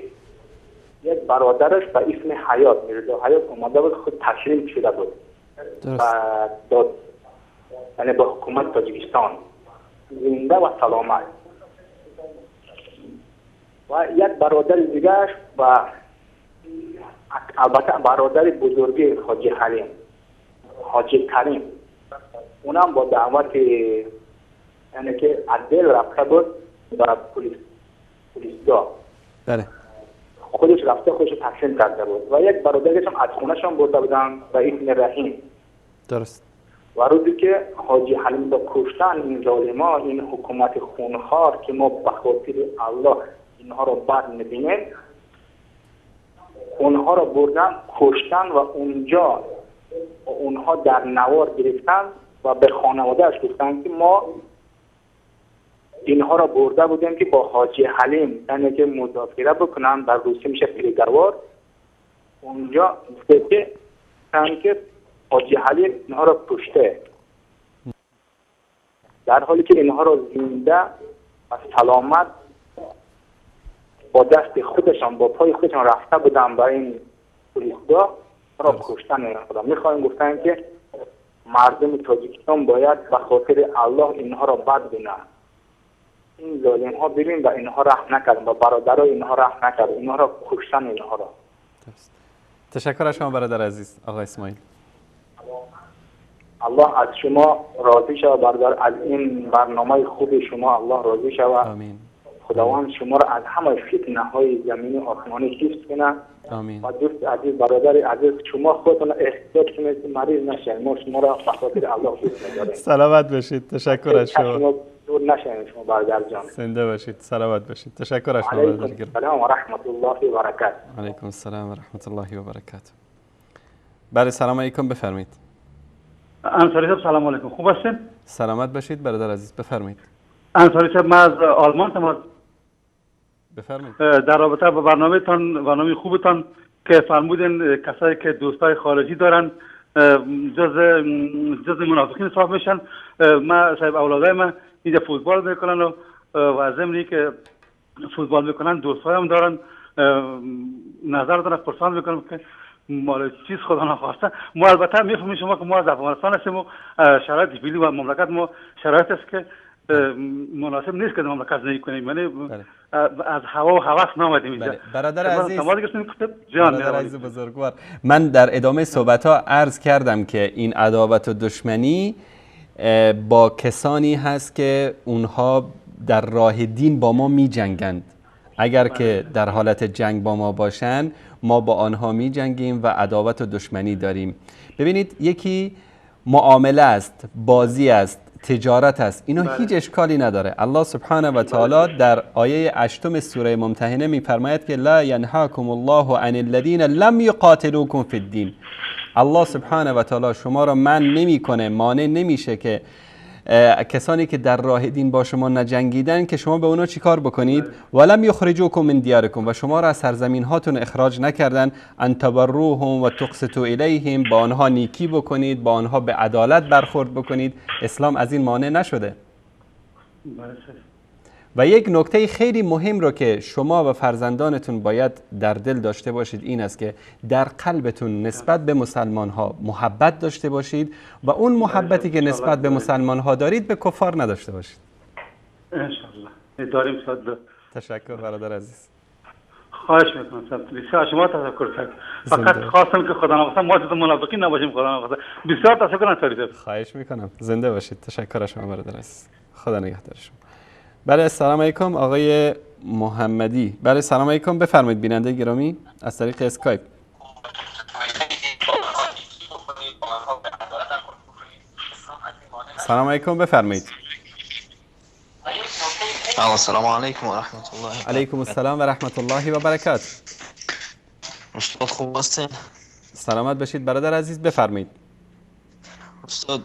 یک برادرش به اسم حیات، میرزا حیات اومده بود، خود تسلیم شده بود و یعنی به حکومت تاجیکستان، زنده و سلامت. و یک برادر دیگرش و البته برادر بزرگی حاجی حلیم، حاجی کریم، اونم با دعوت یعنی که عدل رفته بود و پلیسگاه. بله. خودش رفته خودش تحسین کرده بود و یک برادرش هم از خونه‌شان برده بودن و اسم رحیم. درست. و روزی که حاجی حلیم با کشتن این ظالما، این حکومت خونخوار که ما به خاطر الله اینها رو بد میبینیم، اونها رو بردن کشتن و اونجا اونها در نوار گرفتن و به خانوادهش گفتن که ما اینها را برده بودیم که با حاجی حلیم یعنی که مذاکره بکنن، در روسیه میشه پیگروار. اونجا گفته که حاجی حلیم اینها را کشته، در حالی که اینها را زنده و سلامت با دست خودشان با پای خودشان رفته بودن با این پلیسگاه را کشتن. میخوایم گفتن که مردم تاجیکستان باید به خاطر الله اینها را بد بینن. این ظالم ها ببین و اینها رحم نکردن و برادرای اینها رحم نکردن، اینها را کشتن اینها را. تشکر از شما برادر عزیز آقای اسماعیل. الله از شما راضی شود برادر، از این برنامه خوب شما الله راضی شود. آمین. خداوند شما را از همه فتنه های زمینی و آسمانی حفظ کنه. آمین. و دوست عزیز برادر عزیز شما خودتون احتیاط کنید مریض نشید، ما شما را به خاطر الله دوست می‌داریم. سلامت باشید. تشکر از شما. دور نشید شما برادر جان. زنده باشید. سلامت باشید. تشکر از شما برادر گرامی. سلام و رحمت الله و برکاته. علیکم السلام و رحمت الله و برکاته. بله سلام علیکم، بفرمایید. انصاری صاحب سلام علیکم، خوب هستین؟ سلامت باشید برادر عزیز، بفرمایید. انصاری صاحب من از آلمان تماس بفرمایید. در رابطه با برنامه خوبتان که فرمودین کسایی که دوستای خارجی دارن جز منافقین حساب میشن. ما صاحب اولادای من اینجا فوتبال میکنن و از ضمنی که فوتبال میکنن دوستایم دارن، نظر دارن، پرسان میکنم که مال چیز خدا نخواسته. ما البته میفهمیم شما که ما از افغانستان هستیم و شرایط فعلی و مملکت ما شرایط است که مناسب نیست که مملکت زندگی کنیم، یعنی از هوا و هوس نامدیم اینجا. برادر عزیز، برادر عزیز بزرگوار، من در ادامه صحبت ها عرض کردم که این عداوت و دشمنی با کسانی هست که اونها در راه دین با ما می جنگند. اگر که در حالت جنگ با ما باشن ما با آنها می جنگیم و عداوت و دشمنی داریم. ببینید یکی معامله است، بازی است، تجارت است، اینا هیچ اشکالی نداره. الله سبحانه و تعالی در آیه 8 سوره ممتحنه میفرماید که لا ینهاکم الله عن الذین لم یقاتلوکم فی الدین. الله سبحانه و تعالی شما را منع نمیکنه، مانع نمیشه که کسانی که در راه دین با شما نجنگیدن که شما به اونا چیکار بکنید؟ ولم یخرجوکم من دیارکم، و شما را از سرزمین هاتون اخراج نکردن. ان تبروهم و تقسطوا الیهم، با آنها نیکی بکنید، با آنها به عدالت برخورد بکنید. اسلام از این مانع نشده. و یک نکته خیلی مهم رو که شما و فرزندانتون باید در دل داشته باشید این است که در قلبتون نسبت به مسلمان ها محبت داشته باشید و اون محبتی که نسبت به مسلمان ها دارید به کفار نداشته باشید. انشالله داریم صد. تشکر برادر عزیز. خواهش میکنم بسیار شما تشکر کنم. فقط خواستم که خدا نخواسته ما جز منافقین نباشیم. خدا نخواسته. بسیار تشکر انصاری. خواهش میکنم. زنده باشید. تشکر از شما برادر عزیز. خدا نگهدار شما. بله سلام علیکم آقای محمدی. بله سلام علیکم، بفرمایید بیننده گرامی از طریق اسکایپ. سلام علیکم، بفرمایید. السلام علیکم و رحمت الله. علیکم السلام و رحمت الله و برکاته. استاد خوب هستین؟ سلامت باشید برادر عزیز، بفرمایید. استاد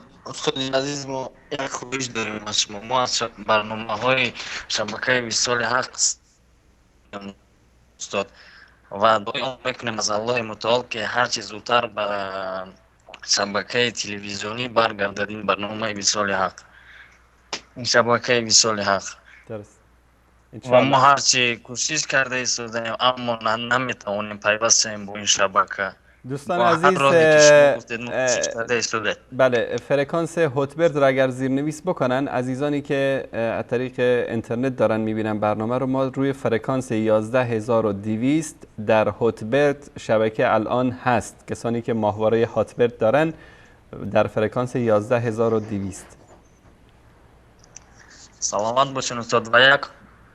عزیز ما یک خواهش داریم از شما. ما از برنامه های شبکه وصال حق استاد و دعا میکنیم از الله متعال که هر چه زودتر به شبکه تلویزیونی برگردد این برنامه وصال حق، این شبکه وصال حق. درست. و ما هر چه کوشش کرده ایستادیم اما نمیتوانیم پیوست شیم با این شبکه. دوستان عزیز، بله فرکانس هوتبرد را اگر زیرنویس بکنن، عزیزانی که از طریق اینترنت دارن میبینن برنامه رو، ما روی فرکانس 11200 در هوتبرد شبکه الان هست. کسانی که ماهواره هوتبرد دارن در فرکانس 11200. سلامت باشین استاد. و یک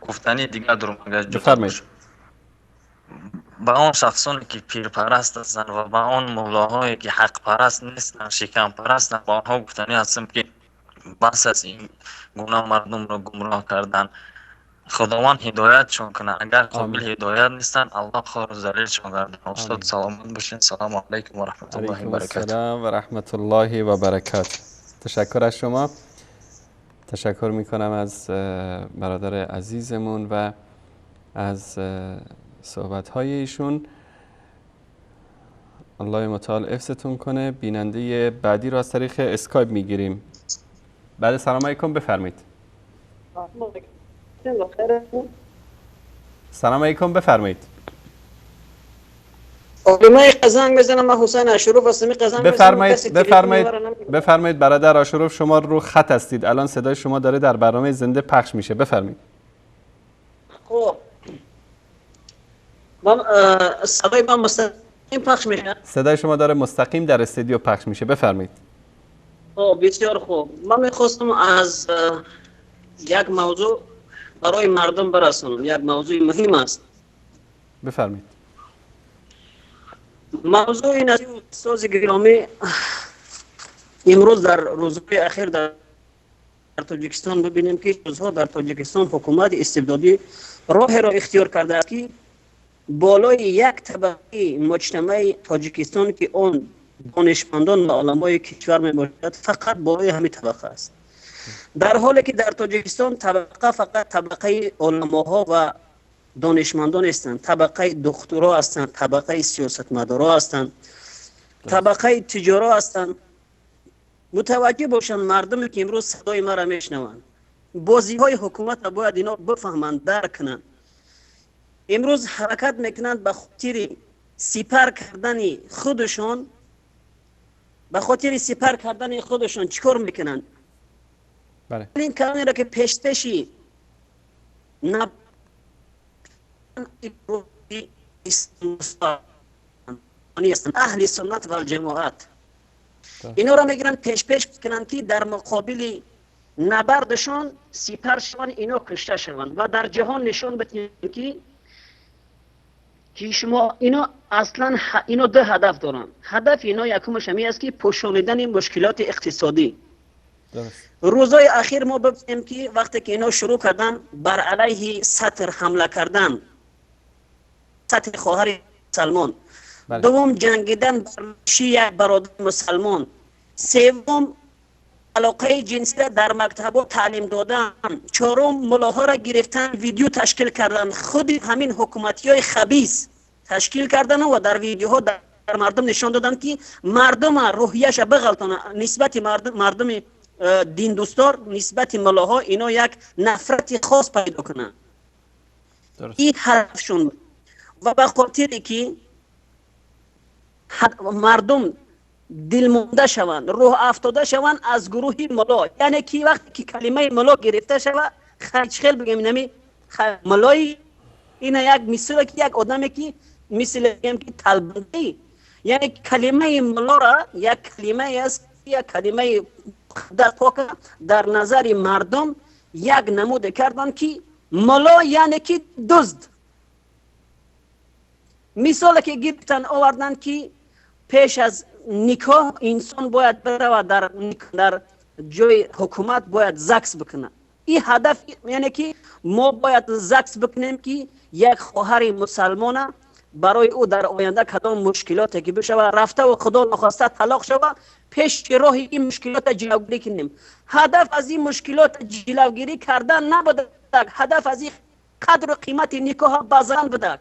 گفتنی دیگه دارم. بفرمایید. به آن شخصانی که پیرپرست هستند و به آن مولاهایی که حق پرست نیستند، شکم پرستند، با آنها گفتنی هستم که بس از این گناه مردم را گمراه کردن. خداوند هدایتشون کنه. اگر قابل هدایت نیستن الله خار و ذلیلشون گردن. استاد سلامت باشین. سلام علیکم و رحمت الله و برکاته. السلام و رحمت الله و برکاته. تشکر از شما. تشکر میکنم از برادر عزیزمون و از صحبت‌های ایشون. الله متعال حفظتون کنه. بیننده بعدی رو از طریق اسکایپ میگیریم. بعد سلام علیکم بفرمایید. سلام علیکم بفرمایید. من قزنگ بزنم. من حسین اشرف هستم. قزنگ بفرمایید برادر اشرف، شما رو خط هستید. الان صدای شما داره در برنامه زنده پخش میشه. بفرمایید. خب صدای من مستقیم پخش میشه؟ صدای شما داره مستقیم در استودیو پخش میشه. بفرمایید. خب بسیار خوب. من میخواستم از یک موضوع برای مردم برسونم. یک موضوع مهم است. بفرمایید. موضوع این است استاد گرامی، امروز در روزهای اخیر در تاجیکستان ببینیم که روزها در تاجیکستان حکومت استبدادی راه را اختیار کرده است که بالای یک طبقه مجتمع تاجیکستان که اون دانشمندان و علمای کشور میباشد فقط بالای همین طبقه است، در حالی که در تاجیکستان طبقه فقط طبقه علماها و دانشمندان هستند، طبقه دکترا هستند، طبقه سیاستمدارا هستند، طبقه تجارا هستند. متوجه باشند مردمی که امروز صدای ما را میشنوند، بازی های حکومت را باید اینا بفهمند، درک کنند. امروز حرکت میکنند به خاطر سپر کردن خودشان، به خاطر سپر کردن خودشان چیکار میکنند؟ بله. این کلمه را که پیش پیشی اهل سنت و جماعت اینا را میگیرن پیش کنن که در مقابل نبردشان سپر شوند، اینا کشته شوند و در جهان نشان بدهند که شما اینا اصلا اینا دو هدف دارن. هدف اینا یکمش همی است که پوشانیدن مشکلات اقتصادی. روزهای اخیر ما ببینیم که وقتی که اینا شروع کردن بر علیه سطر حمله کردن، سطر خواهر مسلمان، دوم جنگیدن بر یک برادر مسلمان، سوم علاقه جنسی را در مکتب‌ها تعلیم دادن، چهارم ملاها را گرفتن ویدیو تشکیل کردن، خود همین حکومتی‌های خبیث تشکیل کردن و در ویدیوها در مردم نشان دادن که مردم روحیه‌اش بغلطانه، نسبت مردم دین دوستار نسبت ملاها اینا یک نفرت خاص پیدا کنن. این هدفشون و به خاطری که مردم دلمونده شوند، روح افتاده شوند از گروه ملا، یعنی که وقتی که کلمه ملا گرفته شود خیل بگیم نمی ملای این یک مثال که یک آدمی که مثل بگیم که طلبنده، یعنی کلمه ملا را یک کلمه است، یک کلمه در نظر مردم یک نمود کردن که ملا یعنی که دزد. مثال که گرفتن آوردن که پیش از نکاح انسان باید بره و در جای حکومت باید زکس بکنه. این هدف یعنی که ما باید زکس بکنیم که یک خواهر مسلمان برای او در آینده کدام مشکلاتی که بشه و رفته و خدا نخواسته طلاق شوه، پیش راه این مشکلات جلوگیری کنیم. هدف از این مشکلات جلوگیری کردن نبوده، هدف از این قدر و قیمت نکاح بازان بوده.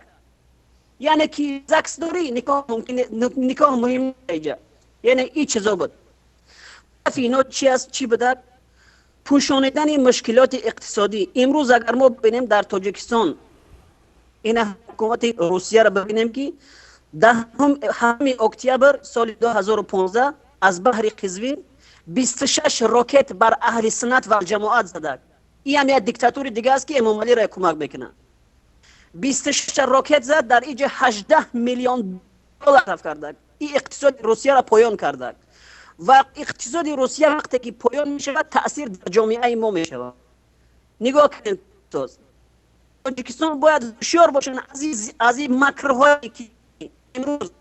یعنی که زکس داری نکاح مهم نیجا، یعنی این چیزا بود. هدف اینا چی است؟ چی بوده؟ پوشانیدن مشکلات اقتصادی. امروز اگر ما ببینیم در تاجیکستان این حکومت روسیه را ببینیم که همین اکتبر سال 2015 از بحر قزوین 26 راکت بر اهل سنت و جماعت زده. این هم یک دیکتاتوری دیگه است که امام علی را کمک میکنه. 26 راکت زد، در اینجا 18 میلیون دلار صرف کرده. این اقتصاد روسیه را پایان کرده و اقتصاد روسیه وقتی که پایان میشه تاثیر در جامعه ما میشه. نگاه کنید تاجیکستان باید هوشیار باشن از این مکرهایی که امروز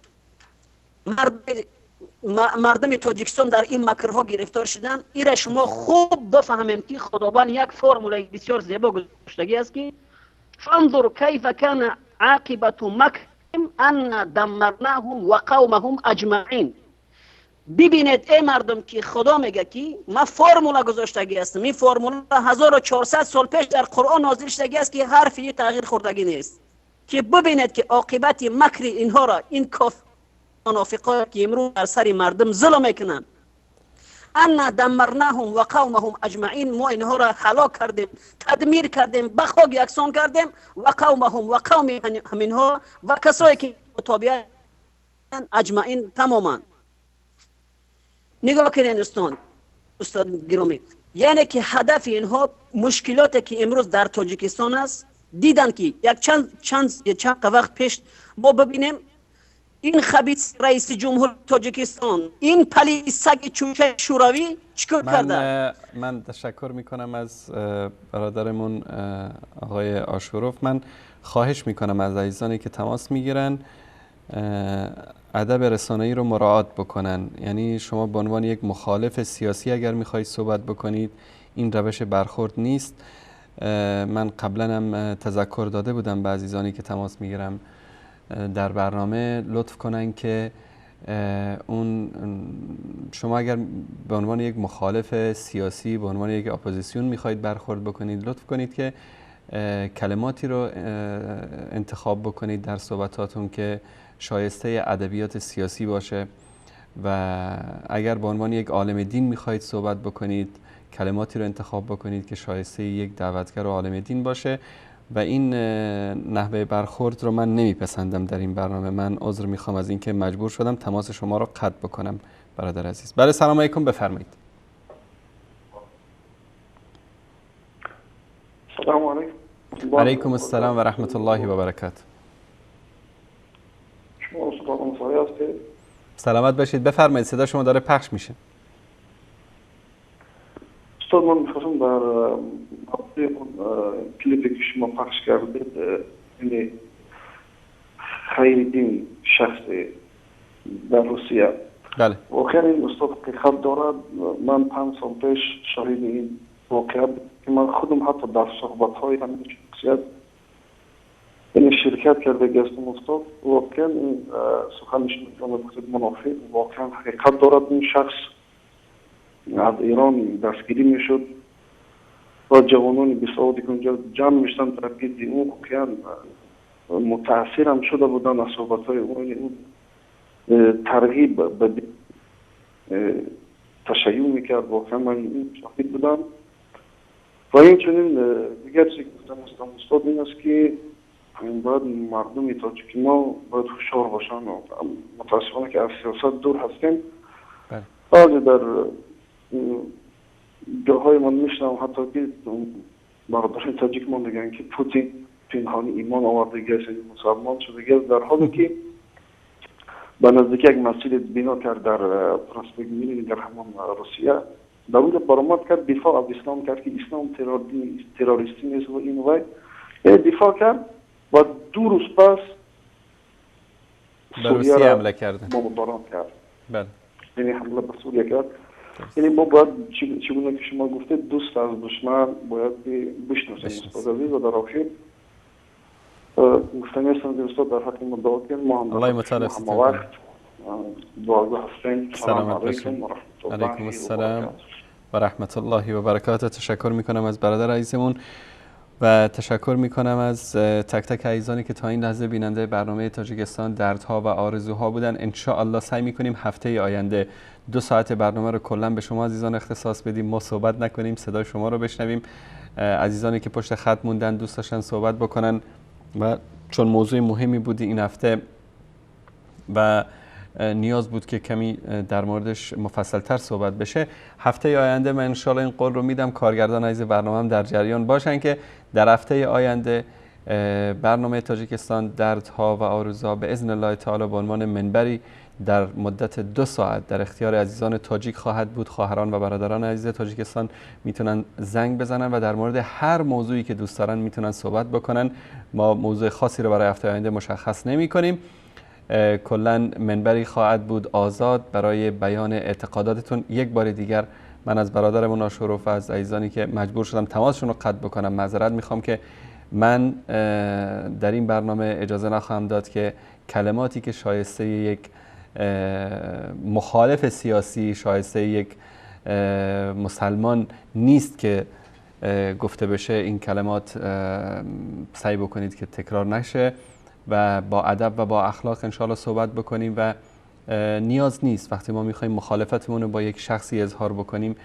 مردم تاجیکستان در این مکرها گرفتار شدن. این شما خوب بفهمیم که خداوند یک فرمول بسیار زیبا گذاشتگی است که فانظر کیف کان عاقبت مکرهم ان دمرناهم و قومهم اجمعین. ببینید ای مردم که خدا میگه که ما فرمولا گذاشتگی است. این فرمولا 1400 سال پیش در قرآن نازل شدگی است که حرفی تغییر خوردگی نیست. که ببینید که عاقبت مکر اینها را این منافقا که امروز در سر مردم ظلم میکنن، ان دمرناهم و قومهم اجمعین، ما اینها را هلاک کردیم، تدمیر کردیم، به خاک یکسان کردیم، و قومهم و قوم همینها و کسایی که متابعه اجمعین تماما. نگاه کنین استاد گرامی، یعنی که هدف اینها مشکلاتی که امروز در تاجیکستان است. دیدن که یک چند وقت پیش ما ببینیم این خبیث رئیس جمهور تاجیکستان، این پلی سگ چوچه شوروی چیکار کرده؟ من تشکر میکنم از برادرمون آقای آشوروف. من خواهش میکنم از عزیزانی که تماس میگیرن ادب رسانه‌ای رو مراعات بکنن. یعنی شما به عنوان یک مخالف سیاسی اگر میخواید صحبت بکنید، این روش برخورد نیست. من قبلا هم تذکر داده بودم به عزیزانی که تماس میگیرم در برنامه لطف کنن که شما اگر به عنوان یک مخالف سیاسی، به عنوان یک اپوزیسیون میخواید برخورد بکنید، لطف کنید که کلماتی رو انتخاب بکنید در صحبتاتون که شایسته ادبیات سیاسی باشه، و اگر به عنوان یک عالم دین میخواید صحبت بکنید، کلماتی رو انتخاب بکنید که شایسته یک دعوتگر و عالم دین باشه. و این نحوه برخورد رو من نمیپسندم در این برنامه. من عذر میخوام از اینکه مجبور شدم تماس شما رو قطع بکنم برادر عزیز. بله سلام علیکم، بفرمایید. سلام علیکم. علیکم السلام و رحمت الله و برکاته. شما استاد انصاری هستید؟ سلامت باشید، بفرمایید، صدا شما داره پخش میشه. استاد من میخواستم در کلیپی که شما پخش کردید، یعنی خیرالدین شخصی در روسیه، بله واقعا این استاد حقیقت دارد. من 5 سال پیش شاهد این واقعه که من خودم حتی در صحبت‌های همین شخصیت یعنی شرکت کرده هستم. استاد واقعا این سخنش میتونم منافق واقعا حقیقت دارد. این شخص از ایران دستگیری میشد و جوانان بسیاری که اونجا جمع میشتن در گرد اون واقعا متاثر هم شده بودن از صحبت‌های اون. ترغیب به تشیع میکرد. واقعا من این شاهد بودم. و این چنین دیگر چیزی گفتم استاد این است که باید مردم تاجیک ما باید هوشیار باشن و متاسفانه که از سیاست دور هستیم. آنجا در جاهای من میشنم حتی که برادران تاجیک ما میگن که پوتین پنهانی ایمان آوردگی است، مسلمان شدگی است، در حالی که به نزدیک یک مسجد بنا کرد در پرسپیک میلینی در همان روسیه، در اونجا برآمد کرد، دفاع از اسلام کرد که اسلام تروریستی نیست و این وای دفاع کرد و 2 روز پس سوریه را حمله کرد. بمباران کرد. بله. یعنی حمله به سوریه کرد. یعنی ما باید چگونه که شما گفتید دوست از دشمن باید بشناسیم استاد عزیز. و در آخر گفتنی هستم که استاد در حق ما دعا کنیم. ما هم الله متعال وقت دعاگاه هستیم. سلام علیکم و علیکم السلام و رحمت الله و برکاته. تشکر میکنم از برادر عزیزمون و تشکر میکنم از تک تک عزیزانی که تا این لحظه بیننده برنامه تاجیکستان دردها و آرزوها بودن. ان شاء الله سعی میکنیم هفته آینده 2 ساعت برنامه رو کلا به شما عزیزان اختصاص بدیم، ما صحبت نکنیم، صدای شما رو بشنویم. عزیزانی که پشت خط موندن دوست داشتن صحبت بکنن و چون موضوع مهمی بودی این هفته و نیاز بود که کمی در موردش مفصل‌تر صحبت بشه، هفته آینده من ان شاء الله این قول رو میدم کارگردان عزیز برنامه‌ام در جریان باشن که در هفته آینده برنامه تاجیکستان دردها و آرزوها به اذن الله تعالی به عنوان منبری در مدت 2 ساعت در اختیار عزیزان تاجیک خواهد بود. خواهران و برادران عزیز تاجیکستان میتونن زنگ بزنن و در مورد هر موضوعی که دوست دارن میتونن صحبت بکنن. ما موضوع خاصی رو برای هفته آینده مشخص نمی کنیم. کلا منبری خواهد بود آزاد برای بیان اعتقاداتتون. یک بار دیگر من از برادرمون آشوروف و از عزیزانی که مجبور شدم تماسشون رو قطع بکنم معذرت میخوام که من در این برنامه اجازه نخواهم داد که کلماتی که شایسته یک مخالف سیاسی، شایسته یک مسلمان نیست که گفته بشه، این کلمات سعی بکنید که تکرار نشه و با ادب و با اخلاق انشاءالله صحبت بکنیم و نیاز نیست وقتی ما میخوایم مخالفتمون رو با یک شخصی اظهار بکنیم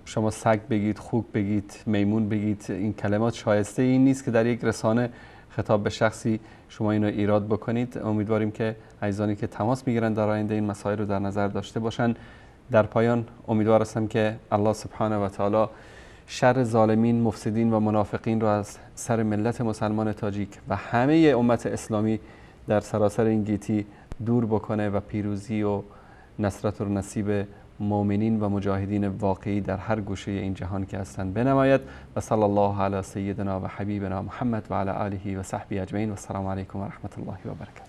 شما سگ بگید، خوک بگید، میمون بگید. این کلمات شایسته این نیست که در یک رسانه خطاب به شخصی شما اینو ایراد بکنید. امیدواریم که عزیزانی که تماس میگیرن در آینده این مسائل رو در نظر داشته باشن. در پایان امیدوار هستم که الله سبحانه و تعالی شر ظالمین، مفسدین و منافقین رو از سر ملت مسلمان تاجیک و همه امت اسلامی در سراسر این گیتی دور بکنه و پیروزی و نصرت و نصیب مؤمنین و مجاهدین واقعی در هر گوشه این جهان که هستند بنماید. و صلی الله علی سیدنا و حبیبنا محمد و علی آله و صحبه اجمعین و السلام علیکم و رحمت الله و برکاته.